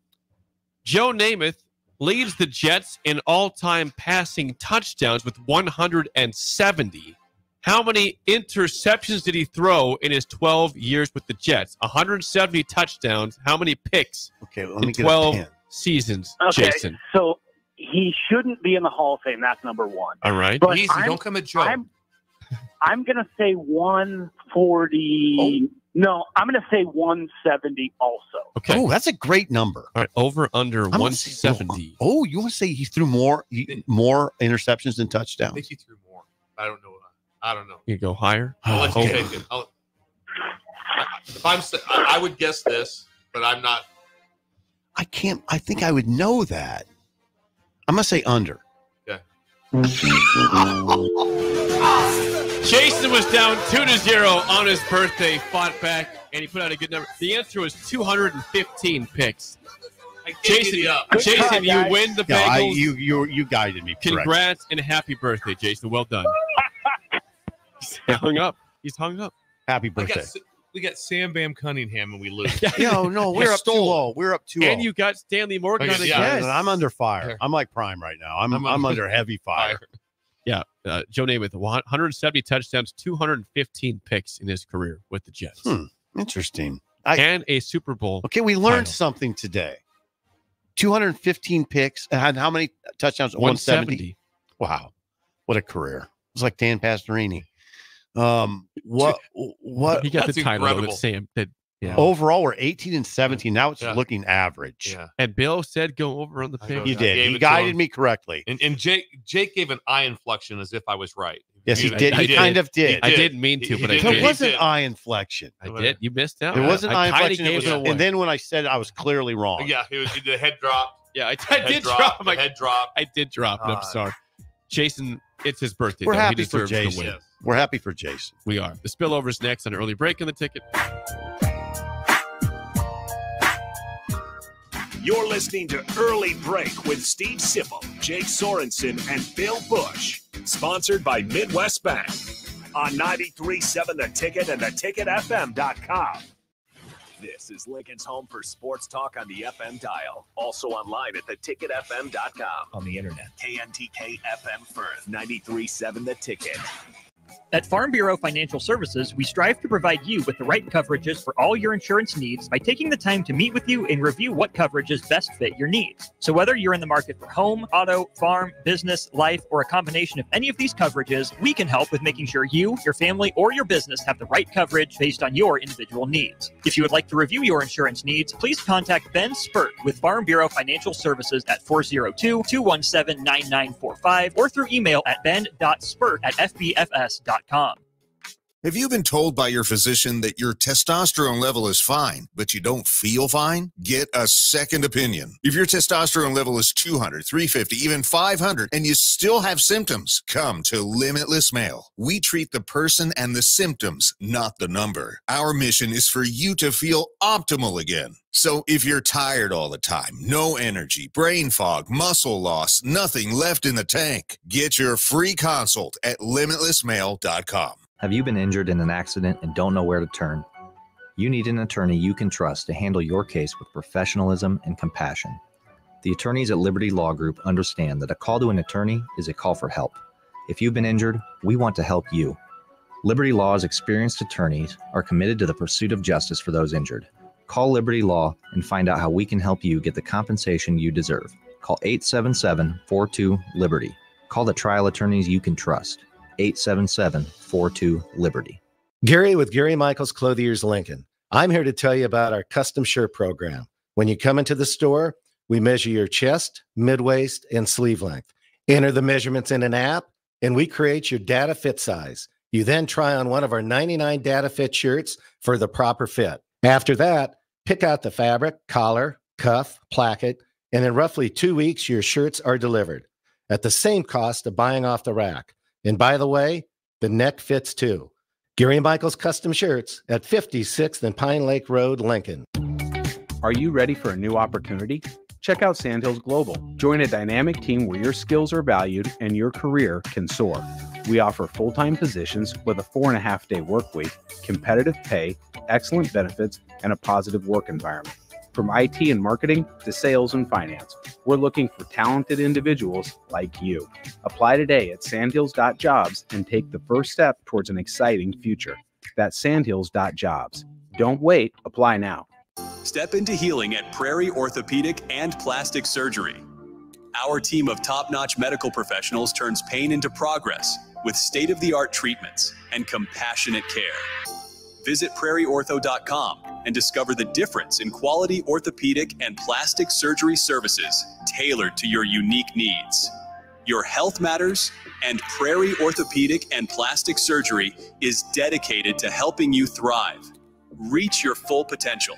Joe Namath leads the Jets in all-time passing touchdowns with 170. How many interceptions did he throw in his 12 years with the Jets? 170 touchdowns. How many picks Okay, let in me get 12 a pen. seasons, Okay, Jason? so he shouldn't be in the Hall of Fame. That's number one. All right. But Easy. Don't come at Joe. I'm going to say 140. No, I'm going to say 170 also. Okay. Oh, that's a great number. All right. Over under I'm gonna say 170. Oh, you want to say he threw more interceptions than I touchdowns? think he threw more. I don't know. I don't know. You go higher. I'll let you Okay. take it. If I would guess this, but I'm not. I can't. I think I would know that. I'm gonna say under. Yeah. Jason was down 2-0 on his birthday, fought back, and he put out a good number. The answer was 215 picks. I can't Jason, get up. Jason, try, you guys. win the Yeah, Bengals. you guided me. Correct. Congrats and happy birthday, Jason. Well done. He's hung up. He's hung up. Happy birthday. We got Sam Bam Cunningham and we lose. No, we're up 2-0. We're up 2-0. And you got Stanley Morgan Okay, on the yeah. guest. I'm under fire. I'm like Prime right now. I'm under heavy fire. Yeah, Joe Namath, 170 touchdowns, 215 picks in his career with the Jets. Interesting. And a Super Bowl. Okay, we learned title. something today. 215 picks and how many touchdowns? 170. Wow, what a career! It's like Dan Pastorini. What? He got That's the title though, incredible. that Sam did. Yeah. Overall, we're 18 and 17. Now it's Yeah. looking average. Yeah. And Bill said go over on the I pick. know. You I did. gave He it to guided him. me correctly. And Jake gave an eye inflection as if I was right. Yes, he I- did. I He did. kind of did. I didn't mean to, He but did. I There did. was He an did. eye inflection. I did. You missed out. There was an I eye kinda inflection. gave it And away. then when I said I was clearly wrong. Yeah, the head drop. Yeah, I did drop. My head drop. I did drop it. I'm sorry. Jason, it's his birthday. We're though. happy He for deserves to Jason. win. We're happy for Jason. We are. The spillover's next on an early break in the ticket. You're listening to Early Break with Steve Sipple, Jake Sorensen, and Bill Busch. Sponsored by Midwest Bank on 93.7 The Ticket and theticketfm.com. This is Lincoln's home for sports talk on the FM dial. Also online at theticketfm.com. On the internet. KNTK FM Firth, 93.7 The Ticket. At Farm Bureau Financial Services, we strive to provide you with the right coverages for all your insurance needs by taking the time to meet with you and review what coverages best fit your needs. So whether you're in the market for home, auto, farm, business, life, or a combination of any of these coverages, we can help with making sure you, your family, or your business have the right coverage based on your individual needs. If you would like to review your insurance needs, please contact Ben Spurt with Farm Bureau Financial Services at 402-217-9945 or through email at ben.spurt@fbfs.com. Have you been told by your physician that your testosterone level is fine, but you don't feel fine? Get a second opinion. If your testosterone level is 200, 350, even 500, and you still have symptoms, come to Limitless Male. We treat the person and the symptoms, not the number. Our mission is for you to feel optimal again. So if you're tired all the time, no energy, brain fog, muscle loss, nothing left in the tank, get your free consult at limitlessmale.com. Have you been injured in an accident and don't know where to turn? You need an attorney you can trust to handle your case with professionalism and compassion. The attorneys at Liberty Law Group understand that a call to an attorney is a call for help. If you've been injured, we want to help you. Liberty Law's experienced attorneys are committed to the pursuit of justice for those injured. Call Liberty Law and find out how we can help you get the compensation you deserve. Call 877-42-LIBERTY. Call the trial attorneys you can trust. 877-42-LIBERTY. Gary with Gary Michaels Clothiers Lincoln. I'm here to tell you about our custom shirt program. When you come into the store, we measure your chest, mid-waist, and sleeve length. Enter the measurements in an app, and we create your data fit size. You then try on one of our 99 data fit shirts for the proper fit. After that, pick out the fabric, collar, cuff, placket, and in roughly 2 weeks, your shirts are delivered at the same cost of buying off the rack. And by the way, the neck fits too. Gary Michaels Custom Shirts at 56th and Pine Lake Road, Lincoln. Are you ready for a new opportunity? Check out Sandhills Global. Join a dynamic team where your skills are valued and your career can soar. We offer full-time positions with a 4.5-day work week, competitive pay, excellent benefits, and a positive work environment. From IT and marketing to sales and finance, we're looking for talented individuals like you. Apply today at sandhills.jobs and take the first step towards an exciting future. That's sandhills.jobs. Don't wait, apply now. Step into healing at Prairie Orthopedic and Plastic Surgery. Our team of top-notch medical professionals turns pain into progress with state-of-the-art treatments and compassionate care. Visit prairieortho.com and discover the difference in quality orthopedic and plastic surgery services tailored to your unique needs. Your health matters, and Prairie Orthopedic and Plastic Surgery is dedicated to helping you thrive. Reach your full potential.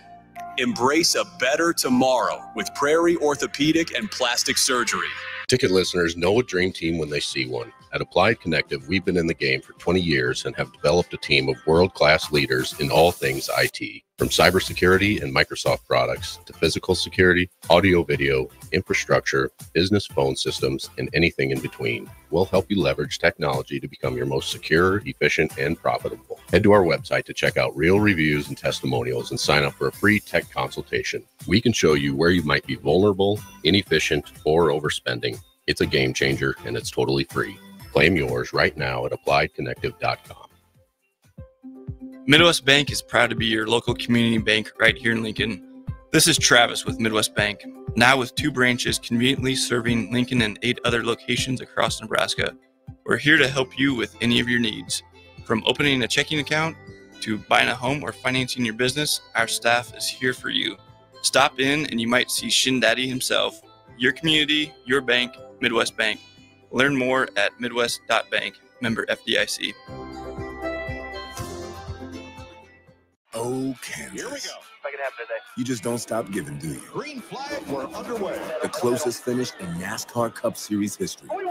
Embrace a better tomorrow with Prairie Orthopedic and Plastic Surgery. Ticket listeners know a dream team when they see one. At Applied Connective, we've been in the game for 20 years and have developed a team of world-class leaders in all things IT. From cybersecurity and Microsoft products to physical security, audio-video, infrastructure, business phone systems, and anything in between. We'll help you leverage technology to become your most secure, efficient, and profitable. Head to our website to check out real reviews and testimonials and sign up for a free tech consultation. We can show you where you might be vulnerable, inefficient, or overspending. It's a game changer, and it's totally free. Claim yours right now at appliedconnective.com. Midwest Bank is proud to be your local community bank right here in Lincoln. This is Travis with Midwest Bank, now with 2 branches conveniently serving Lincoln and 8 other locations across Nebraska. We're here to help you with any of your needs. From opening a checking account to buying a home or financing your business, our staff is here for you. Stop in and you might see Shin Daddy himself. Your community, your bank, Midwest Bank. Learn more at midwest.bank, member FDIC. Oh, Kansas. Here we go. make it happen today. You just don't stop giving, do you? Green flag, we're underway. The closest finish in NASCAR Cup Series history. What a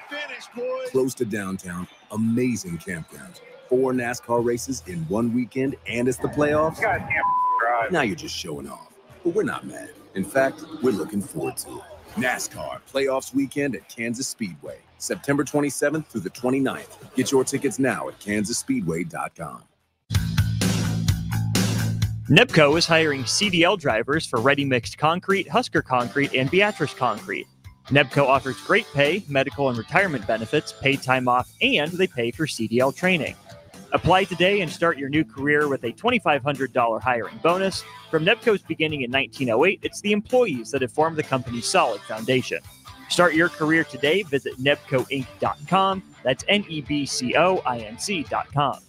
finish, boys. Close to downtown, amazing campgrounds. 4 NASCAR races in one weekend, and it's the playoffs. You guys can't drive. Now you're just showing off. But we're not mad. In fact, we're looking forward to it. NASCAR Playoffs Weekend at Kansas Speedway, September 27th through the 29th. Get your tickets now at kansasspeedway.com. NEPCO is hiring CDL drivers for Ready Mixed Concrete, Husker Concrete, and Beatrice Concrete. NEPCO offers great pay, medical and retirement benefits, paid time off, and they pay for CDL training. Apply today and start your new career with a $2,500 hiring bonus. From NEPCO's beginning in 1908, it's the employees that have formed the company's solid foundation. Start your career today. Visit nebcoinc.com. That's NEBCOINC.com.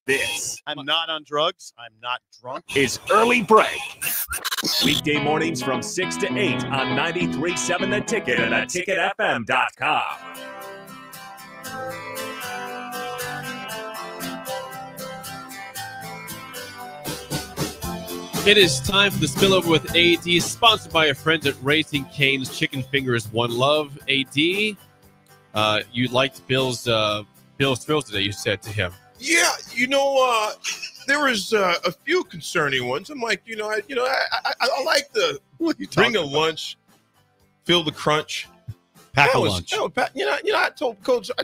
This I'm not on drugs. I'm not drunk. is Early Break. Weekday mornings from 6 to 8 on 93.7 The Ticket and theticketfm.com. It is time for the spillover with AD, sponsored by our friends at Raising Cane's Chicken Fingers One Love. AD, you liked Bill's thrills today, you said to him. Yeah, there was a few concerning ones. I'm like, I like the bring a lunch, feel the crunch, pack a lunch. I told Coach, I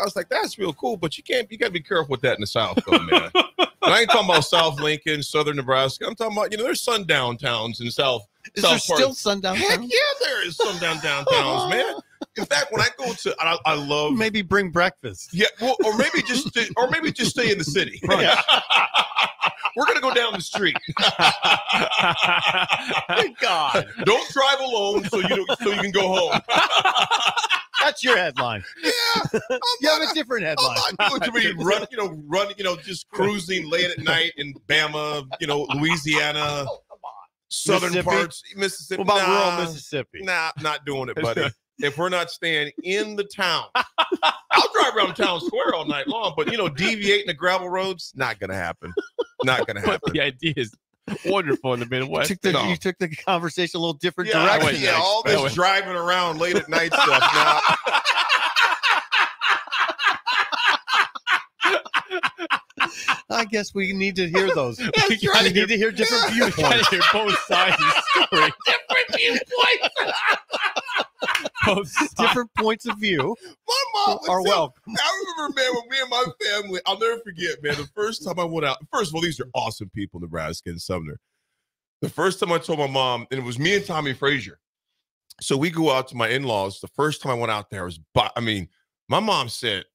was like, that's real cool, but you got to be careful with that in the South, though, man. And I ain't talking about South Lincoln, Southern Nebraska. I'm talking about, there's sundown towns in South. Is there still sundown towns? Heck yeah, there is sundown downtowns, man. In fact, when I go to, I love maybe bring breakfast. Yeah, well, or maybe just stay in the city. Yeah. We're gonna go down the street. Thank God. Don't drive alone, so you can go home. That's your headline. Yeah, you have a different headline. I'm not doing to be run, just cruising late at night in Bama, Louisiana, southern parts, Mississippi. What about rural Mississippi? Nah, not doing it, buddy. If we're not staying in the town, I'll drive around town square all night long, but deviating the gravel roads, not gonna happen. Not gonna happen. The idea is wonderful in the Midwest. You took the conversation a little different direction. Yeah, all this driving around late at night stuff. Now, I guess we need to hear those. We right. need to hear different viewpoints. Hear both sides of the story. different viewpoints. Different points of view. My mom are welcome. I remember, man, when me and my family, I'll never forget, man, the first time I went out. First of all, these are awesome people, Nebraska and Sumner. The first time I told my mom, and it was me and Tommy Frazier. So we go out to my in-laws. The first time I went out there was, my mom said,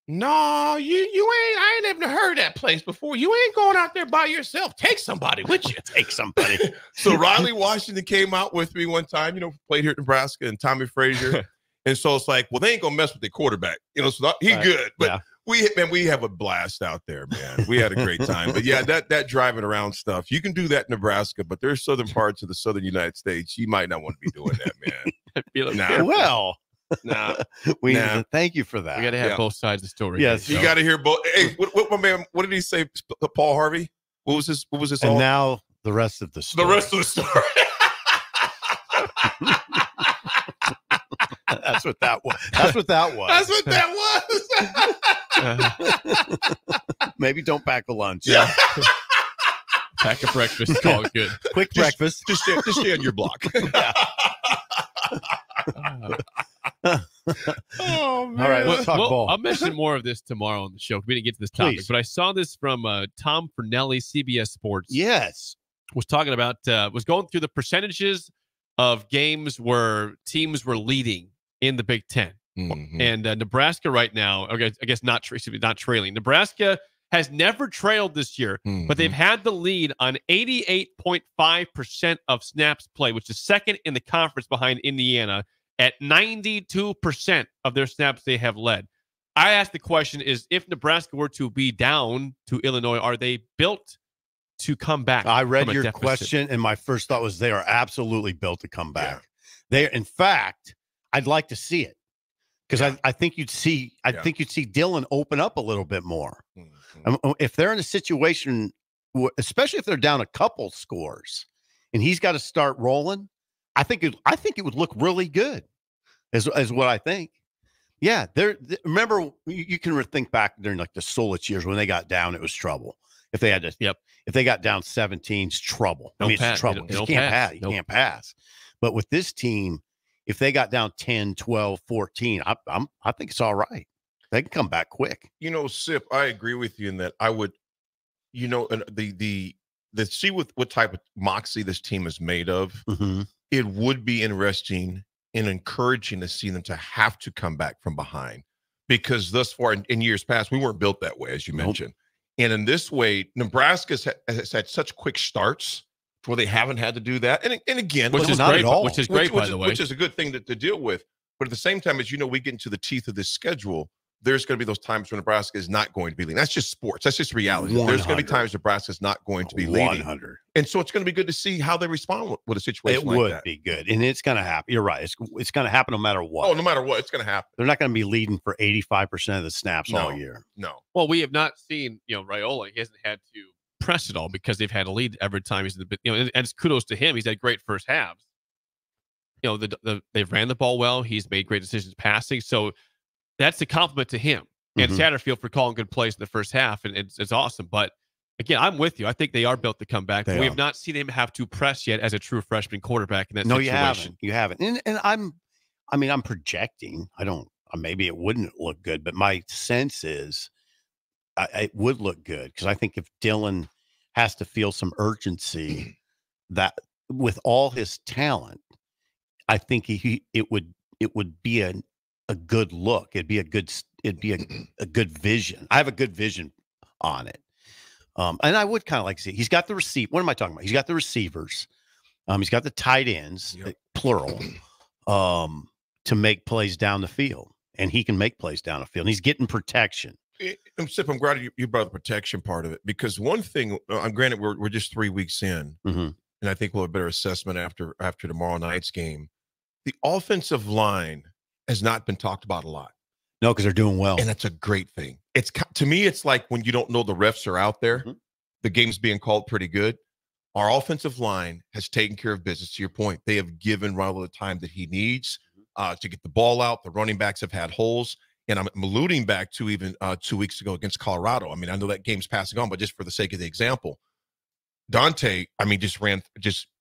"No, you ain't. I ain't even heard that place before. You ain't going out there by yourself. Take somebody with you. Take somebody." So Riley Washington came out with me one time. Played here at Nebraska, and Tommy Frazier. And so it's like, well, they ain't gonna mess with their quarterback. So he right. Good, but we have a blast out there, man. We had a great time. But yeah, that driving around stuff, you can do that in Nebraska, but there's southern parts of the southern United States you might not want to be doing that, man. Well. Nah, thank you for that. We got to have both sides of the story. Yes, you got to hear both. Hey, what my man? What did he say? Paul Harvey. What was his? And now the rest of the story. The rest of the story. That's what that was. That's what that was. Maybe don't pack a lunch. Yeah. Pack a breakfast. Call it good. Quick breakfast. Just stay on your block. Oh, man. All right, let's talk ball. I'll mention more of this tomorrow on the show. We didn't get to this topic, but I saw this from Tom Fernelli, CBS Sports. Yes. Was talking about, was going through the percentages of games where teams were leading in the Big Ten. Mm-hmm. And Nebraska right now, okay, I guess not trailing. Nebraska has never trailed this year, but they've had the lead on 88.5% of snaps played, which is second in the conference behind Indiana. At 92% of their snaps, they have led. I asked the question is, if Nebraska were to be down to Illinois, are they built to come back? I read your question, and my first thought was they are absolutely built to come back. Yeah. In fact, I'd like to see it because I think you'd see think you'd see Dillon open up a little bit more. If they're in a situation especially if they're down a couple scores, and he's got to start rolling. I think it would look really good, as what I think. Yeah, remember you can think back during like the Solich years when they got down, it was trouble. If they had to, if they got down 17, it's trouble. I mean, it's trouble. You can't pass. You can't pass. But with this team, if they got down 10, 12, 14, I think it's all right. They can come back quick. Sip, I agree with you in that I would, the see what type of moxie this team is made of. Mm-hmm. It would be interesting and encouraging to see them to have to come back from behind, because thus far in years past, we weren't built that way, as you mentioned. And in this way, Nebraska has had such quick starts where they haven't had to do that. And again, which is great, by the way. Which is a good thing to deal with. But at the same time, as we get into the teeth of this schedule, there's going to be those times when Nebraska is not going to be leading. That's just sports. That's just reality. 100. There's going to be times Nebraska is not going to be leading. 100. And so it's going to be good to see how they respond with a situation like that. It would be good. And it's going to happen. You're right. It's going to happen no matter what. Oh, no matter what, it's going to happen. They're not going to be leading for 85% of the snaps all year. No. Well, we have not seen, Raiola. He hasn't had to press it all because they've had a lead every time he's in the, and it's kudos to him. He's had great first halves. They've ran the ball well. He's made great decisions passing. So that's a compliment to him and Satterfield for calling good plays in the first half. And it's awesome. But again, I'm with you. I think they are built to come back. We have not seen him have to press yet as a true freshman quarterback in that situation. You haven't. And I'm projecting. Maybe it wouldn't look good, but my sense is it would look good, because I think if Dylan has to feel some urgency, that with all his talent, I think it would be a good look. It'd be a good vision. I have a good vision on it. And I would kind of like to see, he's got the receive. What am I talking about? He's got the receivers. He's got the tight ends, plural, to make plays down the field, and he can make plays down the field. And he's getting protection. I'm glad you brought the protection part of it, because one thing, I'm granted we're just 3 weeks in, and I think we'll have a better assessment after tomorrow night's game. The offensive line has not been talked about a lot. No, because they're doing well. And that's a great thing. To me, it's like when you don't know the refs are out there, the game's being called pretty good. Our offensive line has taken care of business. To your point, they have given Raiola the time that he needs to get the ball out. The running backs have had holes. And I'm alluding back to even 2 weeks ago against Colorado. I mean, I know that game's passing on, but just for the sake of the example, Dante, just ran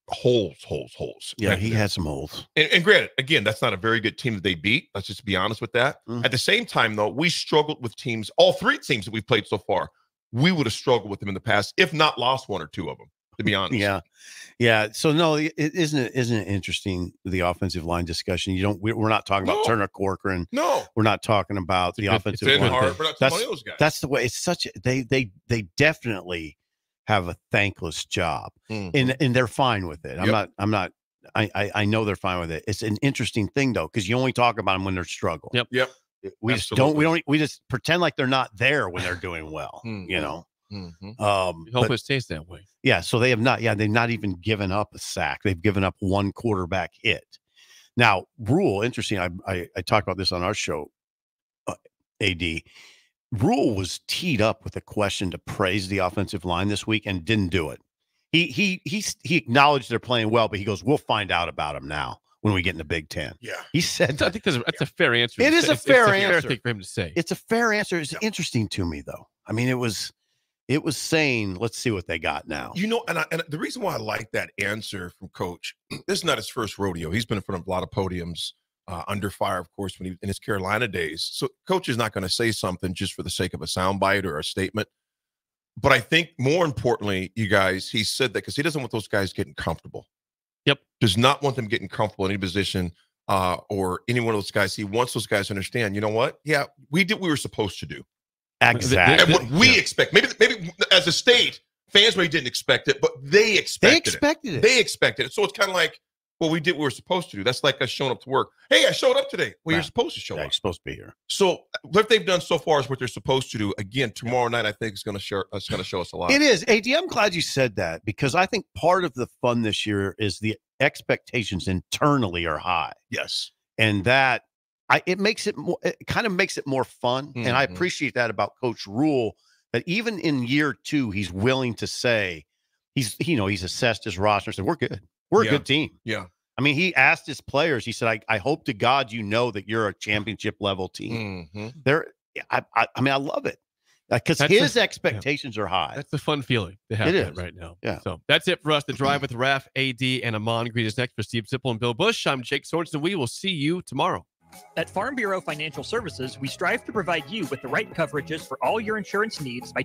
holes. Yeah, he had some holes. And granted, again, that's not a very good team that they beat. Let's just be honest with that. At the same time, though, we struggled with teams, all three teams that we've played so far. We would have struggled with them in the past, if not lost one or two of them, to be honest. Yeah. So no, isn't it interesting, the offensive line discussion? We're not talking about Turner Corcoran. No, we're not talking about the offensive line. We're not talking about those guys. That's the way. It's such. They definitely have a thankless job, and they're fine with it. I know they're fine with it. It's an interesting thing though, because you only talk about them when they're struggling. Yep. We just pretend like they're not there when they're doing well. Hope it stays that way. Yeah. So they have not. Yeah, they've not even given up a sack. They've given up one quarterback hit. Now, Rule, interesting. I talked about this on our show. AD Rule was teed up with a question to praise the offensive line this week and didn't do it. He acknowledged they're playing well, but he goes, "We'll find out about them now when we get in the Big Ten." Yeah, he said. I think that's a fair answer. It is a fair answer. Fair thing for him to say. It's a fair answer. It's interesting to me, though. I mean, it was saying, let's see what they got now. And the reason why I like that answer from Coach, this is not his first rodeo. He's been in front of a lot of podiums under fire, of course, when he in his Carolina days. So Coach is not going to say something just for the sake of a soundbite or a statement. But I think more importantly, you guys, he said that because he doesn't want those guys getting comfortable. Yep. Does not want them getting comfortable in any position or any one of those guys. He wants those guys to understand, you know what? Yeah, we did what we were supposed to do. Exactly. And what we expect. Maybe as a state, fans maybe didn't expect it, but they expected it. They expected it. So it's kind of like, well, we did what we were supposed to do. That's like us showing up to work. Hey, I showed up today. Well, you're supposed to show up. You're supposed to be here. So what they've done so far is what they're supposed to do. Again, tomorrow night, I think it's going to show us a lot. It is. AD, I'm glad you said that, because I think part of the fun this year is the expectations internally are high. Yes. And that it kind of makes it more fun. And I appreciate that about Coach Rule, that even in year 2, he's willing to say he's assessed his roster and said, we're good. We're a good team. Yeah. I mean, he asked his players, he said, I hope to God you know that you're a championship level team. I love it. Because his expectations are high. That's a fun feeling to have that right now. Yeah. So that's it for us. The Drive with Raf, AD, and Amon. Greet us next for Steve Sipple and Bill Busch. I'm Jake Sorensen. We will see you tomorrow. At Farm Bureau Financial Services, we strive to provide you with the right coverages for all your insurance needs by